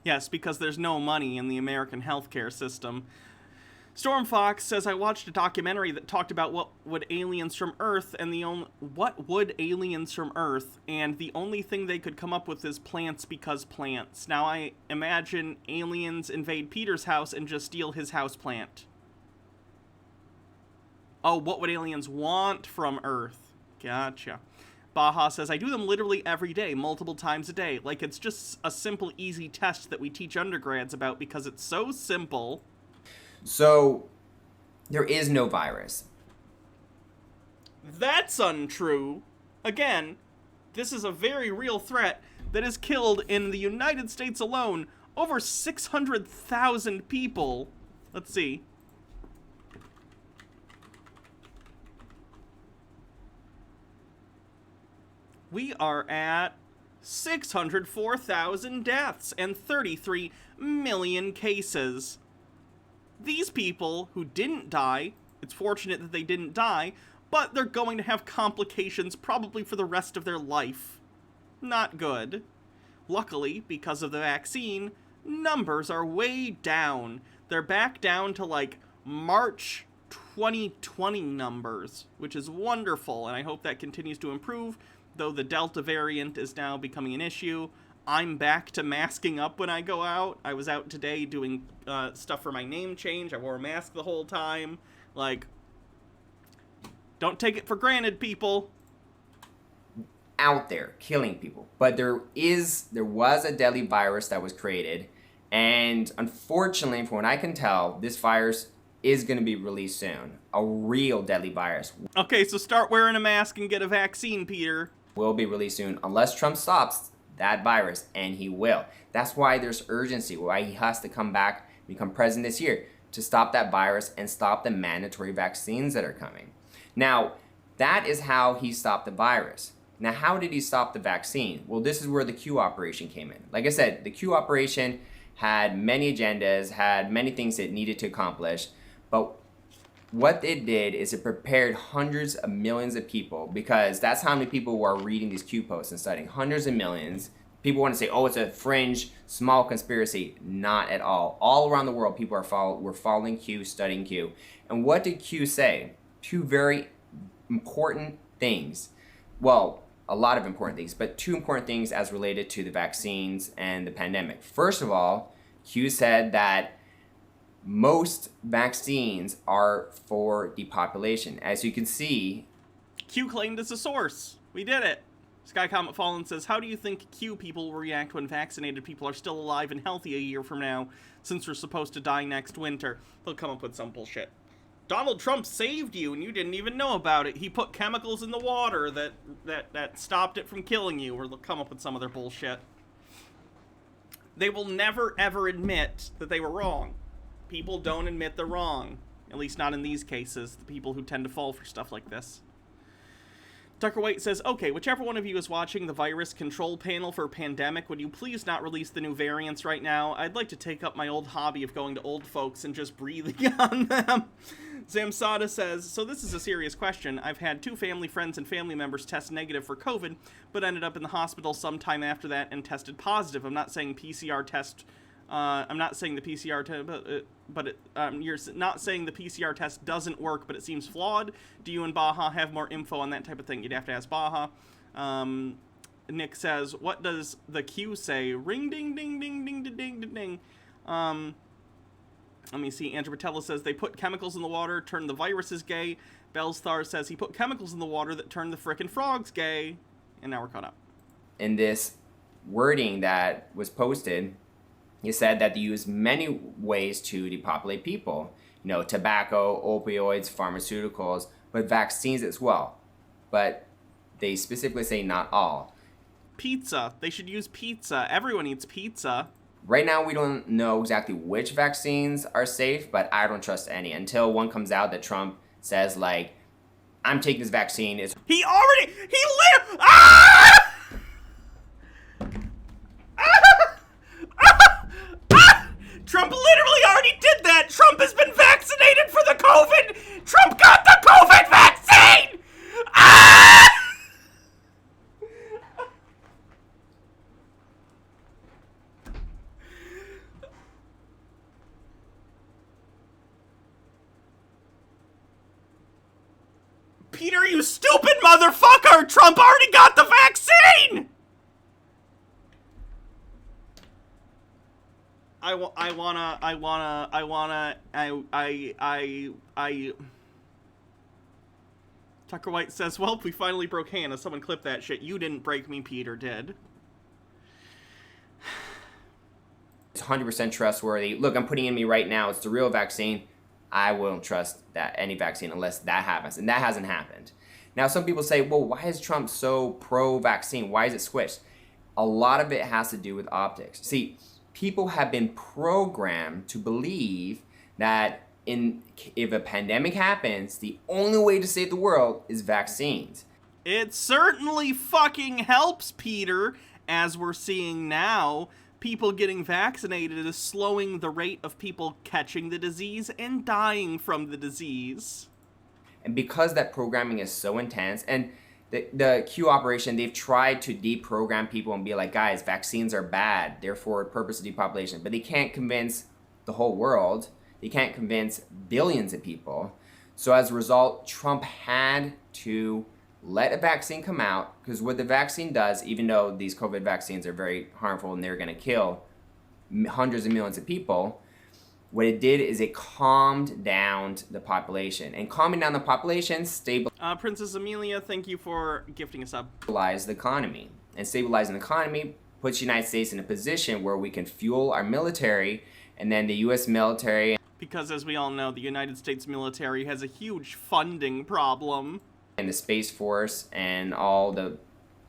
Yes, because there's no money in the American healthcare system. Storm Fox says, I watched a documentary that talked about what would aliens from Earth, and the only thing they could come up with is plants because plants. Now I imagine aliens invade Peter's house and just steal his houseplant. Oh, what would aliens want from Earth? Gotcha. Baja says, I do them literally every day, multiple times a day. Like it's just a simple, easy test that we teach undergrads about because it's so simple. So, there is no virus. That's untrue. Again, this is a very real threat that has killed, in the United States alone, over 600,000 people. Let's see. We are at 604,000 deaths and 33 million cases. These people who didn't die, it's fortunate that they didn't die, but they're going to have complications probably for the rest of their life. Not good. Luckily, because of the vaccine, numbers are way down. They're back down to like March 2020 numbers, which is wonderful, and I hope that continues to improve, though the Delta variant is now becoming an issue. I'm back to masking up when I go out. I was out today doing stuff for my name change. I wore a mask the whole time. Like, don't take it for granted, people. Out there, killing people. But there was a deadly virus that was created. And unfortunately, from what I can tell, this virus is going to be released soon. A real deadly virus. Okay, so start wearing a mask and get a vaccine, Peter. Will be released soon, unless Trump stops that virus, and he will. That's why there's urgency, why he has to come back, become president this year, to stop that virus and stop the mandatory vaccines that are coming. Now, that is how he stopped the virus. Now, how did he stop the vaccine? Well, this is where the Q operation came in. Like I said, the Q operation had many agendas, had many things it needed to accomplish, but what it did is it prepared hundreds of millions of people, because that's how many people were reading these Q posts and studying. Hundreds of millions. People want to say, oh, it's a fringe, small conspiracy. Not at all. All around the world, people were following Q, studying Q. And what did Q say? Two very important things. Well, a lot of important things, but two important things as related to the vaccines and the pandemic. First of all, Q said that most vaccines are for depopulation. As you can see, Q claimed as a source. We did it. Sky Comet Fallen says, how do you think Q people will react when vaccinated people are still alive and healthy a year from now, since we're supposed to die next winter? They'll come up with some bullshit. Donald Trump saved you and you didn't even know about it. He put chemicals in the water that stopped it from killing you, or they'll come up with some other bullshit. They will never ever admit that they were wrong. People don't admit they're wrong. At least not in these cases, the people who tend to fall for stuff like this. Tucker White says, okay, whichever one of you is watching the virus control panel for pandemic, would you please not release the new variants right now? I'd like to take up my old hobby of going to old folks and just breathing on them. Zamsada says, so this is a serious question. I've had 2 family friends and family members test negative for COVID, but ended up in the hospital sometime after that and tested positive. I'm not saying PCR test... I'm not saying the PCR test, you're not saying the PCR test doesn't work, but it seems flawed. Do you and Baja have more info on that type of thing? You'd have to ask Baja. Nick says, what does the Q say? Ring, ding, ding, ding, ding, ding, ding, ding, ding. Let me see. Andrew Patella says, they put chemicals in the water, turned the viruses gay. Bellstar says, he put chemicals in the water that turned the frickin' frogs gay. And now we're caught up. In this wording that was posted, he said that they use many ways to depopulate people. You know, tobacco, opioids, pharmaceuticals, but vaccines as well. But they specifically say not all. Pizza. They should use pizza. Everyone eats pizza. Right now, we don't know exactly which vaccines are safe, but I don't trust any until one comes out that Trump says, like, I'm taking this vaccine. He lived! Ah! Trump literally already did that! Trump has been vaccinated for the COVID! Trump got the COVID vaccine! Ah! Peter, you stupid motherfucker! Trump already got the vaccine! Tucker White says, well, we finally broke Hannah. Someone clip that shit. You didn't break me, Peter did. It's 100% trustworthy. Look, I'm putting in me right now. It's the real vaccine. I won't trust that any vaccine unless that happens. And that hasn't happened. Now, some people say, well, why is Trump so pro-vaccine? Why is it switched? A lot of it has to do with optics. See, people have been programmed to believe that if a pandemic happens, the only way to save the world is vaccines. It certainly fucking helps, Peter, as we're seeing now. People getting vaccinated is slowing the rate of people catching the disease and dying from the disease. And because that programming is so intense, and the Q operation, they've tried to deprogram people and be like, guys, vaccines are bad, therefore purpose of depopulation. But they can't convince the whole world. They can't convince billions of people. So as a result, Trump had to let a vaccine come out, because what the vaccine does, even though these COVID vaccines are very harmful and they're going to kill hundreds of millions of people, what it did is it calmed down the population. And calming down the population Princess Amelia, thank you for gifting us up. Stabilize the economy. And stabilizing the economy puts the United States in a position where we can fuel our military, and then the U.S. military. Because as we all know, the United States military has a huge funding problem. And the Space Force and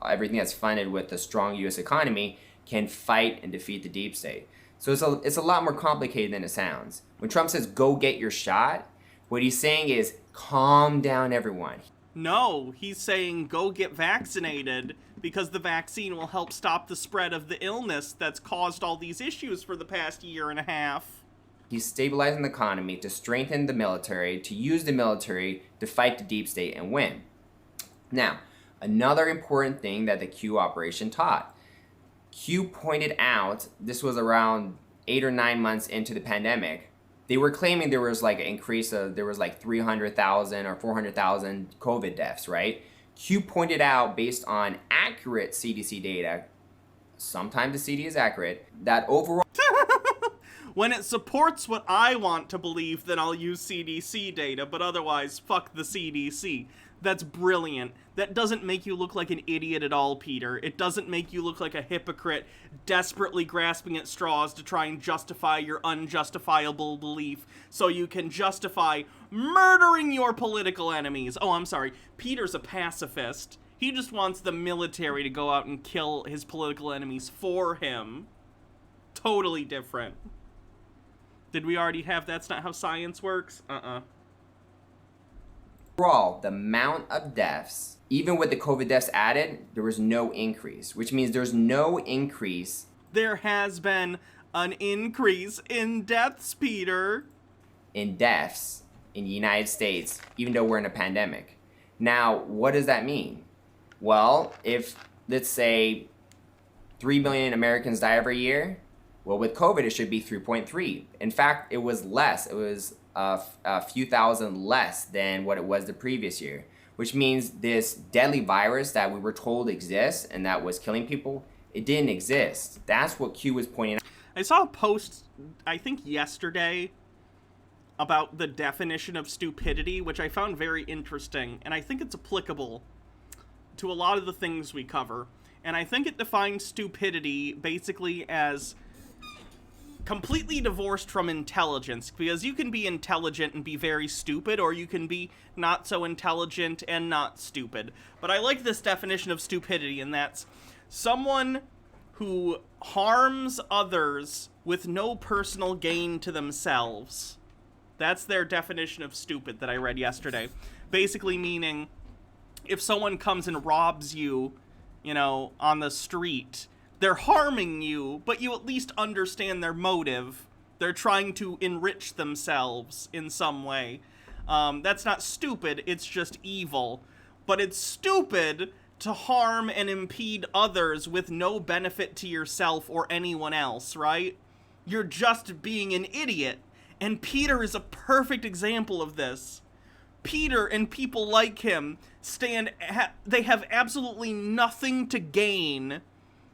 everything that's funded with the strong U.S. economy can fight and defeat the deep state. So it's a lot more complicated than it sounds. When Trump says, go get your shot, what he's saying is, calm down everyone. No, he's saying, go get vaccinated, because the vaccine will help stop the spread of the illness that's caused all these issues for the past year and a half. He's stabilizing the economy to strengthen the military, to use the military to fight the deep state and win. Now, another important thing that the Q operation taught. Q pointed out, this was around 8 or 9 months into the pandemic, they were claiming there was like an increase of, there was like 300,000 or 400,000 COVID deaths, right? Q pointed out, based on accurate CDC data, sometimes the CD is accurate, that overall... When it supports what I want to believe, then I'll use CDC data, but otherwise, fuck the CDC. That's brilliant. That doesn't make you look like an idiot at all, Peter. It doesn't make you look like a hypocrite, desperately grasping at straws to try and justify your unjustifiable belief, so you can justify murdering your political enemies. Oh, I'm sorry. Peter's a pacifist. He just wants the military to go out and kill his political enemies for him. Totally different. Did we already have That's Not How Science Works? Overall, the amount of deaths, even with the COVID deaths added, there was no increase, which means there's no increase. There has been an increase in deaths, Peter. In deaths in the United States, even though we're in a pandemic. Now, what does that mean? Well, if, let's say, 3 million Americans die every year, well, with COVID, it should be 3.3. In fact, it was less. It was a few thousand less than what it was the previous year, which means this deadly virus that we were told exists and that was killing people, it didn't exist. That's what Q was pointing out. I saw a post, I think yesterday, about the definition of stupidity, which I found very interesting, and I think it's applicable to a lot of the things we cover. And I think it defines stupidity basically as completely divorced from intelligence, because you can be intelligent and be very stupid, or you can be not so intelligent and not stupid. But I like this definition of stupidity, and that's someone who harms others with no personal gain to themselves. That's their definition of stupid that I read yesterday. Basically meaning, if someone comes and robs you, you know, on the street, they're harming you, but you at least understand their motive. They're trying to enrich themselves in some way. That's not stupid, it's just evil. But it's stupid to harm and impede others with no benefit to yourself or anyone else, right? You're just being an idiot. And Peter is a perfect example of this. Peter and people like him they have absolutely nothing to gain,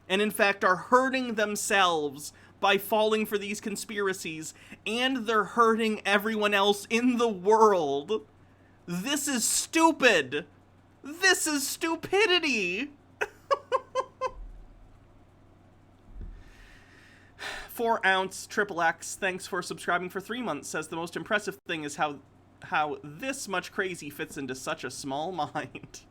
and in fact are hurting themselves by falling for these conspiracies, and they're hurting everyone else in the world. This is stupid. This is stupidity. 4-ounce XXX, thanks for subscribing for 3 months, says the most impressive thing is how this much crazy fits into such a small mind.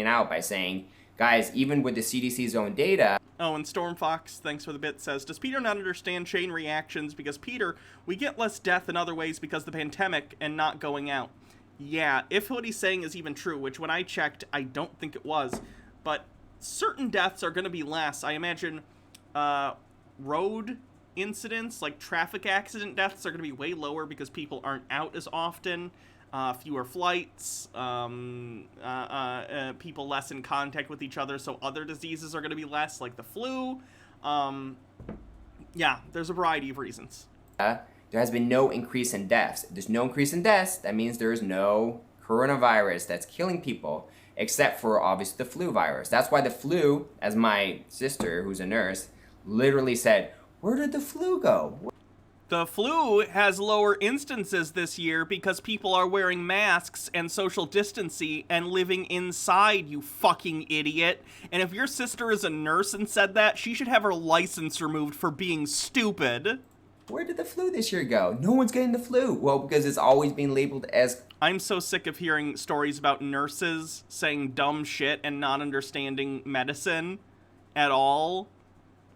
Out by saying, guys, even with the CDC's own data. Oh, and Stormfox, thanks for the bit, says, does Peter not understand chain reactions? Because Peter, we get less death in other ways because the pandemic and not going out. Yeah, if what he's saying is even true, which when I checked, I don't think it was, but certain deaths are going to be less. I imagine, road incidents, like traffic accident deaths, are going to be way lower because people aren't out as often, fewer flights, people less in contact with each other, so other diseases are going to be less, like the flu. Yeah, there's a variety of reasons. There has been no increase in deaths. If there's no increase in deaths, that means there is no coronavirus that's killing people, except for obviously the flu virus. That's why the flu, as my sister, who's a nurse, literally said, where did the flu go? The flu has lower instances this year because people are wearing masks and social distancing and living inside, you fucking idiot. And if your sister is a nurse and said that, she should have her license removed for being stupid. Where did the flu this year go? No one's getting the flu. Well, because it's always been labeled as... I'm so sick of hearing stories about nurses saying dumb shit and not understanding medicine at all.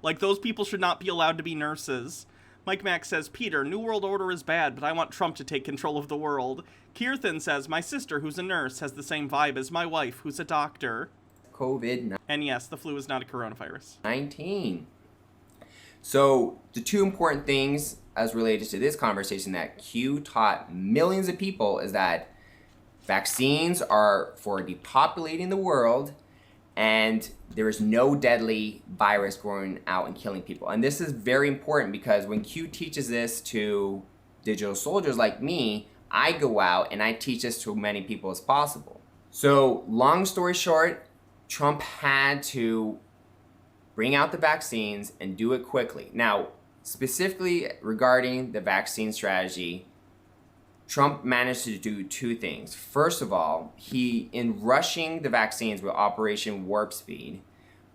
Like, those people should not be allowed to be nurses. Mike Max says, Peter, New World Order is bad, but I want Trump to take control of the world. Kirthan says, my sister, who's a nurse, has the same vibe as my wife, who's a doctor. COVID-19. And yes, the flu is not a coronavirus. 19. So, the two important things as related to this conversation that Q taught millions of people is that vaccines are for depopulating the world, and there is no deadly virus going out and killing people. And this is very important because when Q teaches this to digital soldiers like me, I go out and I teach this to as many people as possible. So long story short, Trump had to bring out the vaccines and do it quickly. Now, specifically regarding the vaccine strategy, Trump managed to do two things. First of all, in rushing the vaccines with Operation Warp Speed,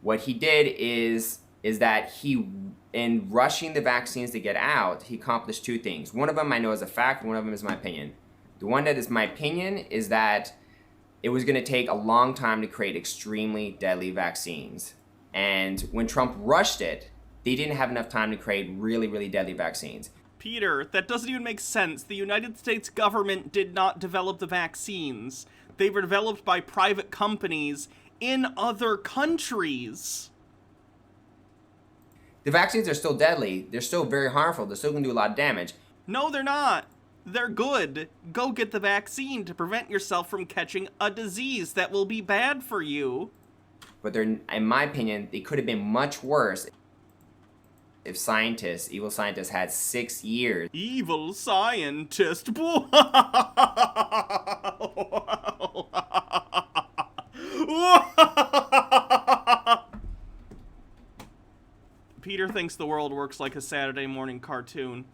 what he did is that in rushing the vaccines to get out, he accomplished two things. One of them I know is a fact, one of them is my opinion. The one that is my opinion is that it was going to take a long time to create extremely deadly vaccines. And when Trump rushed it, they didn't have enough time to create really, really deadly vaccines. Peter, that doesn't even make sense. The United States government did not develop the vaccines. They were developed by private companies in other countries. The vaccines are still deadly. They're still very harmful. They're still going to do a lot of damage. No, they're not. They're good. Go get the vaccine to prevent yourself from catching a disease that will be bad for you. But they're, in my opinion, they could have been much worse if evil scientists, had 6 years. Evil scientist. Peter thinks the world works like a Saturday morning cartoon.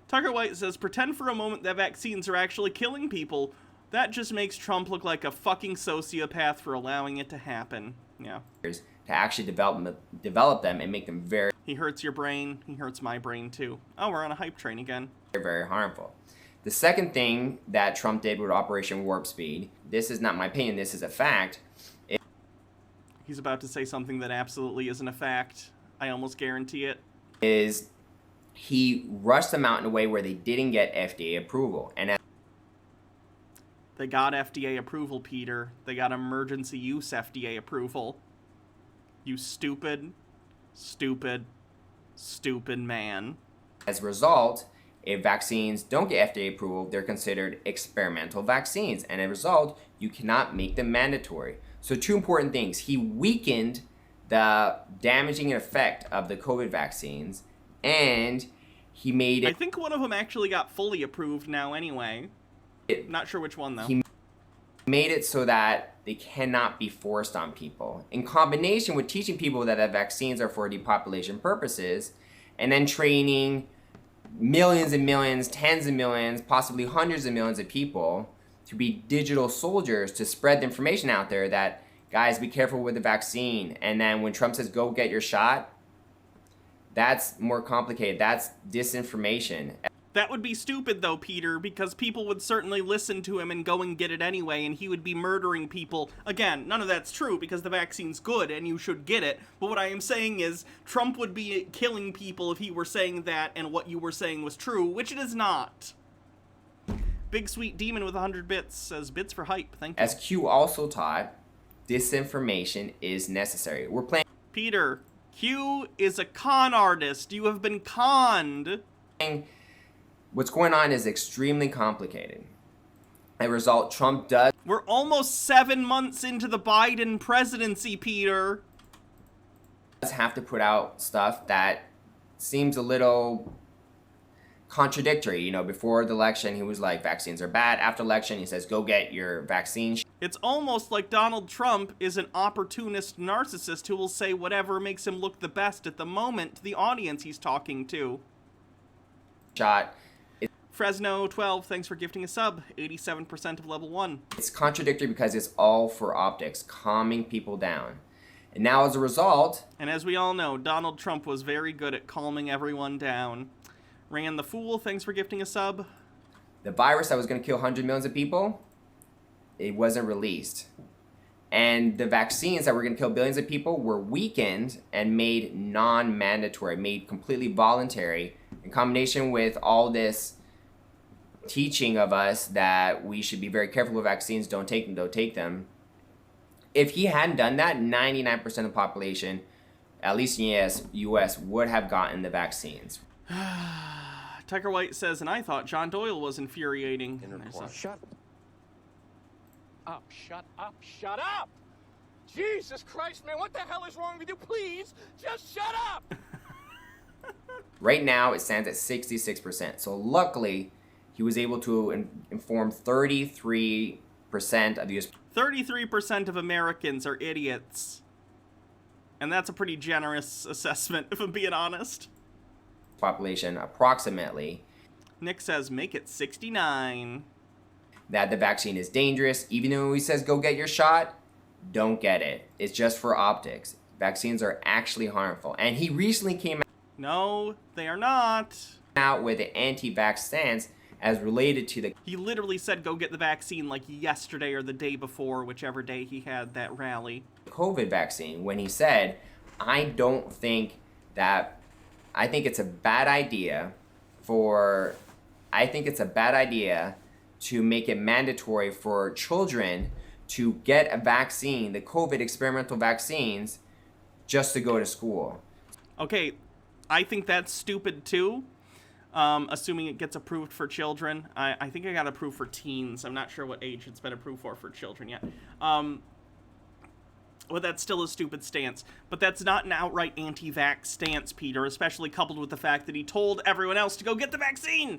Tucker White says, pretend for a moment that vaccines are actually killing people. That just makes Trump look like a fucking sociopath for allowing it to happen. Yeah. To actually develop them and make them very... He hurts your brain. He hurts my brain, too. Oh, we're on a hype train again. Very harmful. The second thing that Trump did with Operation Warp Speed, this is not my opinion, this is a fact. He's about to say something that absolutely isn't a fact. I almost guarantee it. Is he rushed them out in a way where they didn't get FDA approval. And they got FDA approval, Peter. They got emergency use FDA approval. You stupid, stupid, stupid man. As a result, if vaccines don't get FDA approval, they're considered experimental vaccines. And as a result, you cannot make them mandatory. So 2 important things. He weakened the damaging effect of the COVID vaccines, and he made it... I think one of them actually got fully approved now anyway. Not sure which one, though. He made it so that they cannot be forced on people. In combination with teaching people that the vaccines are for depopulation purposes, and then training millions and millions, tens of millions, possibly hundreds of millions of people to be digital soldiers to spread the information out there that, guys, be careful with the vaccine. And then when Trump says, go get your shot, that's more complicated. That's disinformation. That would be stupid, though, Peter, because people would certainly listen to him and go and get it anyway, and he would be murdering people. Again, none of that's true, because the vaccine's good, and you should get it. But what I am saying is, Trump would be killing people if he were saying that, and what you were saying was true, which it is not. Big Sweet Demon with 100 bits says, bits for hype, thank you. As Q also taught, disinformation is necessary. We're playing... Peter, Q is a con artist. You have been conned. What's going on is extremely complicated. As a result, Trump does... We're almost 7 months into the Biden presidency, Peter. ...does have to put out stuff that seems a little contradictory. You know, before the election, he was like, vaccines are bad. After election, he says, go get your vaccine. It's almost like Donald Trump is an opportunist narcissist who will say whatever makes him look the best at the moment to the audience he's talking to. Shot. Fresno 12, thanks for gifting a sub. 87% of level 1. It's contradictory because it's all for optics, calming people down. And now as a result... And as we all know, Donald Trump was very good at calming everyone down. Ran the Fool, thanks for gifting a sub. The virus that was going to kill 100 millions of people, it wasn't released. And the vaccines that were going to kill billions of people were weakened and made non-mandatory, made completely voluntary, in combination with all this teaching of us that we should be very careful with vaccines, don't take them. If he hadn't done that, 99% of the population, at least in the US, would have gotten the vaccines. Tucker White says, and I thought John Doyle was infuriating. Shut up, shut up, shut up! Jesus Christ, man, what the hell is wrong with you? Please, just shut up! Right now, it stands at 66%. So luckily, he was able to inform 33% of the US. 33% of Americans are idiots. And that's a pretty generous assessment, if I'm being honest. Population, approximately. Nick says, make it 69. That the vaccine is dangerous. Even though he says, go get your shot, don't get it. It's just for optics. Vaccines are actually harmful. And he recently came No, they are not. out with an anti-vax stance as related to the... He literally said go get the vaccine like yesterday or the day before, whichever day he had that rally. COVID vaccine, when he said, I think it's a bad idea I think it's a bad idea to make it mandatory for children to get a vaccine, the COVID experimental vaccines, just to go to school. Okay, I think that's stupid too. Assuming it gets approved for children. I think it got approved for teens. I'm not sure what age it's been approved for children yet. Well, that's still a stupid stance. But that's not an outright anti-vax stance, Peter, especially coupled with the fact that he told everyone else to go get the vaccine!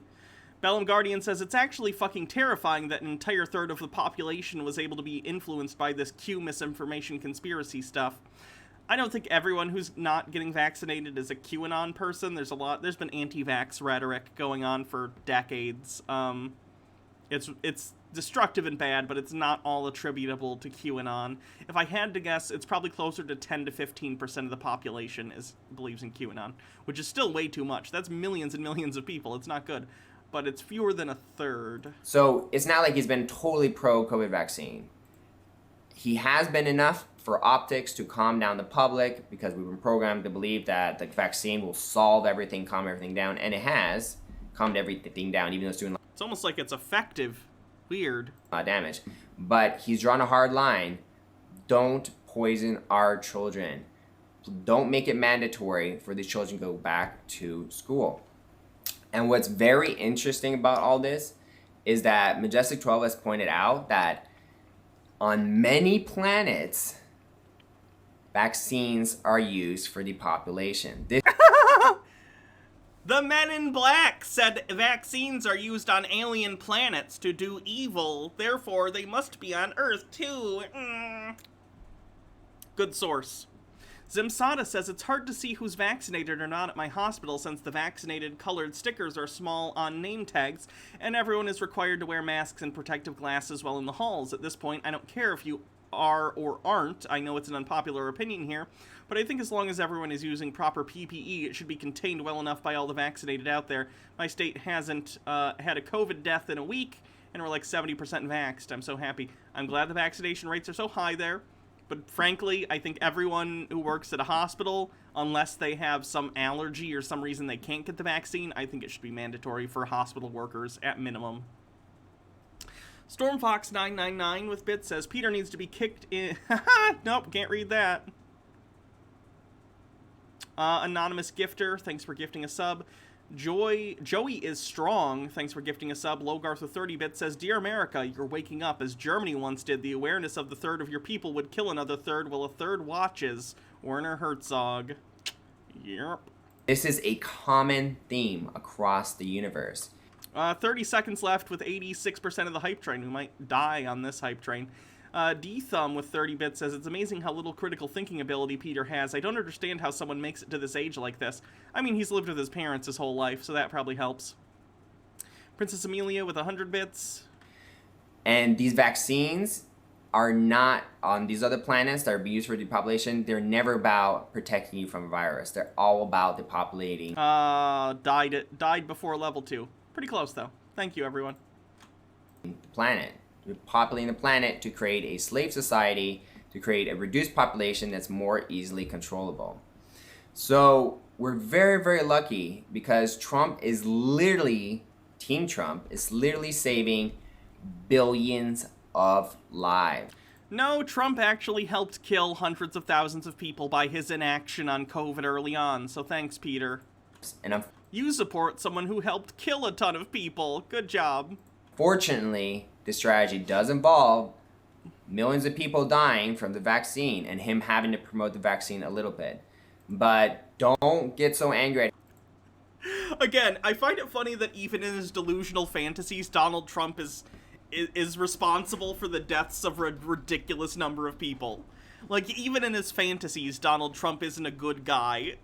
Bellum Guardian says it's actually fucking terrifying that an entire third of the population was able to be influenced by this Q misinformation conspiracy stuff. I don't think everyone who's not getting vaccinated is a QAnon person. There's been anti-vax rhetoric going on for decades. It's destructive and bad, but it's not all attributable to QAnon. If I had to guess, it's probably closer to 10 to 15% of the population believes in QAnon, which is still way too much. That's millions and millions of people. It's not good, but it's fewer than a third. So it's not like he's been totally pro-COVID vaccine. He has been enough for optics to calm down the public because we've been programmed to believe that the vaccine will solve everything, calm everything down, and it has calmed everything down, even though it's doing it's almost like it's effective. Weird. Damage. But he's drawn a hard line. Don't poison our children. Don't make it mandatory for these children to go back to school. And what's very interesting about all this is that Majestic 12 has pointed out that on many planets, vaccines are used for depopulation. The Men in Black said vaccines are used on alien planets to do evil, therefore they must be on Earth too. Good source. Zimsada says it's hard to see who's vaccinated or not at my hospital since the vaccinated colored stickers are small on name tags and everyone is required to wear masks and protective glasses while in the halls. At this point, I don't care if you are or aren't. I know it's an unpopular opinion here, but I think as long as everyone is using proper PPE, it should be contained well enough by all the vaccinated out there. My state hasn't had a COVID death in a week, and we're like 70% vaxxed. I'm so happy. I'm glad the vaccination rates are so high there, but frankly, I think everyone who works at a hospital, unless they have some allergy or some reason they can't get the vaccine, I think it should be mandatory for hospital workers at minimum. Stormfox999 with bits says, Peter needs to be kicked in... Nope, can't read that. Anonymous Gifter, thanks for gifting a sub. Joey is strong, thanks for gifting a sub. Logarth with 30 bits says, Dear America, you're waking up as Germany once did. The awareness of the third of your people would kill another third while a third watches. Werner Herzog. Yep. This is a common theme across the universe. 30 seconds left with 86% of the hype train. We might die on this hype train. D-Thumb with 30 bits says, it's amazing how little critical thinking ability Peter has. I don't understand how someone makes it to this age like this. I mean, he's lived with his parents his whole life, so that probably helps. Princess Amelia with 100 bits. And these vaccines are not on these other planets that are being used for depopulation. They're never about protecting you from a virus. They're all about depopulating. Died before level 2. Pretty close, though. Thank you, everyone. The planet. Populating the planet to create a slave society, to create a reduced population that's more easily controllable. So we're very, very lucky because Trump is literally, Team Trump is literally saving billions of lives. No, Trump actually helped kill hundreds of thousands of people by his inaction on COVID early on, so thanks, Peter. And you support someone who helped kill a ton of people. Good job. Fortunately, this strategy does involve millions of people dying from the vaccine and him having to promote the vaccine a little bit. But don't get so angry. Again, I find it funny that even in his delusional fantasies, Donald Trump is responsible for the deaths of a ridiculous number of people. Like, even in his fantasies, Donald Trump isn't a good guy.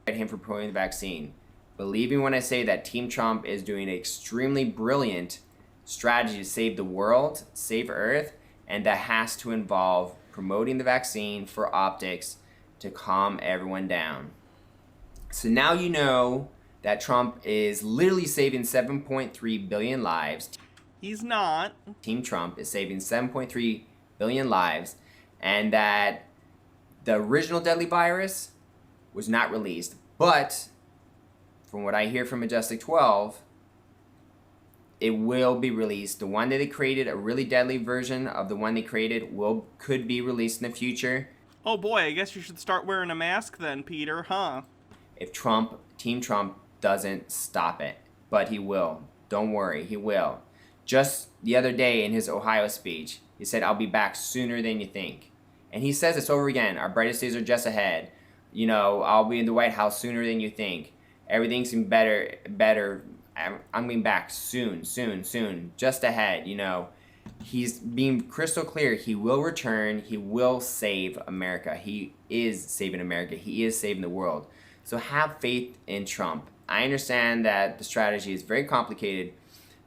Him for promoting the vaccine. Believe me when I say that Team Trump is doing an extremely brilliant strategy to save the world, save Earth, and that has to involve promoting the vaccine for optics to calm everyone down. So now you know that Trump is literally saving 7.3 billion lives. He's not. Team Trump is saving 7.3 billion lives, and that the original deadly virus was not released, but from what I hear from Majestic 12, it will be released. The one that they created, a really deadly version of the one they created, could be released in the future. Oh boy, I guess you should start wearing a mask then, Peter, huh? If Team Trump doesn't stop it. But he will. Don't worry, he will. Just the other day in his Ohio speech, he said, I'll be back sooner than you think. And he says this over again, our brightest days are just ahead. You know, I'll be in the White House sooner than you think. Everything's better. I'm being back soon, just ahead, you know. He's being crystal clear. He will return. He will save America. He is saving America. He is saving the world. So have faith in Trump. I understand that the strategy is very complicated,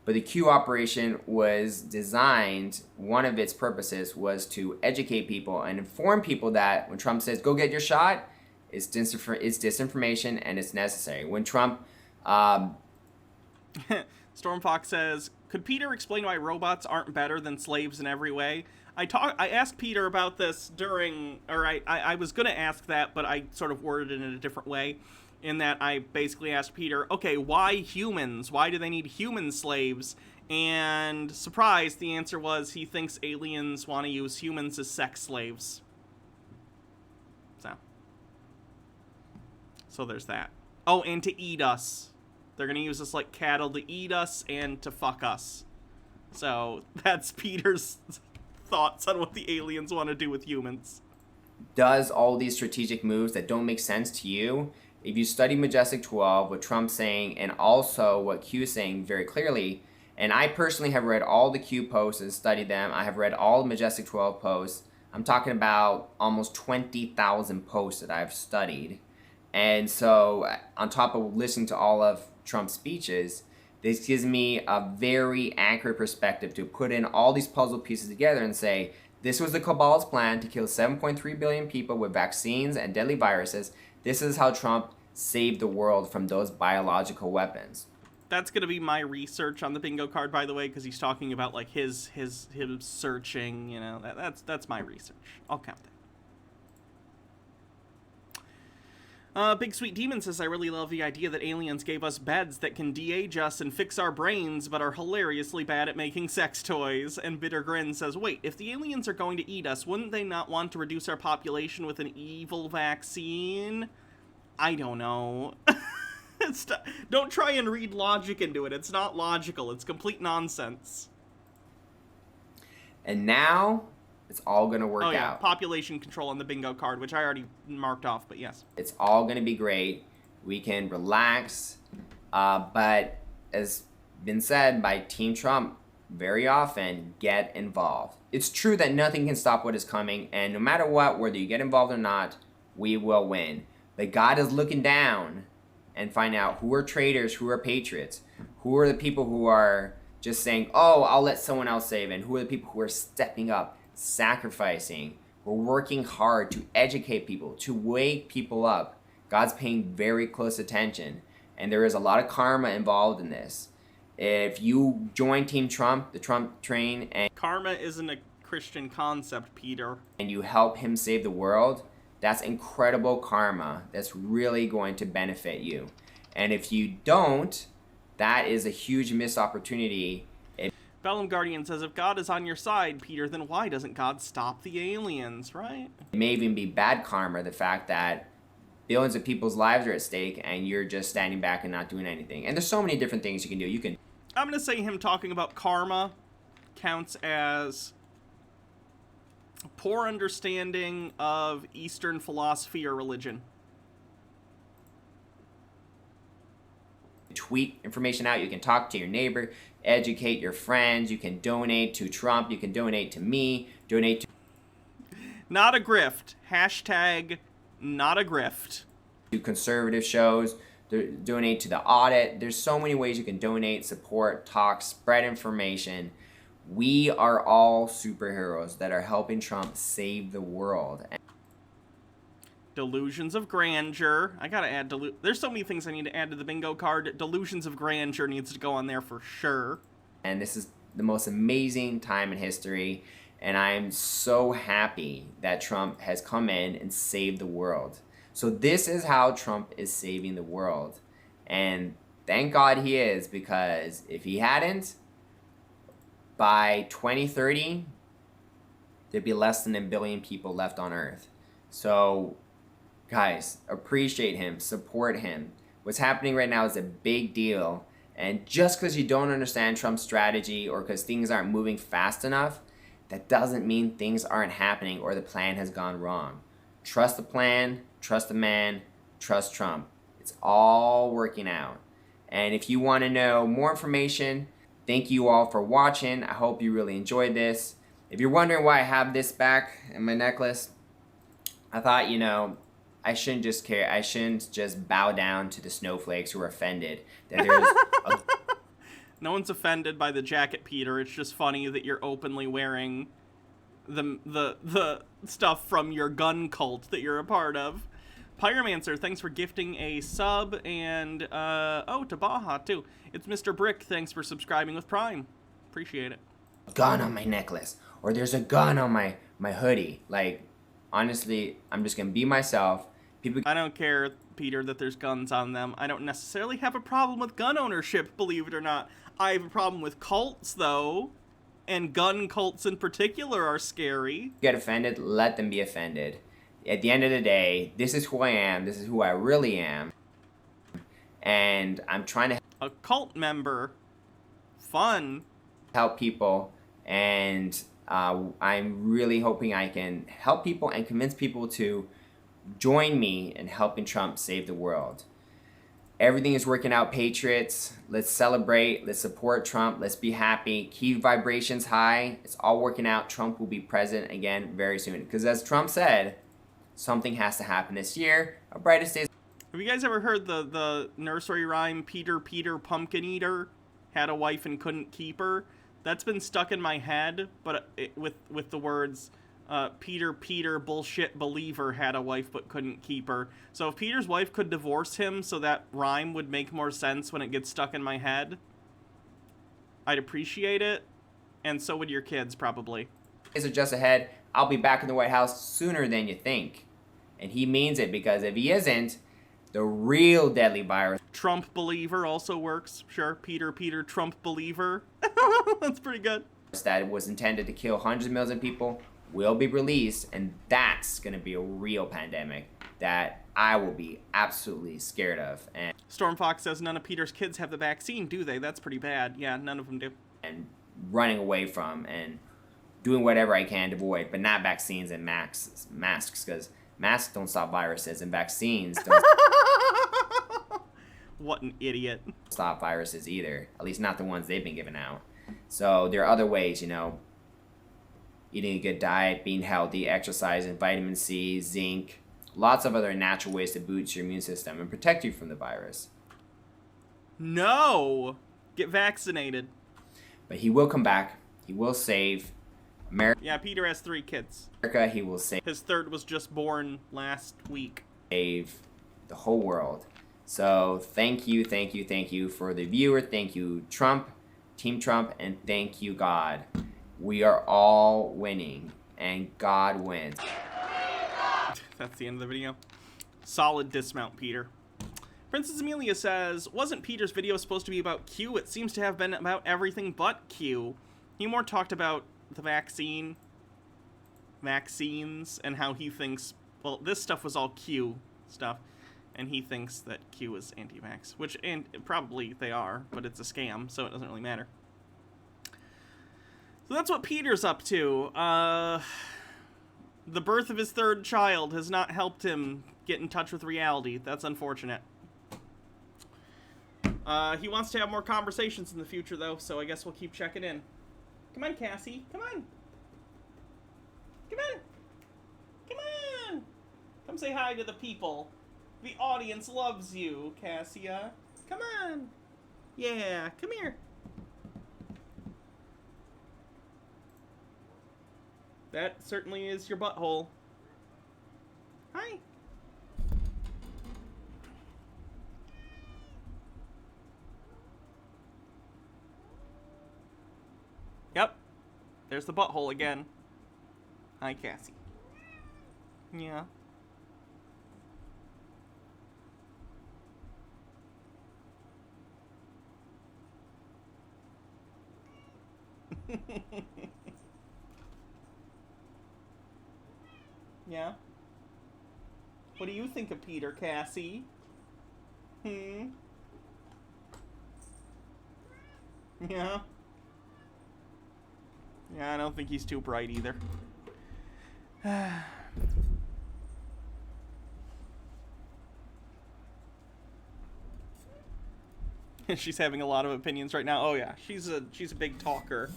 but the Q operation was designed, one of its purposes was to educate people and inform people that when Trump says, go get your shot, it's disinformation and it's necessary. When Trump... Stormfox says, could Peter explain why robots aren't better than slaves in every way? I asked Peter about this I was going to ask that, but I sort of worded it in a different way, in that I basically asked Peter, okay, why humans? Why do they need human slaves? And surprise, the answer was he thinks aliens want to use humans as sex slaves. So there's that. Oh, and to eat us. They're going to use us like cattle to eat us and to fuck us. So that's Peter's thoughts on what the aliens want to do with humans. Does all these strategic moves that don't make sense to you, if you study Majestic 12, what Trump's saying, and also what Q is saying very clearly, and I personally have read all the Q posts and studied them. I have read all the Majestic 12 posts. I'm talking about almost 20,000 posts that I've studied. And so on top of listening to all of Trump's speeches, this gives me a very accurate perspective to put in all these puzzle pieces together and say, this was the cabal's plan to kill 7.3 billion people with vaccines and deadly viruses. This is how Trump saved the world from those biological weapons. That's going to be my research on the bingo card, by the way, because he's talking about like him searching, you know, that's my research. I'll count that. Big Sweet Demon says, I really love the idea that aliens gave us beds that can de-age us and fix our brains, but are hilariously bad at making sex toys. And Bitter Grin says, wait, if the aliens are going to eat us, wouldn't they not want to reduce our population with an evil vaccine? I don't know. Don't try and read logic into it. It's not logical. It's complete nonsense. And now... it's all going to work out. Population control on the bingo card, which I already marked off, but yes. It's all going to be great. We can relax. But as been said by Team Trump very often, get involved. It's true that nothing can stop what is coming, and no matter what, whether you get involved or not, we will win. But God is looking down and find out who are traitors, who are patriots, who are the people who are just saying, oh, I'll let someone else save, and who are the people who are stepping up, sacrificing. We're working hard to educate people, to wake people up. God's paying very close attention, and there is a lot of karma involved in this. If you join Team Trump, the Trump train, and karma isn't a Christian concept, Peter, and you help him save the world, that's incredible karma that's really going to benefit you. And if you don't, that is a huge missed opportunity. Bellum Guardian says, if God is on your side, Peter, then why doesn't God stop the aliens, right? It may even be bad karma, the fact that billions of people's lives are at stake and you're just standing back and not doing anything. And there's so many different things you can do. I'm going to say him talking about karma counts as poor understanding of Eastern philosophy or religion. Tweet information out. You can talk to your neighbor, educate your friends. You can donate to Trump. You can donate to me. Donate to... Not a grift. Hashtag not a grift. To conservative shows. Donate to the audit. There's so many ways you can donate, support, talk, spread information. We are all superheroes that are helping Trump save the world. Delusions of grandeur. I gotta add there's so many things I need to add to the bingo card. Delusions of grandeur needs to go on there for sure. And this is the most amazing time in history, and I'm so happy that Trump has come in and saved the world. So this is how Trump is saving the world. And thank God he is, because if he hadn't, by 2030, there'd be less than 1 billion people left on Earth. So, guys, appreciate him, support him. What's happening right now is a big deal. And just because you don't understand Trump's strategy or because things aren't moving fast enough, that doesn't mean things aren't happening or the plan has gone wrong. Trust the plan, trust the man, trust Trump. It's all working out. And if you want to know more information, thank you all for watching. I hope you really enjoyed this. If you're wondering why I have this back in my necklace, I thought, you know, I shouldn't just care. I shouldn't just bow down to the snowflakes who are offended that there's a... No one's offended by the jacket, Peter. It's just funny that you're openly wearing the stuff from your gun cult that you're a part of. Pyromancer, thanks for gifting a sub, and to Baja too. It's Mr. Brick, thanks for subscribing with Prime. Appreciate it. Gun on my necklace, or there's a gun on my hoodie. Like, honestly, I'm just gonna be myself. I don't care, Peter, that there's guns on them. I don't necessarily have a problem with gun ownership, believe it or not. I have a problem with cults, though, and gun cults in particular are scary. Get offended, let them be offended. At the end of the day, this is who I am, this is who I really am, and I'm trying to... A cult member. Fun. Help people, and I'm really hoping I can help people and convince people to join me in helping Trump save the world. Everything is working out, patriots. Let's celebrate. Let's support Trump. Let's be happy. Keep vibrations high. It's all working out. Trump will be president again very soon. Because as Trump said, something has to happen this year. Our brightest days. Have you guys ever heard the nursery rhyme, Peter, Peter, Pumpkin Eater, had a wife and couldn't keep her? That's been stuck in my head, but with the words... Peter, Peter, bullshit believer, had a wife but couldn't keep her. So if Peter's wife could divorce him so that rhyme would make more sense when it gets stuck in my head, I'd appreciate it. And so would your kids, probably. Days are just ahead. I'll be back in the White House sooner than you think. And he means it, because if he isn't, the real deadly virus... Trump believer also works. Sure, Peter, Peter, Trump believer. That's pretty good. ...that was intended to kill hundreds of millions of people will be released, and that's going to be a real pandemic that I will be absolutely scared of. And Stormfox says none of Peter's kids have the vaccine, do they? That's pretty bad. Yeah, none of them do. And running away from and doing whatever I can to avoid, but not vaccines and masks, because masks don't stop viruses, and vaccines don't What an idiot. Stop viruses either, at least not the ones they've been giving out. So there are other ways, you know, eating a good diet, being healthy, exercising, vitamin C, zinc, lots of other natural ways to boost your immune system and protect you from the virus. No! Get vaccinated. But he will come back. He will save America. Yeah, Peter has 3 kids. He will save... His third was just born last week. Save the whole world. So thank you for the viewer. Thank you, Trump, Team Trump, and thank you, God. We are all winning, and God wins. That's the end of the video. Solid dismount, Peter. Princess Amelia says, wasn't Peter's video supposed to be about Q? It seems to have been about everything but Q. He more talked about the vaccines, and how he thinks, well, this stuff was all Q stuff, and he thinks that Q is anti-vax, which, and probably they are, but it's a scam, so it doesn't really matter. So that's what Peter's up to. The birth of his third child has not helped him get in touch with reality. That's unfortunate. He wants to have more conversations in the future, though, so I guess we'll keep checking in. Come on, Cassie. Come on. Come on. Come on. Come say hi to the people. The audience loves you, Cassia. Come on. Yeah, come here. That certainly is your butthole. Hi. Yep. There's the butthole again. Hi, Cassie. Yeah. Yeah? What do you think of Peter, Cassie? Hmm? Yeah? Yeah, I don't think he's too bright either. She's having a lot of opinions right now. Oh yeah, she's a big talker.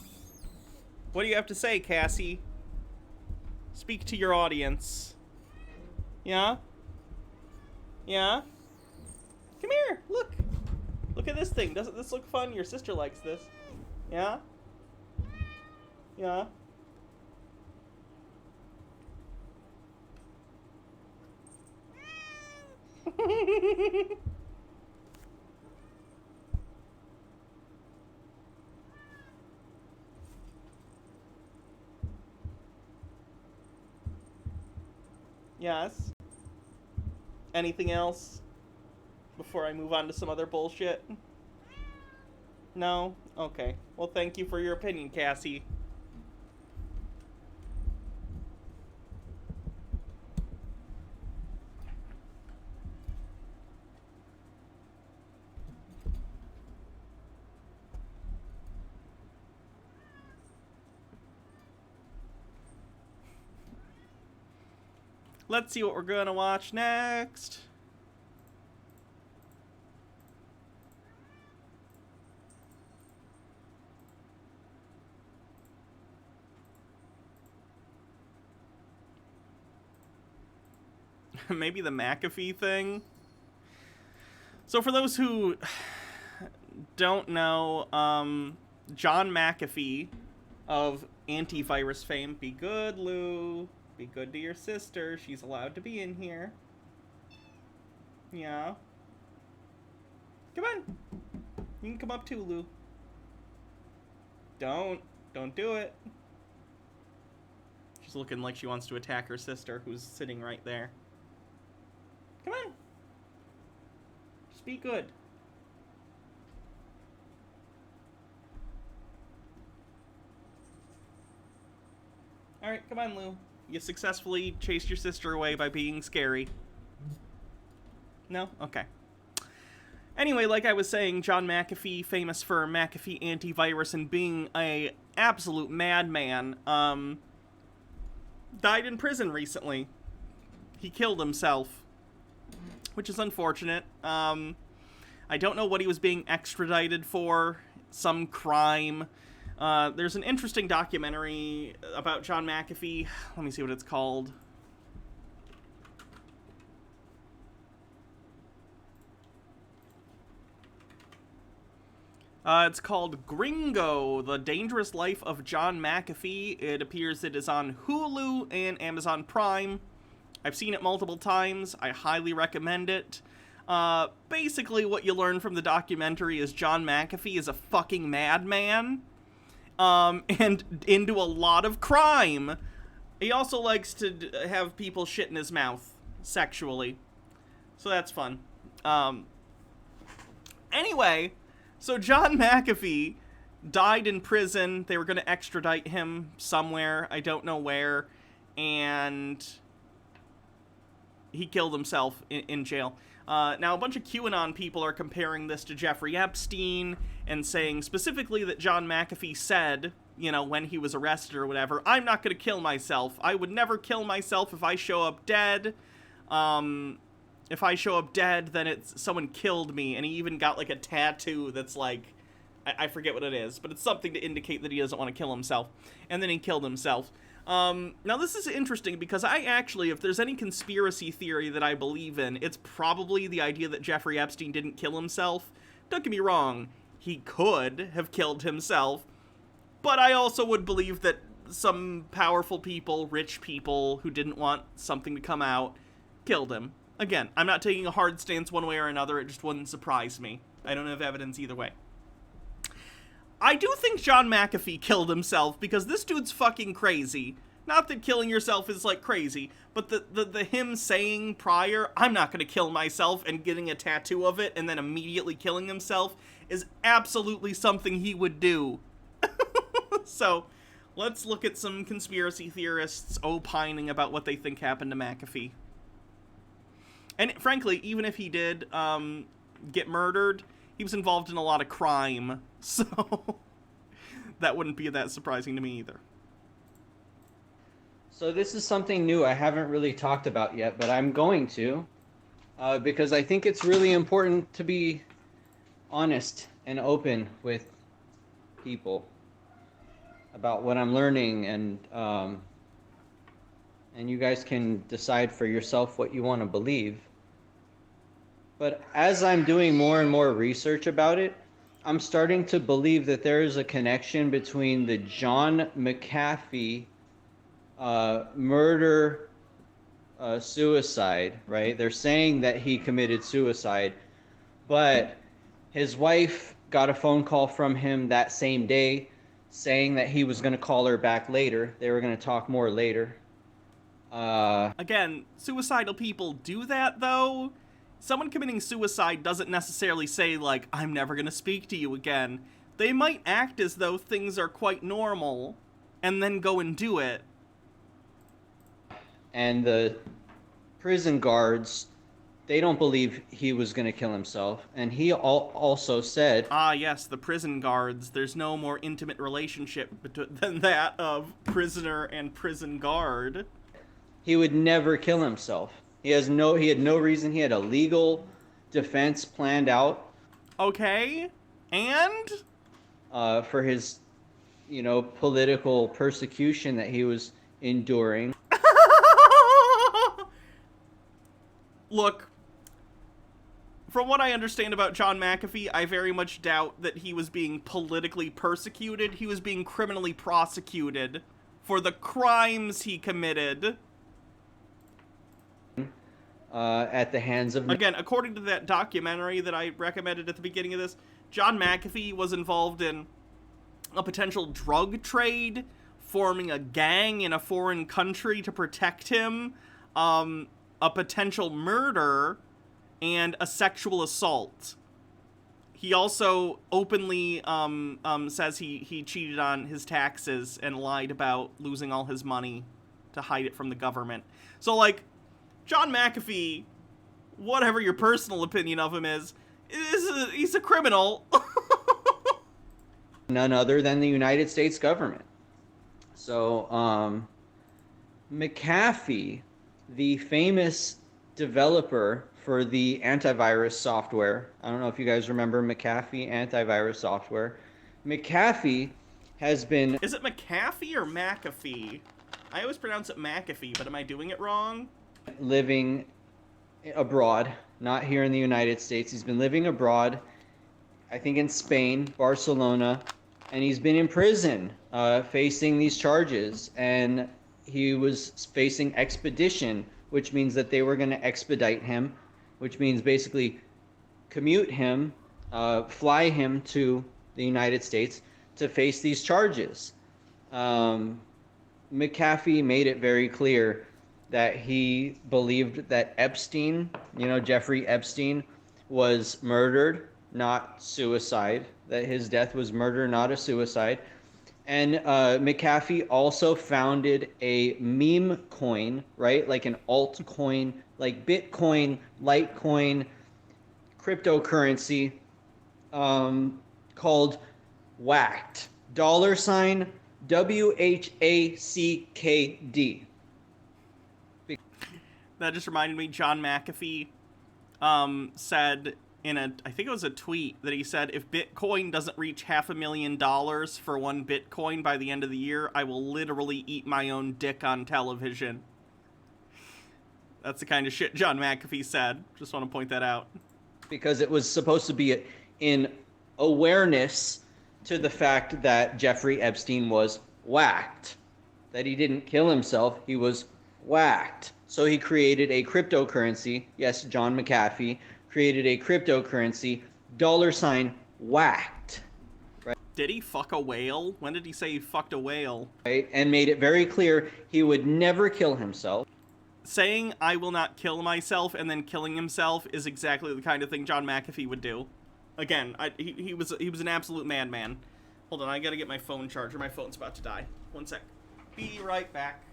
What do you have to say, Cassie? Speak to your audience. Yeah? Yeah? Come here, look. Look at this thing. Doesn't this look fun? Your sister likes this. Yeah? Yeah? Yes? Anything else? Before I move on to some other bullshit? No? Okay. Well, thank you for your opinion, Cassie. Let's see what we're gonna watch next. Maybe the McAfee thing. So for those who don't know, John McAfee of antivirus fame, be good, Lou. Be good to your sister. She's allowed to be in here. Yeah. Come on. You can come up too, Lou. Don't do it. She's looking like she wants to attack her sister, who's sitting right there. Come on. Just be good. Alright, come on, Lou. You successfully chased your sister away by being scary. No? Okay. Anyway, like I was saying, John McAfee, famous for McAfee antivirus and being a absolute madman, died in prison recently. He killed himself, which is unfortunate. I don't know what he was being extradited for. Some crime. There's an interesting documentary about John McAfee. Let me see what it's called. It's called Gringo, The Dangerous Life of John McAfee. It appears it is on Hulu and Amazon Prime. I've seen it multiple times. I highly recommend it. Basically what you learn from the documentary is John McAfee is a fucking madman. And into a lot of crime. He also likes to have people shit in his mouth sexually. So that's fun. Anyway, so John McAfee died in prison. They were going to extradite him somewhere. I don't know where. And he killed himself in jail. Now, a bunch of QAnon people are comparing this to Jeffrey Epstein and saying specifically that John McAfee said, you know, when he was arrested or whatever, I'm not going to kill myself. I would never kill myself if I show up dead. If I show up dead, then it's someone killed me. And he even got, like, a tattoo that's, like, I forget what it is, but it's something to indicate that he doesn't want to kill himself. And then he killed himself. Now this is interesting because I actually, if there's any conspiracy theory that I believe in, it's probably the idea that Jeffrey Epstein didn't kill himself. Don't get me wrong, he could have killed himself, but I also would believe that some powerful people, rich people who didn't want something to come out, killed him. Again, I'm not taking a hard stance one way or another, it just wouldn't surprise me. I don't have evidence either way. I do think John McAfee killed himself because this dude's fucking crazy. Not that killing yourself is, like, crazy, but the him saying prior, I'm not gonna kill myself, and getting a tattoo of it and then immediately killing himself is absolutely something he would do. So, let's look at some conspiracy theorists opining about what they think happened to McAfee. And frankly, even if he did get murdered, he was involved in a lot of crime, so that wouldn't be that surprising to me either. So this is something new I haven't really talked about yet, but I'm going to, because I think it's really important to be honest and open with people about what I'm learning, and you guys can decide for yourself what you want to believe. But as I'm doing more and more research about it, I'm starting to believe that there is a connection between the John McAfee murder suicide, right? They're saying that he committed suicide, but his wife got a phone call from him that same day saying that he was going to call her back later. They were going to talk more later. Again, suicidal people do that, though. Someone committing suicide doesn't necessarily say, like, I'm never going to speak to you again. They might act as though things are quite normal, and then go and do it. And the prison guards, they don't believe he was going to kill himself. And he also said... Ah, yes, the prison guards. There's no more intimate relationship than that of prisoner and prison guard. He would never kill himself. He had no reason. He had a legal defense planned out. Okay, and? For his, political persecution that he was enduring. Look, from what I understand about John McAfee, I very much doubt that he was being politically persecuted. He was being criminally prosecuted for the crimes he committed. At the hands of... Again, according to that documentary that I recommended at the beginning of this, John McAfee was involved in a potential drug trade, forming a gang in a foreign country to protect him, a potential murder, and a sexual assault. He also openly says he cheated on his taxes and lied about losing all his money to hide it from the government. So, like, John McAfee, whatever your personal opinion of him is he's a criminal. None other than the United States government. So, McAfee, the famous developer for the antivirus software, I don't know if you guys remember McAfee antivirus software. McAfee has been... Is it McAfee or McAfee? I always pronounce it McAfee, but am I doing it wrong? Living abroad, not here in the United States. He's been living abroad, I think in Spain, Barcelona, and he's been in prison facing these charges. And he was facing expedition, which means that they were going to expedite him, which means basically commute him, fly him to the United States to face these charges. McAfee made it very clear that he believed that Epstein, Jeffrey Epstein, was murdered, not suicide, that his death was murder, not a suicide. And McAfee also founded a meme coin, right? Like an altcoin, like Bitcoin, Litecoin, cryptocurrency, called WHACKD, $WHACKD. That just reminded me, John McAfee said in I think it was a tweet, that he said, if Bitcoin doesn't reach $500,000 for one Bitcoin by the end of the year, I will literally eat my own dick on television. That's the kind of shit John McAfee said. Just want to point that out. Because it was supposed to be in awareness to the fact that Jeffrey Epstein was whacked. That he didn't kill himself, he was whacked. So he created a cryptocurrency. Yes, John McAfee created a cryptocurrency, $WHACKD. Right? Did he fuck a whale? When did he say he fucked a whale? Right, and made it very clear he would never kill himself. Saying, I will not kill myself, and then killing himself is exactly the kind of thing John McAfee would do. Again, he was an absolute madman. Hold on, I gotta get my phone charger. My phone's about to die. One sec. Be right back.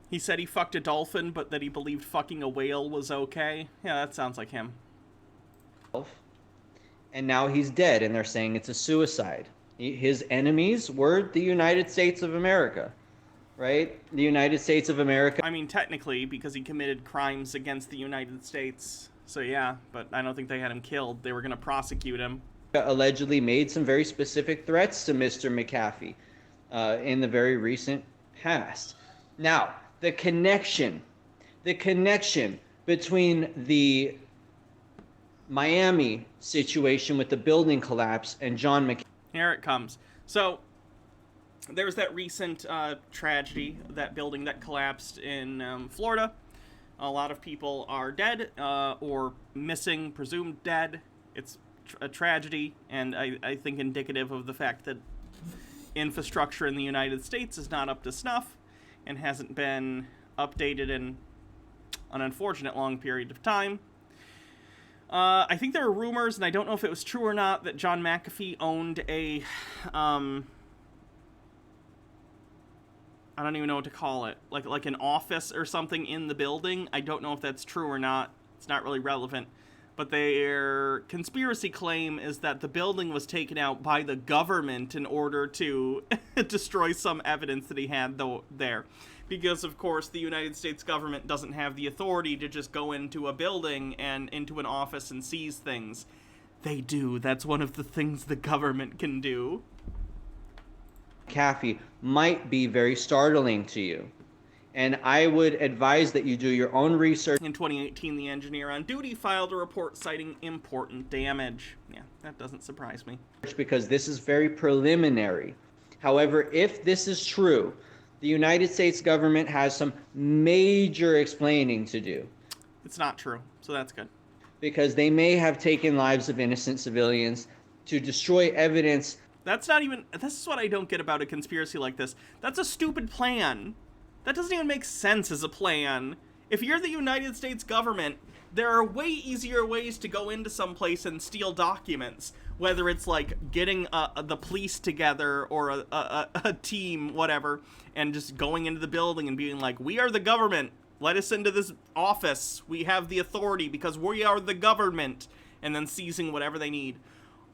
He said he fucked a dolphin, but that he believed fucking a whale was okay. Yeah, that sounds like him. And now he's dead, and they're saying it's a suicide. His enemies were the United States of America, right? The United States of America. I mean, technically, because he committed crimes against the United States. So yeah, but I don't think they had him killed. They were going to prosecute him. Allegedly made some very specific threats to Mr. McAfee in the very recent past. Now, the connection between the Miami situation with the building collapse and John McAfee. Here it comes. So, there was that recent tragedy, that building that collapsed in Florida. A lot of people are dead or missing, presumed dead. It's a tragedy, and I think indicative of the fact that infrastructure in the United States is not up to snuff and hasn't been updated in an unfortunate long period of time. I think there are rumors, and I don't know if it was true or not, that John McAfee owned a, I don't even know what to call it, like an office or something in the building. I don't know if that's true or not. It's not really relevant. But their conspiracy claim is that the building was taken out by the government in order to destroy some evidence that he had there. Because, of course, the United States government doesn't have the authority to just go into a building and into an office and seize things. They do. That's one of the things the government can do. McAfee might be very startling to you. And I would advise that you do your own research. In 2018, the engineer on duty filed a report citing important damage. Yeah, that doesn't surprise me. Because this is very preliminary. However, if this is true, the United States government has some major explaining to do. It's not true, so that's good. Because they may have taken lives of innocent civilians to destroy evidence. This is what I don't get about a conspiracy like this. That's a stupid plan. That doesn't even make sense as a plan. If you're the United States government, there are way easier ways to go into some place and steal documents. Whether it's like getting the police together or a team, whatever, and just going into the building and being like, we are the government. Let us into this office. We have the authority because we are the government. And then seizing whatever they need.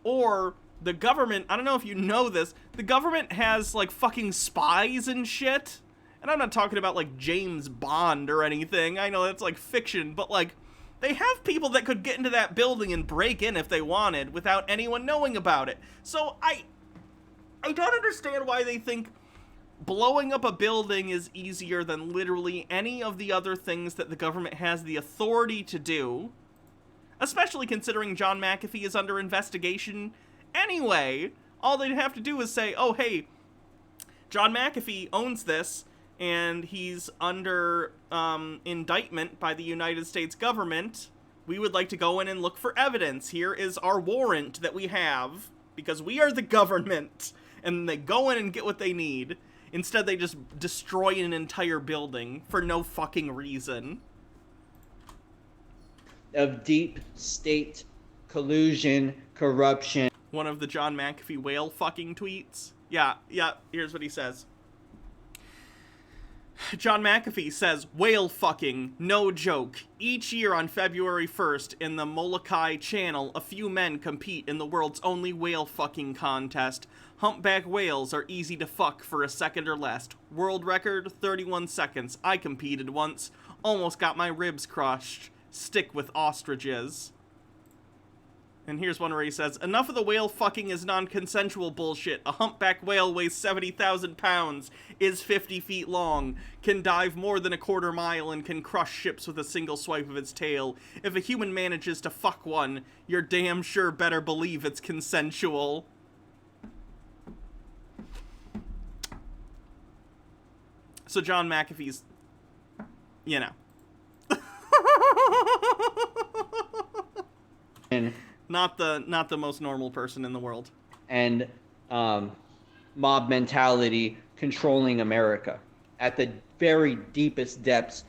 Or the government, I don't know if you know this, the government has like fucking spies and shit. And I'm not talking about, like, James Bond or anything. I know that's, like, fiction. But, like, they have people that could get into that building and break in if they wanted without anyone knowing about it. So, I don't understand why they think blowing up a building is easier than literally any of the other things that the government has the authority to do. Especially considering John McAfee is under investigation anyway. All they'd have to do is say, oh, hey, John McAfee owns this. And he's under indictment by the United States government. We would like to go in and look for evidence. Here is our warrant that we have, because we are the government. And they go in and get what they need. Instead, they just destroy an entire building for no fucking reason. Of deep state collusion, corruption. One of the John McAfee whale fucking tweets. Yeah, here's what he says. John McAfee says, whale fucking, no joke. Each year on February 1st in the Molokai Channel, a few men compete in the world's only whale fucking contest. Humpback whales are easy to fuck for a second or less. World record, 31 seconds. I competed once. Almost got my ribs crushed. Stick with ostriches. And here's one where he says, enough of the whale fucking is non-consensual bullshit. A humpback whale weighs 70,000 pounds, is 50 feet long, can dive more than a quarter mile, and can crush ships with a single swipe of its tail. If a human manages to fuck one, you're damn sure better believe it's consensual. So John McAfee's, you know. And Not the most normal person in the world. And mob mentality controlling America at the very deepest depths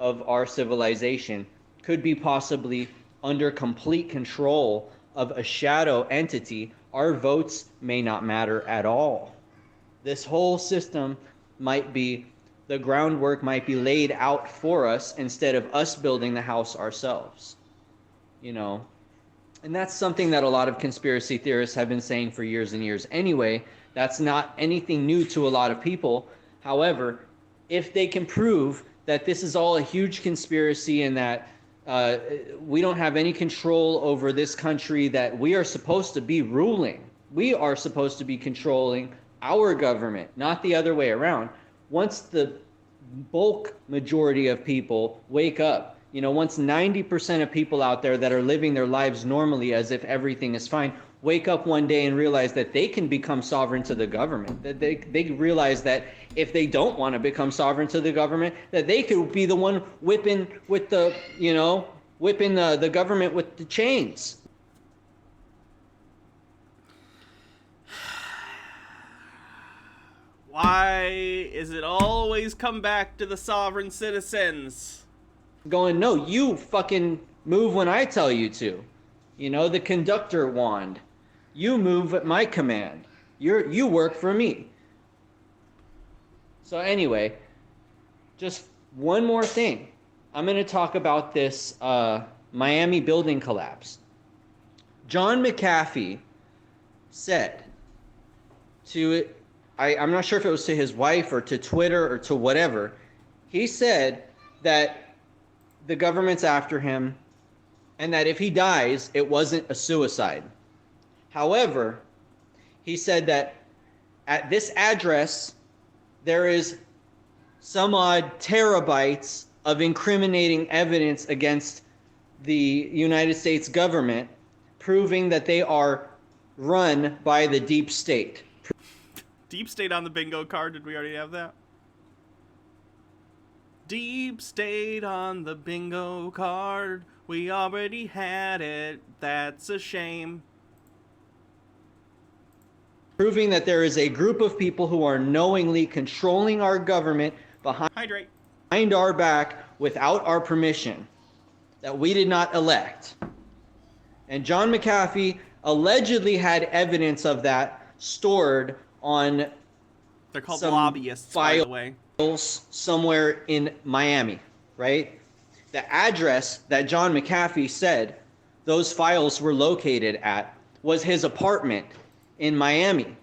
of our civilization could be possibly under complete control of a shadow entity. Our votes may not matter at all. This whole system might be, the groundwork might be laid out for us instead of us building the house ourselves. You know, and that's something that a lot of conspiracy theorists have been saying for years and years anyway. That's not anything new to a lot of people. However, if they can prove that this is all a huge conspiracy and that we don't have any control over this country that we are supposed to be ruling, we are supposed to be controlling our government, not the other way around. Once the bulk majority of people wake up, you know, once 90% of people out there that are living their lives normally as if everything is fine, wake up one day and realize that they can become sovereign to the government, that they realize that if they don't want to become sovereign to the government, that they could be the one whipping with the, you know, whipping the government with the chains. Why is it always come back to the sovereign citizens? Going, no, you fucking move when I tell you to. You know, the conductor wand. You move at my command. You work for me. So anyway, just one more thing. I'm going to talk about this Miami building collapse. John McAfee said to, I'm not sure if it was to his wife or to Twitter or to whatever, he said that the government's after him, and that if he dies, it wasn't a suicide. However, he said that at this address, there is some odd terabytes of incriminating evidence against the United States government, proving that they are run by the deep state. Deep state on the bingo card, did we already have that? Deep state on the bingo card. We already had it. That's a shame. Proving that there is a group of people who are knowingly controlling our government behind our back without our permission, that we did not elect. And John McAfee allegedly had evidence of that stored on They're called lobbyists, by the way. Somewhere in Miami, right? The address that John McAfee said those files were located at was his apartment in Miami.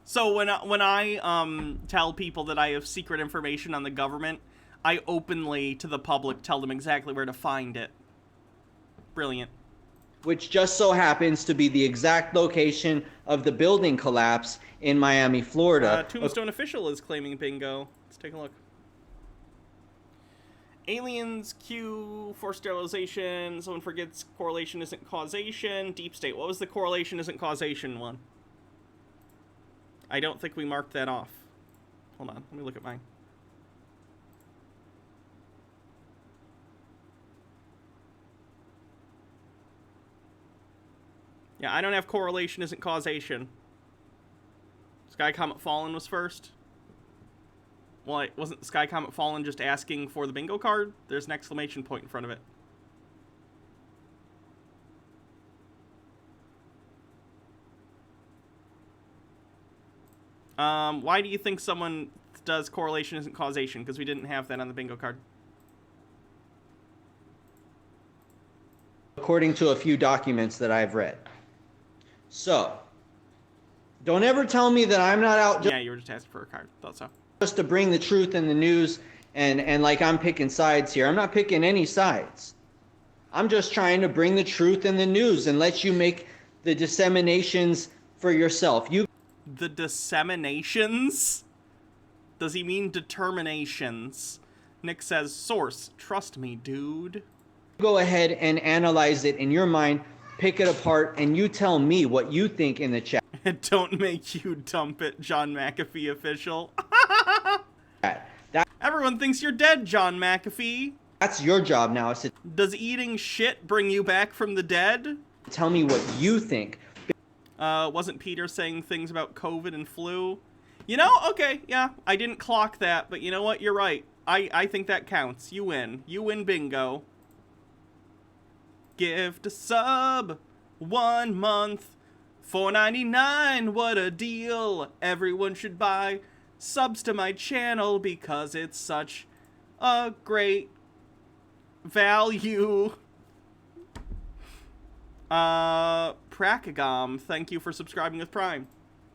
So when I tell people that I have secret information on the government, I openly to the public tell them exactly where to find it. Brilliant. Which just so happens to be the exact location of the building collapse in Miami, Florida. Tombstone Official is claiming bingo. Let's take a look. Aliens, Q, forced sterilization, someone forgets correlation isn't causation. Deep state, what was the correlation isn't causation one? I don't think we marked that off. Hold on, let me look at mine. Yeah, I don't have correlation isn't causation. Sky Comet Fallen was first. Well, wasn't Sky Comet Fallen just asking for the bingo card? There's an exclamation point in front of it. Why do you think someone does correlation isn't causation, because we didn't have that on the bingo card. According to a few documents that I've read. So, don't ever tell me that I'm not out Yeah, you were just asking for a card. Thought so. just to bring the truth in the news and like I'm picking sides here. I'm not picking any sides. I'm just trying to bring the truth in the news and let you make the disseminations for yourself. The disseminations? Does he mean determinations? Nick says, source, trust me, dude. Go ahead and analyze it in your mind, pick it apart, and you tell me what you think in the chat. Don't make you dump it, John McAfee official. Everyone thinks you're dead, John McAfee. That's your job now. Is to Does eating shit bring you back from the dead? Tell me what you think. Wasn't Peter saying things about COVID and flu? You know, okay, yeah, I didn't clock that, but you know what? You're right. I think that counts. You win. You win bingo. Gift a sub. 1 month. $4.99. What a deal. Everyone should buy subs to my channel because it's such a great value. Prakagom, thank you for subscribing with Prime.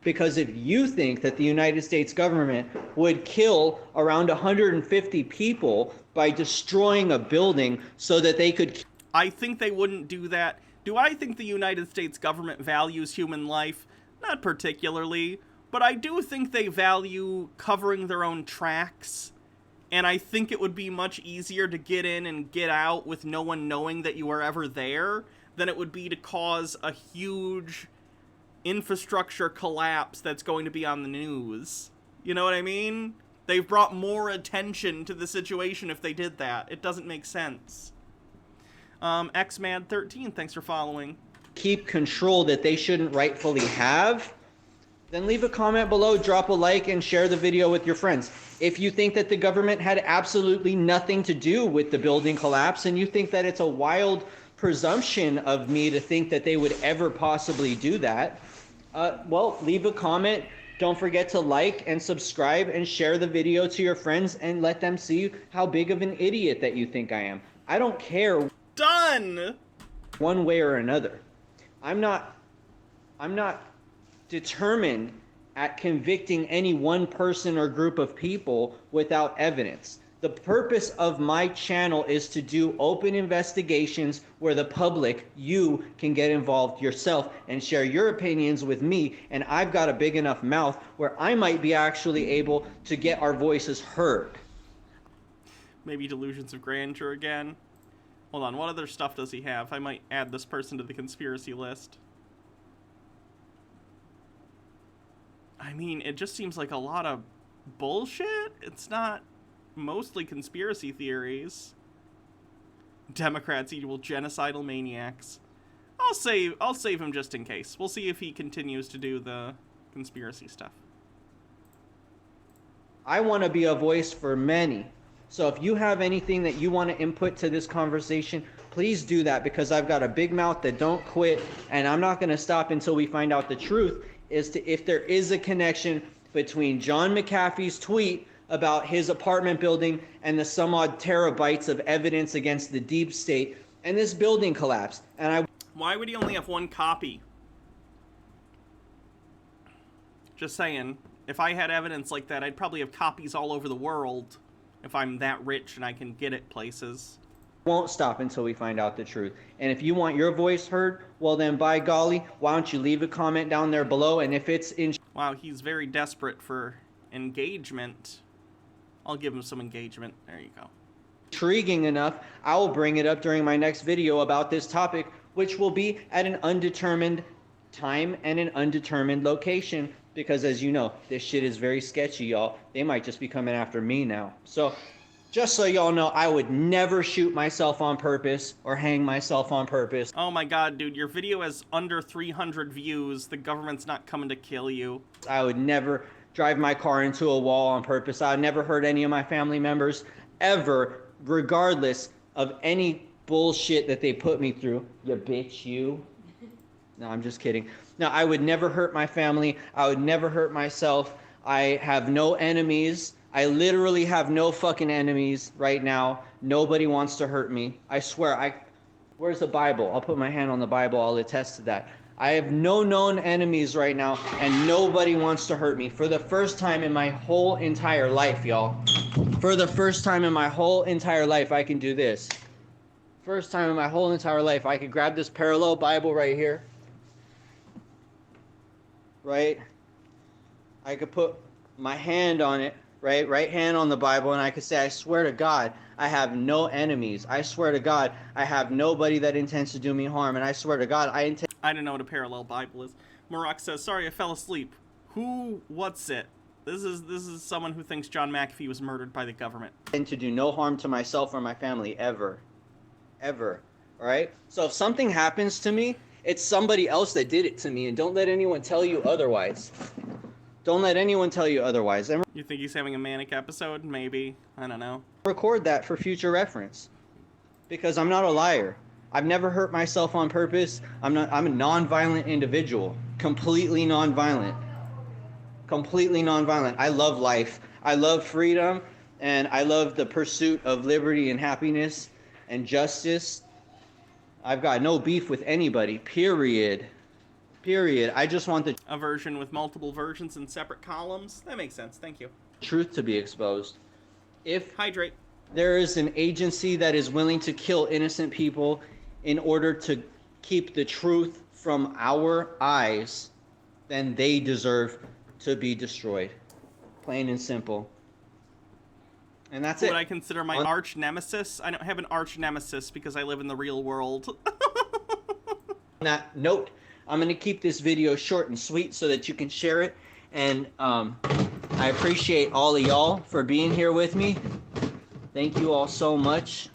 Because if you think that the United States government would kill around 150 people by destroying a building so that they could... I think they wouldn't do that. Do I think the United States government values human life? Not particularly, but I do think they value covering their own tracks. And I think it would be much easier to get in and get out with no one knowing that you were ever there than it would be to cause a huge infrastructure collapse that's going to be on the news. You know what I mean? They've brought more attention to the situation if they did that. It doesn't make sense. XMad13, thanks for following. Keep control that they shouldn't rightfully have, then leave a comment below, drop a like, and share the video with your friends. If you think that the government had absolutely nothing to do with the building collapse and you think that it's a wild presumption of me to think that they would ever possibly do that, well, leave a comment. Don't forget to like and subscribe and share the video to your friends and let them see how big of an idiot that you think I am. I don't care. Done! One way or another. I'm not determined at convicting any one person or group of people without evidence. The purpose of my channel is to do open investigations where the public, you, can get involved yourself and share your opinions with me, and I've got a big enough mouth where I might be actually able to get our voices heard. Maybe delusions of grandeur again. Hold on, what other stuff does he have? I might add this person to the conspiracy list. I mean, it just seems like a lot of bullshit. It's not mostly conspiracy theories. Democrats, evil genocidal maniacs. I'll save him just in case. We'll see if he continues to do the conspiracy stuff. I want to be a voice for many. So if you have anything that you want to input to this conversation, please do that, because I've got a big mouth that don't quit, and I'm not going to stop until we find out the truth as to if there is a connection between John McAfee's tweet about his apartment building and the some odd terabytes of evidence against the deep state and this building collapse. And why would he only have one copy? Just saying, if I had evidence like that, I'd probably have copies all over the world. If I'm that rich and I can get it places. Won't stop until we find out the truth. And if you want your voice heard, well then, by golly, why don't you leave a comment down there below? And if it's in... Wow, he's very desperate for engagement. I'll give him some engagement. There you go. Intriguing enough, I will bring it up during my next video about this topic, which will be at an undetermined time and an undetermined location. Because as you know, this shit is very sketchy, y'all. They might just be coming after me now. So, just so y'all know, I would never shoot myself on purpose or hang myself on purpose. Oh my god, dude, your video has under 300 views. The government's not coming to kill you. I would never drive my car into a wall on purpose. I would never hurt any of my family members, ever, regardless of any bullshit that they put me through. You bitch, you. No, I'm just kidding. No, I would never hurt my family. I would never hurt myself. I have no enemies. I literally have no fucking enemies right now. Nobody wants to hurt me. I swear, where's the Bible? I'll put my hand on the Bible. I'll attest to that. I have no known enemies right now, and nobody wants to hurt me. For the first time in my whole entire life, y'all. For the first time in my whole entire life, I can do this. First time in my whole entire life, I could grab this parallel Bible right here. Right? I could put my hand on it, right hand on the Bible, and I could say, I swear to God, I have no enemies. I swear to God, I have nobody that intends to do me harm, and I swear to God, I don't know what a parallel Bible is. Maroc says, sorry, I fell asleep. What's it? This is someone who thinks John McAfee was murdered by the government. intend to do no harm to myself or my family, ever. Ever. Alright? So if something happens to me, it's somebody else that did it to me, and don't let anyone tell you otherwise. Don't let anyone tell you otherwise. And you think he's having a manic episode? Maybe. I don't know. record that for future reference. Because I'm not a liar. I've never hurt myself on purpose. I'm a non-violent individual. Completely non-violent. Completely non-violent. I love life. I love freedom. And I love the pursuit of liberty and happiness and justice. I've got no beef with anybody. Period. Period. I just want the a version with multiple versions in separate columns. That makes sense. Thank you. Truth to be exposed. If hydrate. There is an agency that is willing to kill innocent people in order to keep the truth from our eyes, then they deserve to be destroyed. Plain and simple. And that's Who it. would I consider my arch nemesis? I don't have an arch nemesis because I live in the real world. On that note, I'm going to keep this video short and sweet so that you can share it. And I appreciate all of y'all for being here with me. Thank you all so much.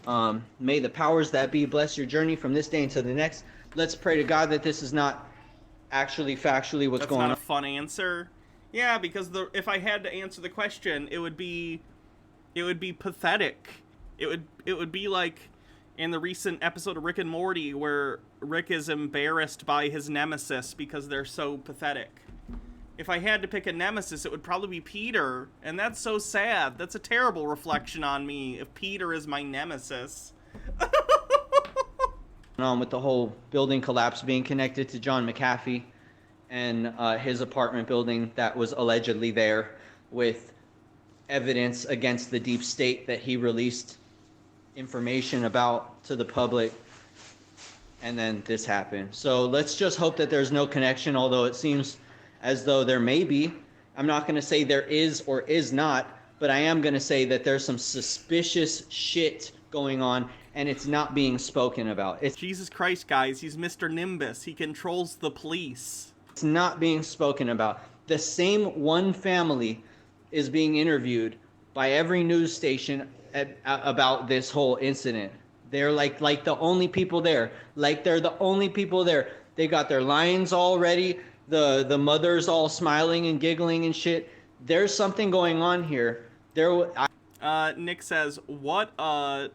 May the powers that be bless your journey from this day into the next. Let's pray to God that this is not actually factually what's going on. That's not a fun answer. Yeah, because if I had to answer the question, it would be pathetic. It would be like in the recent episode of Rick and Morty where Rick is embarrassed by his nemesis because they're so pathetic. If I had to pick a nemesis, it would probably be Peter, and that's so sad. That's a terrible reflection on me if Peter is my nemesis. With the whole building collapse being connected to John McAfee and his apartment building that was allegedly there with evidence against the deep state that he released information about to the public, and then this happened. So let's just hope that there's no connection, although it seems as though there may be. I'm not going to say there is or is not, but I am going to say that there's some suspicious shit going on, and it's not being spoken about. It's Jesus Christ, guys, he's Mr. Nimbus. He controls the police. It's not being spoken about. The same one family is being interviewed by every news station about this whole incident. They're like the only people there. Like they're the only people there. They got their lines all ready. The mother's all smiling and giggling and shit. There's something going on here. Nick says, what, I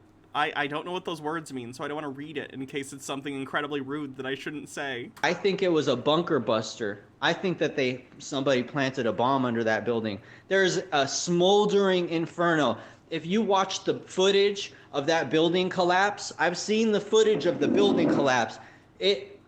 don't know what those words mean, so I don't want to read it in case it's something incredibly rude that I shouldn't say. I think it was a bunker buster. I think that somebody planted a bomb under that building. There's a smoldering inferno. If you watch the footage of that building collapse, I've seen the footage of the building collapse. It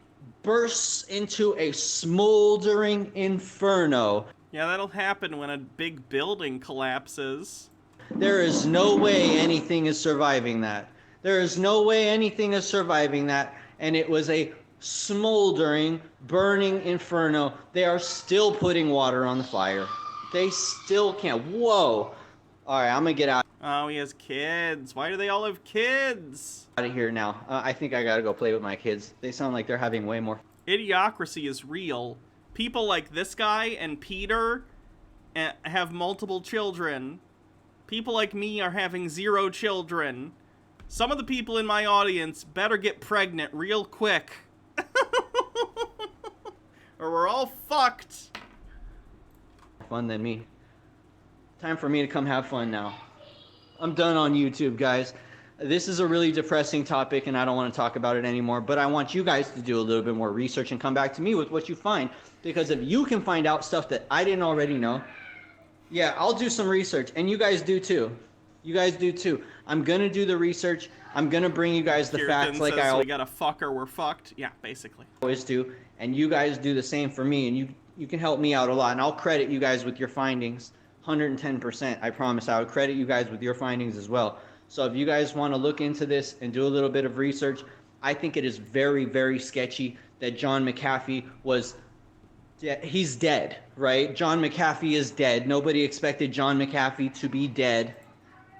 bursts into a smoldering inferno. Yeah, that'll happen when a big building collapses. There is no way anything is surviving that. There is no way anything is surviving that. And it was a smoldering, burning inferno. They are still putting water on the fire. They still can't. Whoa. All right, I'm going to get out. Oh, he has kids. Why do they all have kids? Out of here now. I think I got to go play with my kids. They sound like they're having way more. Idiocracy is real. People like this guy and Peter have multiple children. People like me are having 0 children. Some of the people in my audience better get pregnant real quick. Or we're all fucked. Fun than me. Time for me to come have fun now. I'm done on YouTube, guys. This is a really depressing topic, and I don't want to talk about it anymore, but I want you guys to do a little bit more research and come back to me with what you find. Because if you can find out stuff that I didn't already know, Yeah, I'll do some research, and you guys do too. You guys do too. I'm gonna do the research. I'm gonna bring you guys the facts like I we gotta fuck or we're fucked. Yeah, basically. always do, and you guys do the same for me, and you can help me out a lot, and I'll credit you guys with your findings, 110%. I promise I would credit you guys with your findings as well. So if you guys want to look into this and do a little bit of research, I think it is very, very sketchy that John McAfee was. He's dead, right? John McAfee is dead. Nobody expected John McAfee to be dead.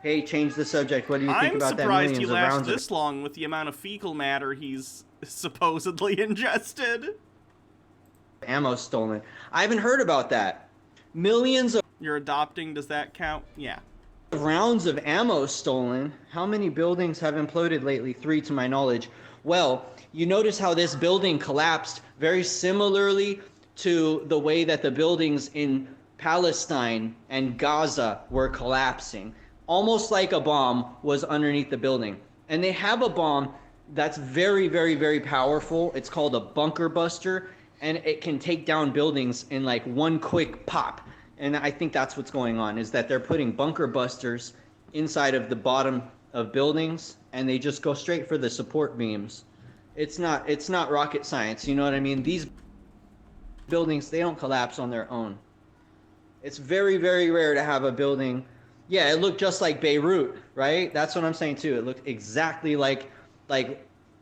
Hey, change the subject. What do you think about that? I'm surprised he Millions of rounds lasted this long with the amount of fecal matter he's supposedly ingested. Ammo stolen. I haven't heard about that. Millions of You're adopting, does that count? Yeah. rounds of ammo stolen. How many buildings have imploded lately? 3 to my knowledge. Well, you notice how this building collapsed very similarly to the way that the buildings in Palestine and Gaza were collapsing. Almost like a bomb was underneath the building. And they have a bomb that's very, very, very powerful. It's called a bunker buster, and it can take down buildings in like one quick pop. And I think that's what's going on, is that they're putting bunker busters inside of the bottom of buildings, and they just go straight for the support beams. It's not rocket science, you know what I mean? These buildings, they don't collapse on their own. It's very, very rare to have a building. Yeah, it looked just like Beirut, right? That's what I'm saying too. It looked exactly like,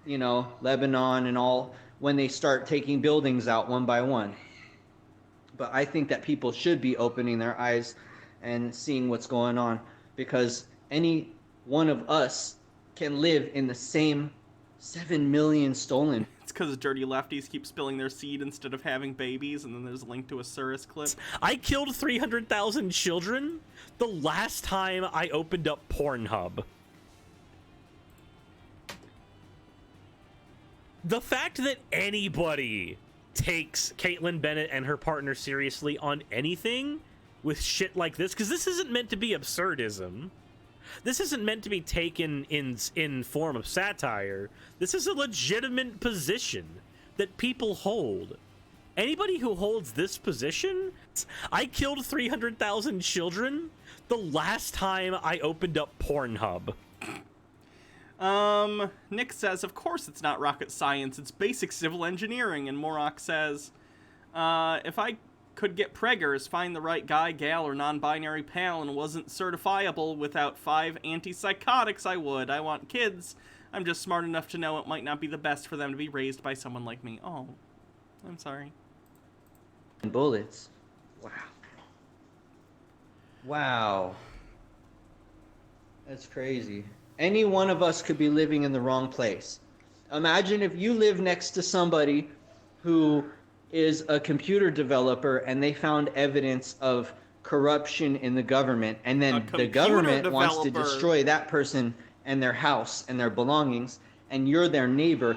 you know, Lebanon and all, when they start taking buildings out one by one. But I think that people should be opening their eyes and seeing what's going on, because any one of us can live in the same 7 million stolen. It's because dirty lefties keep spilling their seed instead of having babies, and then there's a link to a Surus clip. I killed 300,000 children the last time I opened up Pornhub. The fact that anybody takes Caitlyn Bennett and her partner seriously on anything with shit like this, because this isn't meant to be absurdism. This isn't meant to be taken in form of satire. This is a legitimate position that people hold. Anybody who holds this position, I killed 300,000 children the last time I opened up Pornhub. Nick says, of course it's not rocket science, it's basic civil engineering. And Morok says, if I could get preggers, find the right guy, gal, or non-binary pal, and wasn't certifiable without 5 antipsychotics, I would. I want kids. I'm just smart enough to know it might not be the best for them to be raised by someone like me. Oh, I'm sorry. Bullets. Wow. Wow. That's crazy. Any one of us could be living in the wrong place. Imagine if you live next to somebody who is a computer developer and they found evidence of corruption in the government, and then the government wants to destroy that person and their house and their belongings, and you're their neighbor.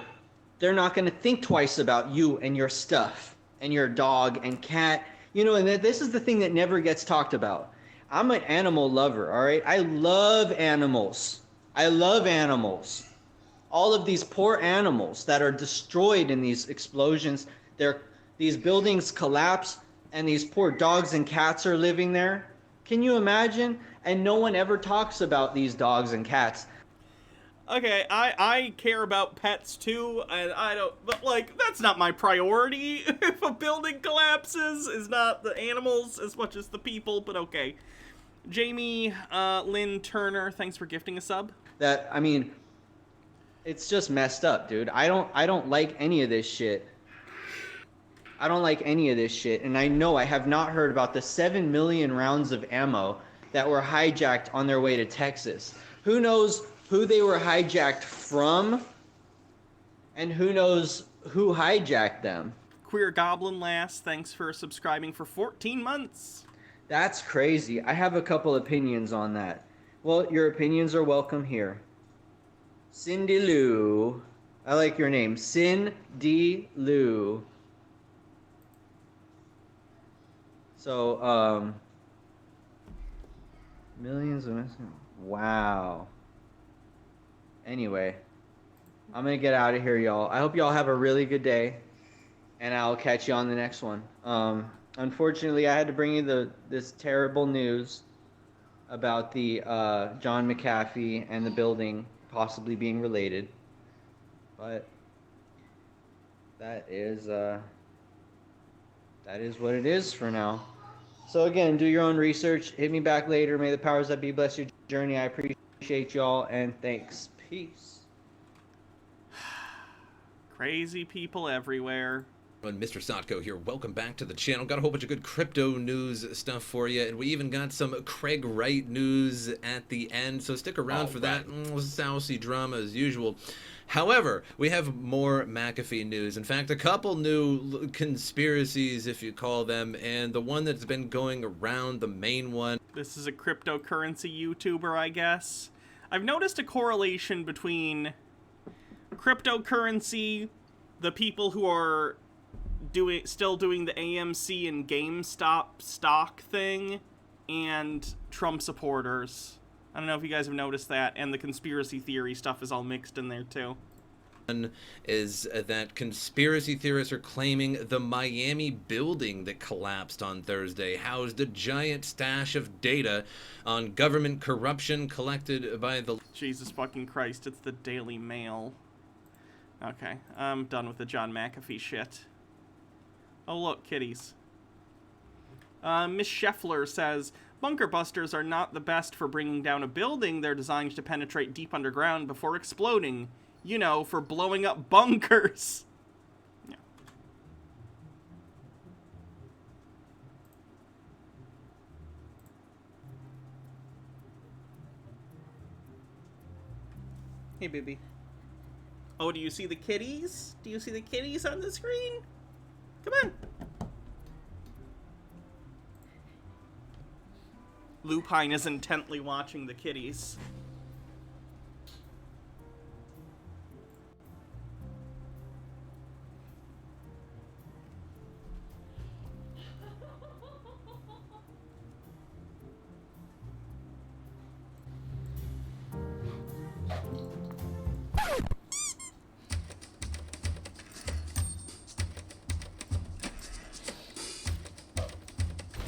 They're not going to think twice about you and your stuff and your dog and cat. You know, and this is the thing that never gets talked about. I'm an animal lover, all right? I love animals. I love animals. All of these poor animals that are destroyed in these explosions, these buildings collapse, and these poor dogs and cats are living there. Can you imagine? And no one ever talks about these dogs and cats. Okay, I care about pets too, and I don't, but like, that's not my priority. If a building collapses, is not the animals as much as the people, but okay. Jamie Lynn Turner, thanks for gifting a sub. That, I mean, it's just messed up, dude. I don't like any of this shit. I don't like any of this shit, and I know I have not heard about the 7 million rounds of ammo that were hijacked on their way to Texas. Who knows who they were hijacked from, and who knows who hijacked them. Queer Goblin Lass, thanks for subscribing for 14 months. That's crazy. I have a couple opinions on that. Well, your opinions are welcome here. Cindy Lou. I like your name. Cindy Lou. So, millions of missing. Wow. Anyway, I'm gonna get out of here, y'all. I hope y'all have a really good day, and I'll catch you on the next one. unfortunately, I had to bring you this terrible news about the John McAfee and the building possibly being related. But that is what it is for now. So again, do your own research. Hit me back later. May the powers that be bless your journey. I appreciate y'all, and thanks. Peace. Crazy people everywhere. And Mr. Sotko here. Welcome back to the channel. Got a whole bunch of good crypto news stuff for you, and we even got some Craig Wright news at the end, so stick around for that. Sousy drama as usual. However, we have more McAfee news. In fact, a couple new conspiracies, if you call them, and the one that's been going around, the main one. This is a cryptocurrency YouTuber, I guess. I've noticed a correlation between cryptocurrency, the people who are still doing the AMC and GameStop stock thing, and Trump supporters. I don't know if you guys have noticed that, and the conspiracy theory stuff is all mixed in there too. Is that conspiracy theorists are claiming the Miami building that collapsed on Thursday housed a giant stash of data on government corruption collected by the... Jesus fucking Christ, it's the Daily Mail. Okay, I'm done with the John McAfee shit. Oh look, kitties. Miss Scheffler says, bunker busters are not the best for bringing down a building. They're designed to penetrate deep underground before exploding. You know, for blowing up bunkers. Yeah. Hey, baby. Oh, do you see the kitties? Do you see the kitties on the screen? Come on. Lupine is intently watching the kitties.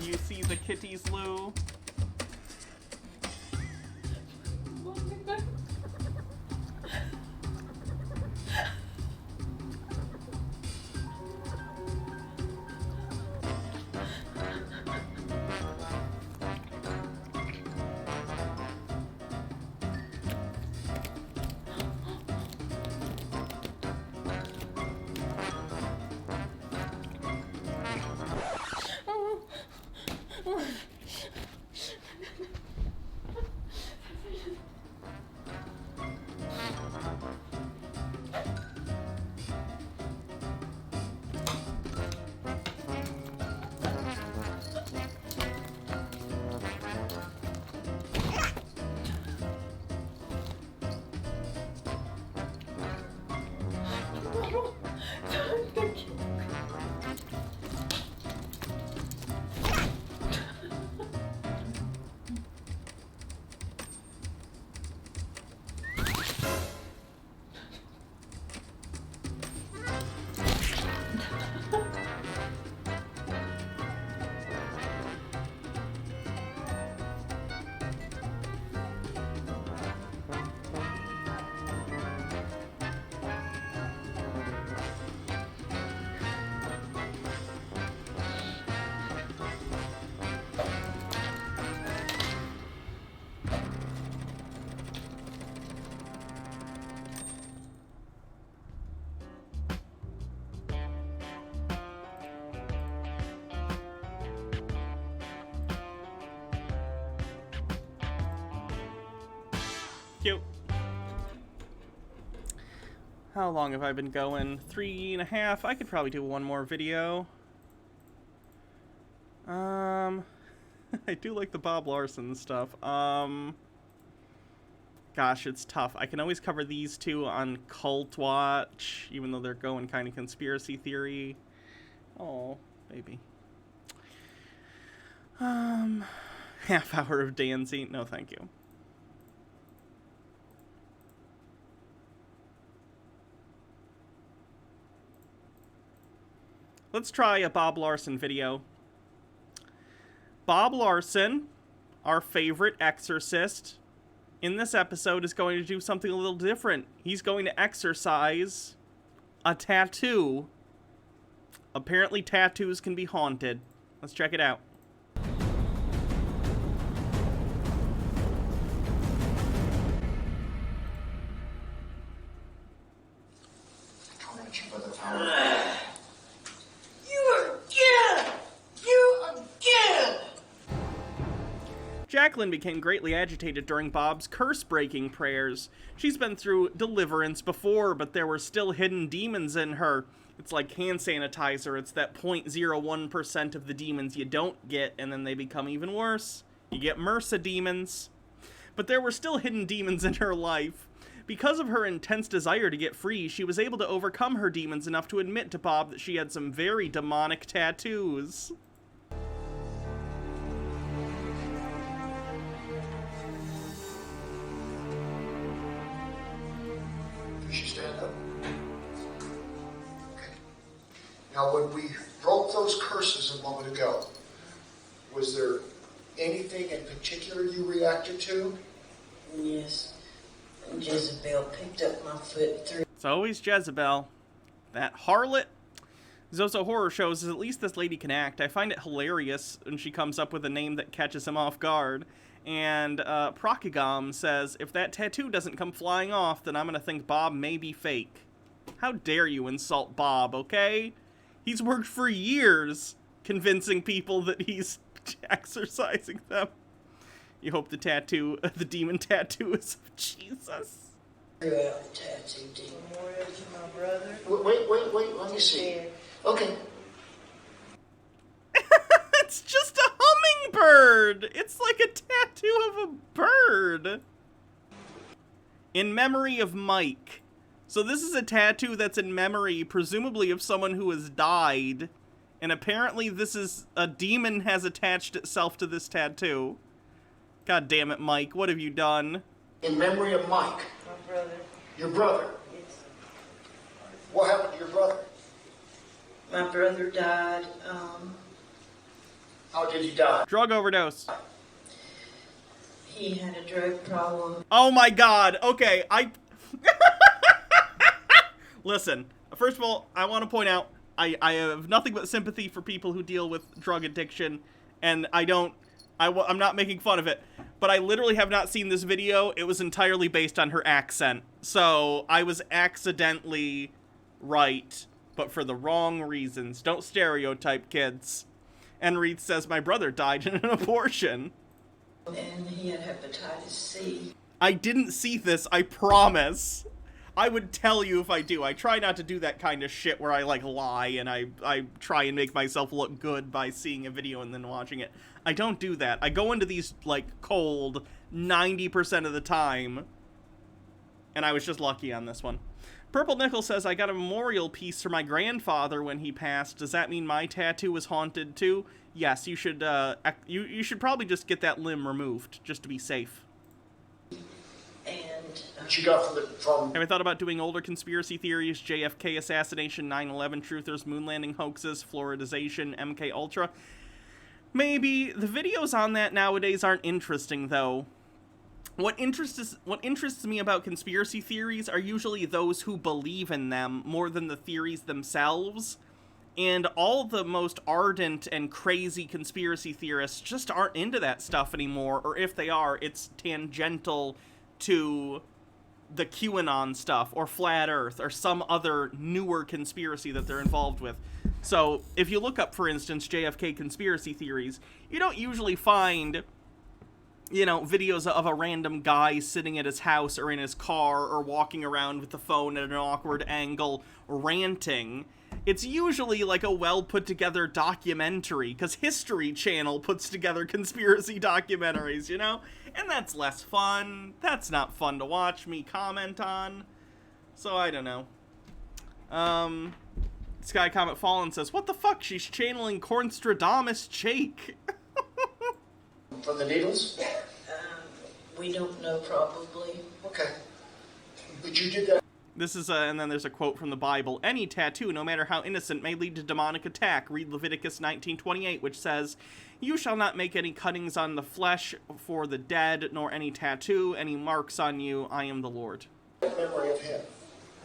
You see the kitties, Lou? Cute. How long have I been going? 3.5. I could probably do one more video. I do like the Bob Larson stuff. Gosh, it's tough. I can always cover these two on Cult Watch, even though they're going kind of conspiracy theory. Oh, baby. Half hour of dancing. No, thank you. Let's try a Bob Larson video. Bob Larson, our favorite exorcist, in this episode is going to do something a little different. He's going to exorcise a tattoo. Apparently tattoos can be haunted. Let's check it out. Jacqueline became greatly agitated during Bob's curse-breaking prayers. She's been through deliverance before, but there were still hidden demons in her. It's like hand sanitizer. It's that 0.01% of the demons you don't get, and then they become even worse. You get MRSA demons. But there were still hidden demons in her life. Because of her intense desire to get free, she was able to overcome her demons enough to admit to Bob that she had some very demonic tattoos. Could you stand up? Okay. Now, when we broke those curses a moment ago, was there anything in particular you reacted to? Yes. Jezebel picked up my foot through. It's always Jezebel. That harlot. Zozo Horror Shows is at least this lady can act. I find it hilarious when she comes up with a name that catches him off guard. And Procigom says, if that tattoo doesn't come flying off, then I'm going to think Bob may be fake. How dare you insult Bob, okay? He's worked for years convincing people that he's exorcising them. You hope the tattoo, the demon tattoo is of Jesus. Threw out the tattoo, demon. Memorial to my brother. Wait, let me see. Okay. It's just a hummingbird! It's like a tattoo of a bird. In memory of Mike. So this is a tattoo that's in memory, presumably of someone who has died. And apparently this is, a demon has attached itself to this tattoo. God damn it, Mike, what have you done? In memory of Mike. My brother. Your brother? Yes. What happened to your brother? My brother died, How did he die? Drug overdose. He had a drug problem. Oh my god, okay, Listen, first of all, I want to point out, I have nothing but sympathy for people who deal with drug addiction, and I'm not making fun of it, but I literally have not seen this video. It was entirely based on her accent, so I was accidentally right, but for the wrong reasons. Don't stereotype, kids. And Reed says, my brother died in an abortion. And he had hepatitis C. I didn't see this, I promise. I would tell you if I do. I try not to do that kind of shit where I, like, lie and I try and make myself look good by seeing a video and then watching it. I don't do that. I go into these, like, cold 90% of the time. And I was just lucky on this one. Purple Nickel says, I got a memorial piece for my grandfather when he passed. Does that mean my tattoo was haunted too? Yes, you should, you should probably just get that limb removed, just to be safe. And What you got from Have I thought about doing older conspiracy theories? JFK assassination, 9/11 truthers, moon landing hoaxes, fluoridization, MK Ultra? Maybe. The videos on that nowadays aren't interesting, though. What interests me about conspiracy theories are usually those who believe in them more than the theories themselves. And all the most ardent and crazy conspiracy theorists just aren't into that stuff anymore, or if they are, it's tangential to the QAnon stuff, or Flat Earth, or some other newer conspiracy that they're involved with. So, if you look up, for instance, JFK conspiracy theories, you don't usually find, you know, videos of a random guy sitting at his house or in his car or walking around with the phone at an awkward angle ranting. It's usually like a well-put-together documentary, because History Channel puts together conspiracy documentaries, you know? And that's less fun. That's not fun to watch me comment on. So, I don't know. Sky Comet Fallen says, what the fuck? She's channeling Cornstradamus Jake. From the needles? we don't know, probably. Okay. But you did that. This is and then there's a quote from the Bible. Any tattoo, no matter how innocent, may lead to demonic attack. Read Leviticus 19:28, which says, "You shall not make any cuttings on the flesh for the dead, nor any tattoo, any marks on you. I am the Lord." In memory of him.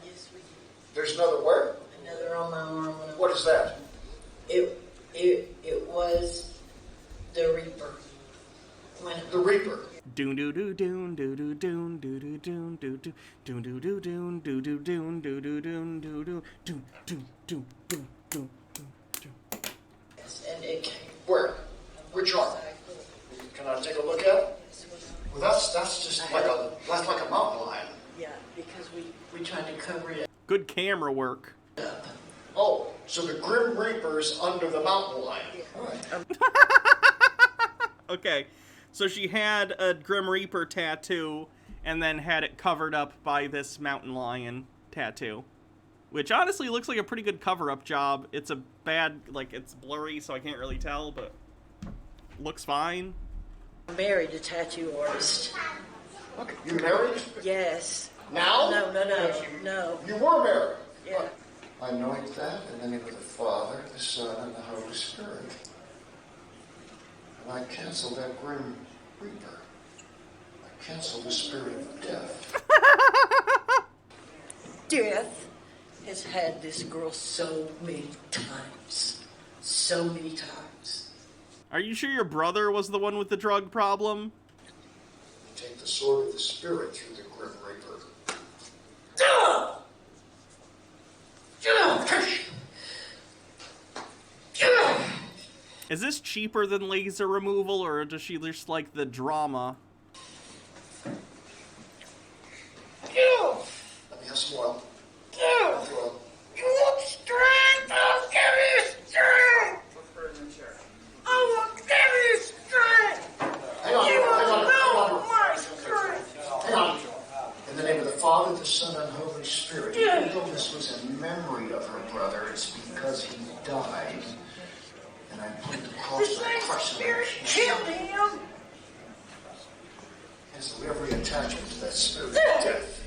Yes, we do. There's another where? Another on my arm. What is that? It was the Reaper. The Reaper. Doon doo doo doon doo doo doon doo doo doon doo doo doon doo doo doon doo doo doon doo doo doon doo doo doon doon doon doon doon doon. Yes, and it came. Where? Which arm? Can I take a look at it? Well, that's just like a mountain lion. Yeah, because we tried to cover it. Good camera work. Oh, so the Grim Reaper's under the mountain lion. All right. Okay, so she had a Grim Reaper tattoo and then had it covered up by this mountain lion tattoo, which honestly looks like a pretty good cover-up job. It's a bad, it's blurry, so I can't really tell, but looks fine. I married a tattoo artist. Okay, you married? Yes. Now? No. You were married? Yeah. I anoint that in the name of the Father, the Son, and the Holy Spirit. And I cancel that Grim Reaper. I cancel the spirit of death. Death has had this girl so many times. So many times. Are you sure your brother was the one with the drug problem? You take the sword of the Spirit through the Grim Reaper. Is this cheaper than laser removal, or does she just like the drama? Let me have some oil. You want strength? I'll give you strength! I will give you strength! Hang on, You hang on, will hang know on. my strength! Hang on. In the name of the Father, the Son, and Holy Spirit. Even though this was a memory of her brother, it's because he died. And I put the cross The of same Christ. spirit killed him! Cancel every attachment to that spirit of death.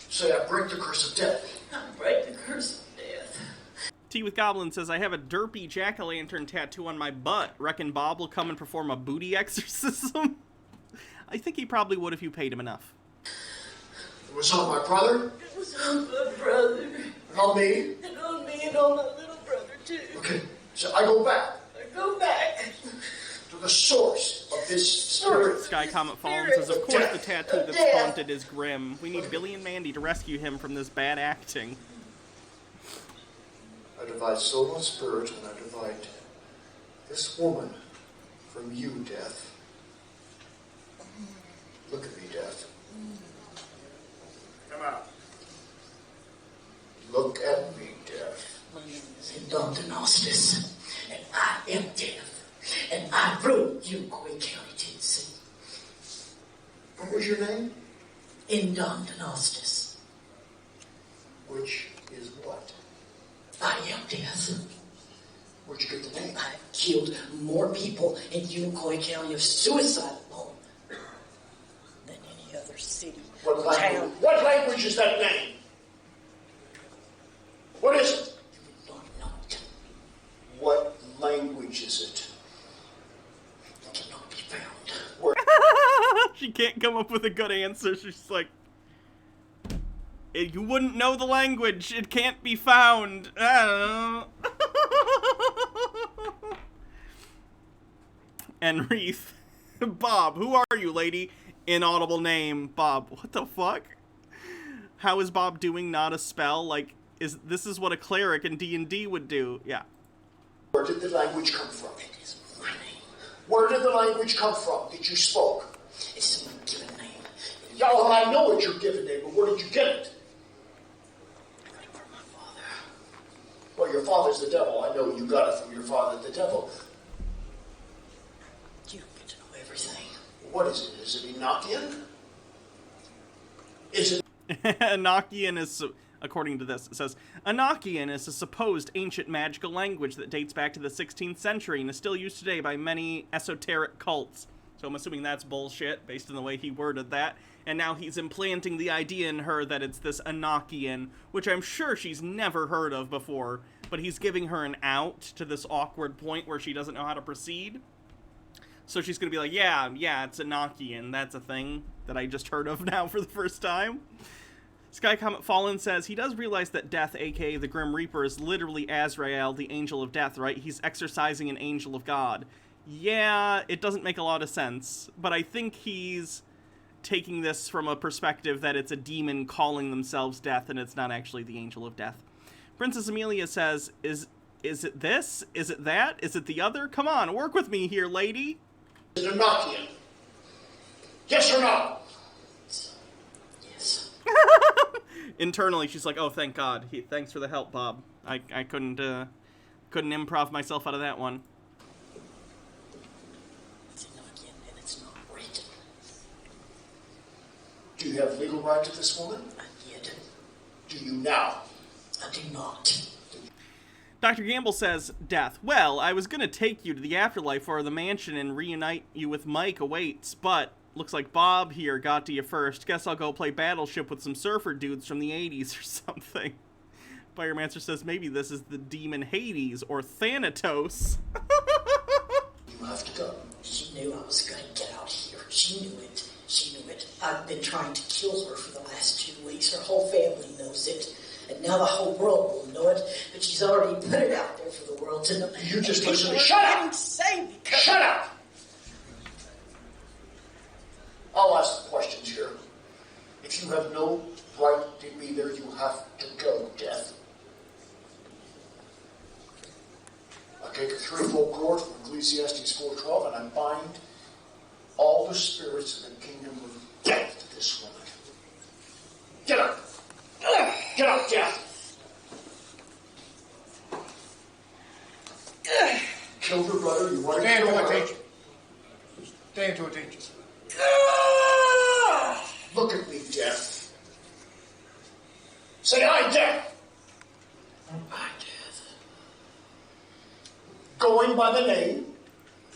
Say, I break the curse of death. I break the curse of death. Tea with Goblin says, I have a derpy jack-o'-lantern tattoo on my butt. Reckon Bob will come and perform a booty exorcism? I think he probably would if you paid him enough. It was on my brother. It was on my brother. And on me. And on me and on my little brother, too. Okay, so I go back. I go back. To the source of this spirit. Sky Comet Fallen says, of course the tattoo that's haunted is grim. We need Billy and Mandy to rescue him from this bad acting. I divide soul and spirit, and I divide this woman from you, Death. Look at me, Death. Come out. Look at me, Death. My name is Indontanostis, and I am death. And I rule Unicoi County, Tennessee. What was your name? Indontanostis. Which is what? I am death. Where'd you get the name? I've killed more people in Unicoi County of suicide alone than any other city What or town. language? What language is that name? What is it? You don't know it. What language is it? It cannot be found. She can't come up with a good answer. She's like, you wouldn't know the language. It can't be found. I don't know. And Wreath. Bob, who are you, lady? Inaudible name. Bob, what the fuck? How is Bob doing not a spell? Like, this is what a cleric in D&D would do. Yeah. Where did the language come from? It is my name. Where did the language come from that you spoke? It's my given name. Yeah, well, I know it's your given name, but where did you get it? I got it from my father. Well, your father's the devil. I know you got it from your father, the devil. You don't get to know everything. What is it? Is it Enochian? Is it... Enochian is... According to this, it says, Enochian is a supposed ancient magical language that dates back to the 16th century and is still used today by many esoteric cults. So I'm assuming that's bullshit, based on the way he worded that. And now he's implanting the idea in her that it's this Enochian, which I'm sure she's never heard of before, but he's giving her an out to this awkward point where she doesn't know how to proceed. So she's gonna be like, yeah, it's Enochian. That's a thing that I just heard of now for the first time. Sky Comet Fallen says, he does realize that Death, aka the Grim Reaper, is literally Azrael, the Angel of Death, right? He's exorcising an angel of God. Yeah, it doesn't make a lot of sense, but I think he's taking this from a perspective that it's a demon calling themselves Death, and it's not actually the Angel of Death. Princess Amelia says, is it this? Is it that? Is it the other? Come on, work with me here, lady. Is it Enochian? Yes or no? Yes. Internally, she's like, oh, thank God. Thanks for the help, Bob. I couldn't improv myself out of that one. It's Enochian and it's not written. Do you have legal right to this woman? I did. Do you now? I do not. Dr. Gamble says, Death, well, I was gonna take you to the afterlife or the mansion and reunite you with Mike awaits, but looks like Bob here got to you first. Guess I'll go play Battleship with some surfer dudes from the 80s or something. Firemancer says maybe this is the demon Hades or Thanatos. You have to go. She knew I was going to get out here. She knew it. She knew it. I've been trying to kill her for the last 2 weeks. Her whole family knows it. And now the whole world will know it. But she's already put it out there for the world to know. You just listen to me. Shut up! Shut up! I'll ask the questions here. If you have no right to be there, you have to go, Death. I take a threefold cord from Ecclesiastes 4:12, and I bind all the spirits of the kingdom of death to this woman. Get up! Get up, Death! Killed her brother, you want to kill her? Stay into attention. Look at me, Death. Say I, Death. I did. Going by the name.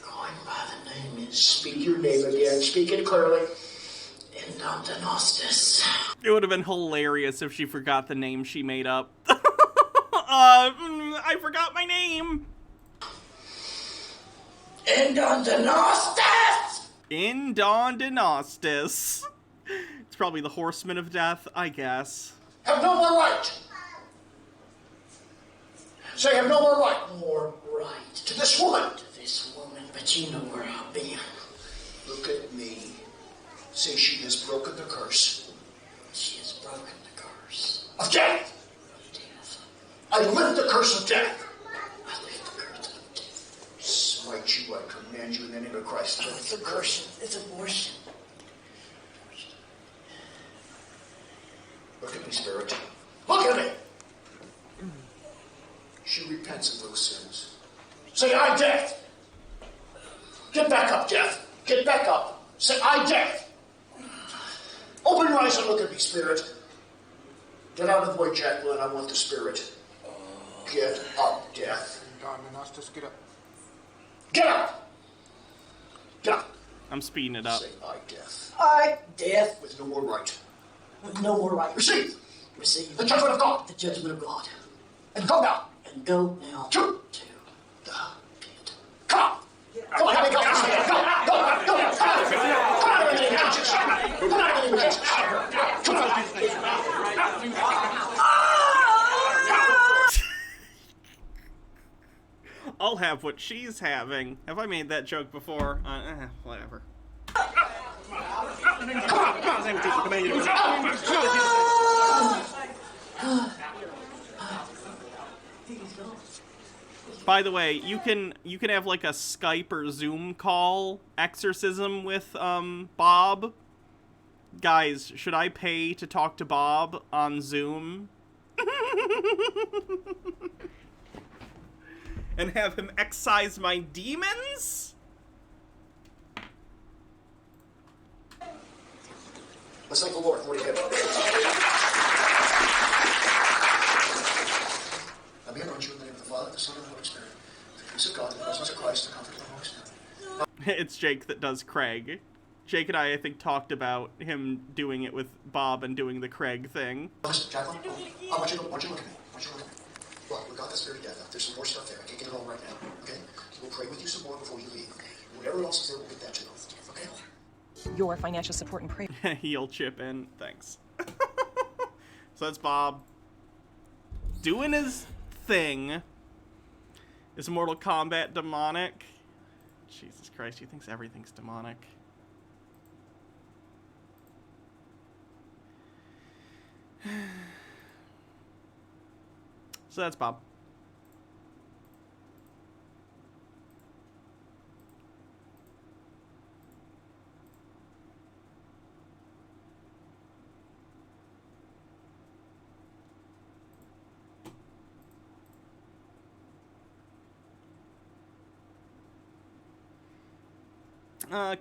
Going by the name is Speak your name again. Speak it clearly. Indominostus. It would have been hilarious if she forgot the name she made up. I forgot my name. Indominostus! Indominostus. It's probably the Horseman of Death, I guess. Have no more right. Say, have no more right. More right. To this woman. To this woman, but you know where I'll be. Look at me. Say she has broken the curse. She has broken the curse. Of death. I lift the curse of death. I lift the curse of death. Smite you, I command you in the name of Christ. It's abortion. It's abortion. Look at me, Spirit. Look at me! She repents of those sins. Say, I, Death! Get back up, Death! Get back up! Say, I, Death! Open your eyes and look at me, Spirit. Get out of the way, Jacqueline. I want the Spirit. Get up, Death. Indominostus, get up. Get up! Get up! I'm speeding it up. Say, I, Death. I, Death. With no more right. With no more right. Receive! Receive. The judgment of God! The judgment of God. And go now! And go now. To the pit. Come on! Come on, help me go! Go! Go! Go! Come out of the name of Jesus! Come out of the name of Jesus! Come on! I'll have what she's having. Have I made that joke before? Whatever. By the way, you can have like a Skype or Zoom call exorcism with Bob. Guys, should I pay to talk to Bob on Zoom? And have him excise my demons? Let's thank the Lord for what he did. Let me anoint you in the name of the Father, the Son, and the Holy Spirit. The peace of God, the presence of Christ, the comfort of the Holy Spirit. It's Jake that does Craig. Jake and I think, talked about him doing it with Bob and doing the Craig thing. Listen, Jacqueline, I want you to look at me. Look, we got this here together. There's some more stuff there. I can't get it all right now, okay? We'll pray with you some more before you leave. Whatever else is there, we'll get that to you, okay? Your financial support and prayer. He'll chip in. Thanks. So that's Bob doing his thing. Is Mortal Kombat demonic? Jesus Christ, he thinks everything's demonic. So that's Bob.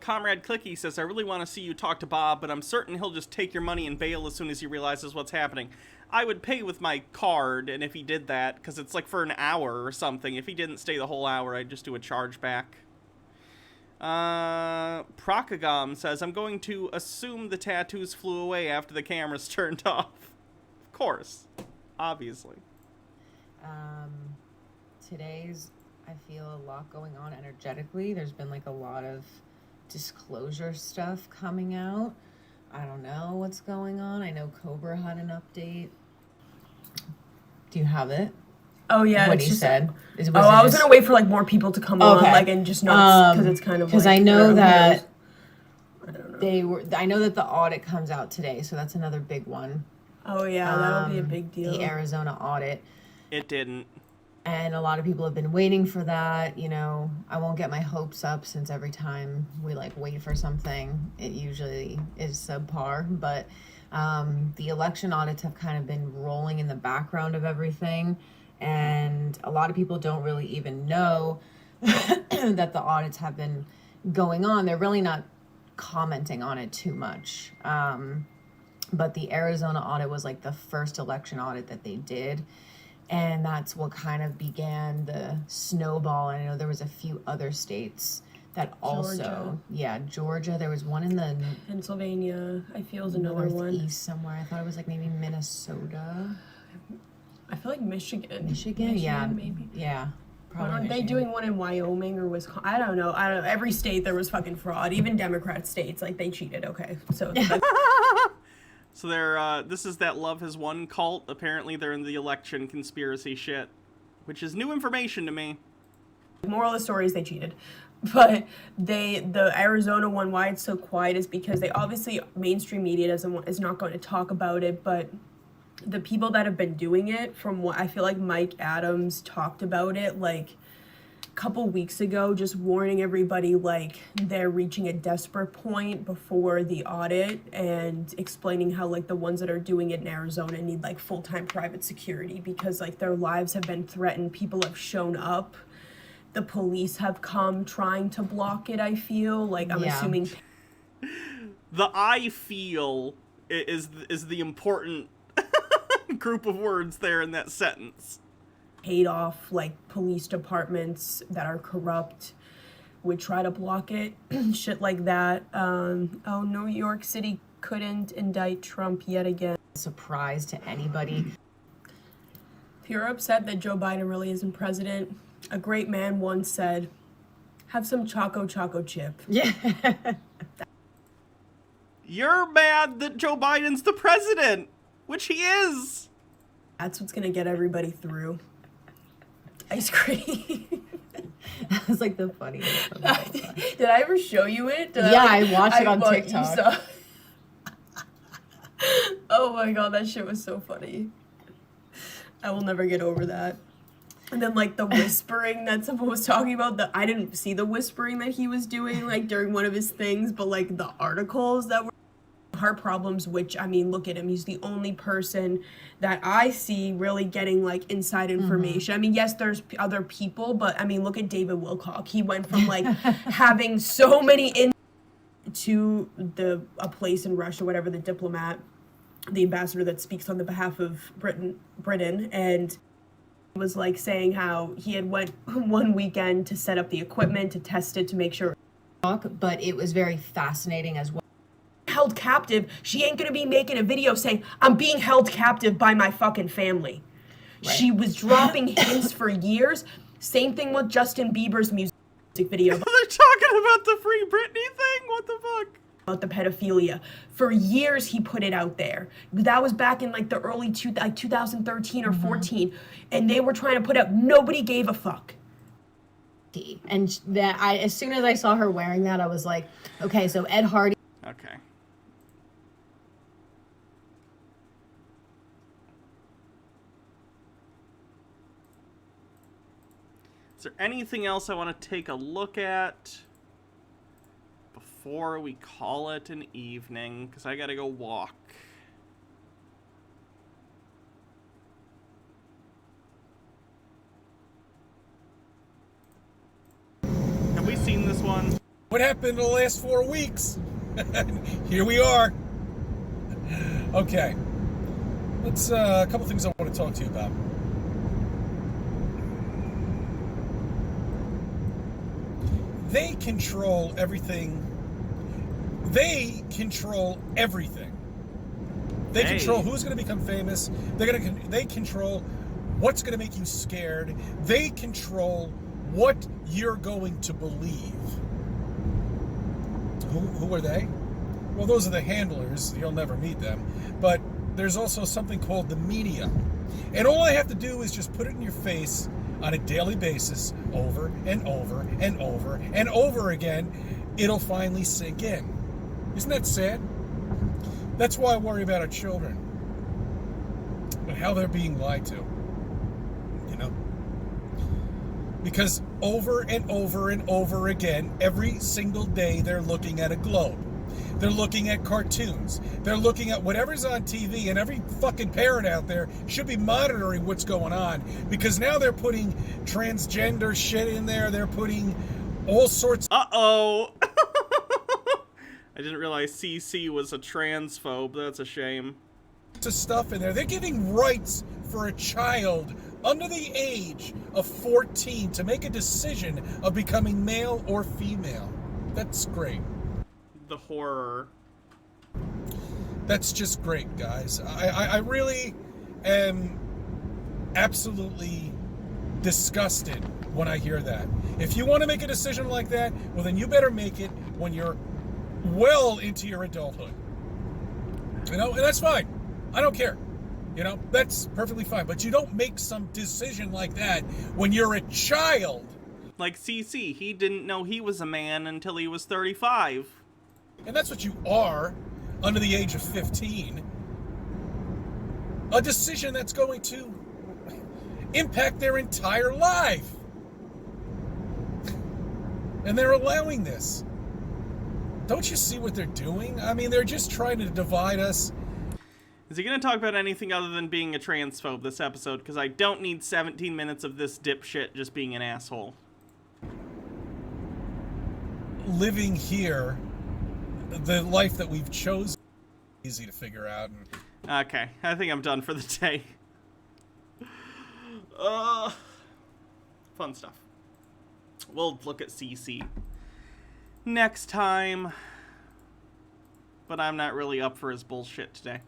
Comrade Clicky says, I really want to see you talk to Bob, but I'm certain he'll just take your money and bail as soon as he realizes what's happening. I would pay with my card, and if he did that, because it's like for an hour or something, if he didn't stay the whole hour, I'd just do a chargeback. Procagom says, I'm going to assume the tattoos flew away after the cameras turned off. Of course. Obviously. Today's, I feel a lot going on energetically. There's been like a lot of disclosure stuff coming out. I don't know what's going on. I know Cobra had an update. Do you have it? Oh yeah, What he said? I was gonna wait for like more people to come on, like, and just notes, because it's kind of because like, I know that I don't know. they were. I know that the audit comes out today, so that's another big one. Oh yeah, that'll be a big deal. The Arizona audit. It didn't. And a lot of people have been waiting for that. You know, I won't get my hopes up since every time we like wait for something, it usually is subpar. But the election audits have kind of been rolling in the background of everything. And a lot of people don't really even know that the audits have been going on. They're really not commenting on it too much. But the Arizona audit was like the first election audit that they did. And that's what kind of began the snowball. And I know there was a few other states that also, Georgia. There was one in the Pennsylvania, I feel, is another one. Northeast somewhere. I thought it was like maybe Minnesota. I feel like Michigan. Michigan, yeah, maybe. Yeah. Aren't they doing one in Wyoming or Wisconsin? I don't know. Every state there was fucking fraud. Even Democrat states, like, they cheated. Okay, so. So they're, this is that Love Has Won cult. Apparently they're in the election conspiracy shit, which is new information to me. Moral of the story is they cheated. But the Arizona one, why it's so quiet is because they obviously, mainstream media is not going to talk about it, but the people that have been doing it, from what I feel like Mike Adams talked about it, like, couple weeks ago, just warning everybody like they're reaching a desperate point before the audit, and explaining how like the ones that are doing it in Arizona need like full-time private security because like their lives have been threatened. People have shown up, the police have come trying to block it. I feel like I'm assuming the I feel is the important group of words there in that sentence. Paid off like police departments that are corrupt would try to block it. Shit like that. New York City couldn't indict Trump yet again. Surprise to anybody. If you're upset that Joe Biden really isn't president, a great man once said, have some Choco chip. Yeah. You're mad that Joe Biden's the president, which he is. That's what's gonna get everybody through. Ice cream. That was like the funniest. Did I ever show you it? I watched it on TikTok. Oh my god, that shit was so funny. I will never get over that. And then like the whispering that someone was talking about, I didn't see the whispering that he was doing like during one of his things, but like the articles that were heart problems, which, I mean, look at him. He's the only person that I see really getting like inside information. I mean, yes, there's other people, but I mean, look at David Wilcock. He went from like having so many to a place in Russia, whatever, the diplomat, the ambassador that speaks on the behalf of Britain, and was like saying how he had went one weekend to set up the equipment, to test it, to make sure but it was very fascinating as well. Held captive, she ain't gonna be making a video saying, I'm being held captive by my fucking family. Right. She was dropping hints for years. Same thing with Justin Bieber's music video. They're talking about the Free Britney thing? What the fuck? About the pedophilia. For years he put it out there. That was back in like the early 2013 or 14. And they were trying to put out, nobody gave a fuck. And that as soon as I saw her wearing that, I was like, okay, so Ed Hardy. Okay. Is there anything else I want to take a look at before we call it an evening? Because I gotta go walk. Have we seen this one? What happened in the last 4 weeks? Here we are. Okay. Let's, a couple things I want to talk to you about. They control everything. They control everything. They control who's going to become famous. They control what's going to make you scared. They control what you're going to believe. Who are they? Well, those are the handlers. You'll never meet them. But there's also something called the media. And all I have to do is just put it in your face on a daily basis, over and over and over and over again. It'll finally sink in. Isn't that sad? That's why I worry about our children and how they're being lied to. You know? Because over and over and over again, every single day, they're looking at a globe. They're looking at cartoons. They're looking at whatever's on TV, and every fucking parent out there should be monitoring what's going on, because now they're putting transgender shit in there. They're putting all sorts. Uh-oh. I didn't realize CC was a transphobe. That's a shame. To stuff in there. They're giving rights for a child under the age of 14 to make a decision of becoming male or female. That's great. The horror. That's just great, guys. I really am absolutely disgusted when I hear that. If you want to make a decision like that, well, then you better make it when you're well into your adulthood. You know, and that's fine. I don't care. You know, that's perfectly fine. But you don't make some decision like that when you're a child. Like CC, he didn't know he was a man until he was 35. And that's what you are under the age of 15. A decision that's going to impact their entire life. And they're allowing this. Don't you see what they're doing? I mean, they're just trying to divide us. Is he going to talk about anything other than being a transphobe this episode? Because I don't need 17 minutes of this dipshit just being an asshole. Living here, the life that we've chosen, easy to figure out. Okay, I think I'm done for the day. Fun stuff. We'll look at CC next time. But I'm not really up for his bullshit today.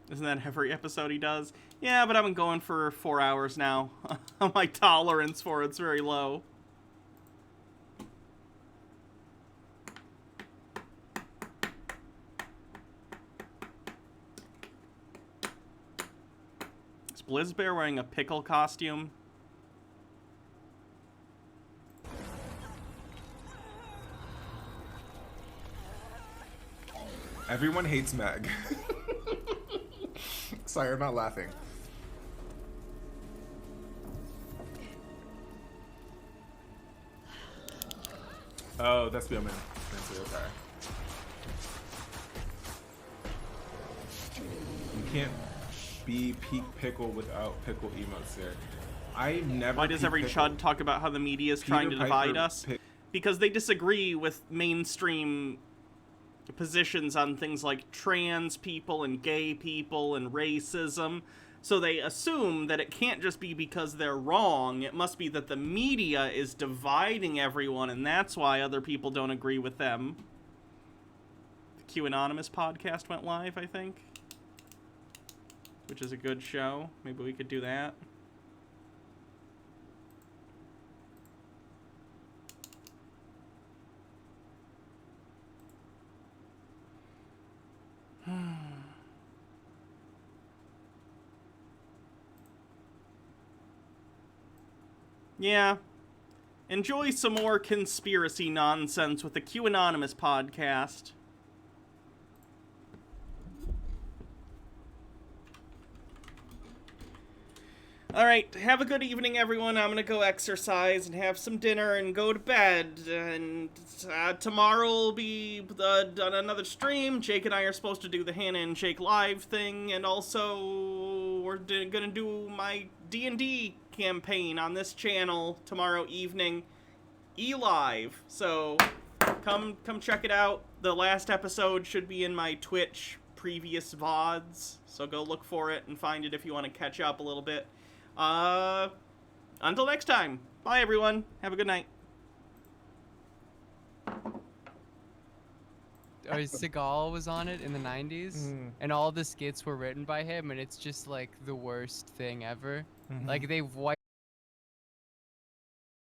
Isn't that every episode he does? Yeah, but I've been going for 4 hours now. My tolerance for it's very low. Is Blizzbear wearing a pickle costume? Everyone hates Meg. Sorry, I'm not laughing. Oh, that's Billman. Okay. You can't be peak pickle without pickle emotes there. I never. Why does every chud talk about how the media is trying to divide us? Because they disagree with mainstream positions on things like trans people and gay people and racism. So they assume that it can't just be because they're wrong. It must be that the media is dividing everyone, and that's why other people don't agree with them. The QAnonymous podcast went live, I think, which is a good show. Maybe we could do that. Yeah. Enjoy some more conspiracy nonsense with the QAnonymous podcast. Alright, have a good evening, everyone. I'm gonna go exercise and have some dinner and go to bed. And tomorrow will be another stream. Jake and I are supposed to do the Hannah and Jake live thing. And also, we're gonna do my D&D campaign on this channel tomorrow evening. E-Live. So, come check it out. The last episode should be in my Twitch previous VODs. So go look for it and find it if you want to catch up a little bit. Until next time. Bye, everyone. Have a good night. Seagal was on it in the 90s, and all the skits were written by him, and it's just like the worst thing ever. Like they've wiped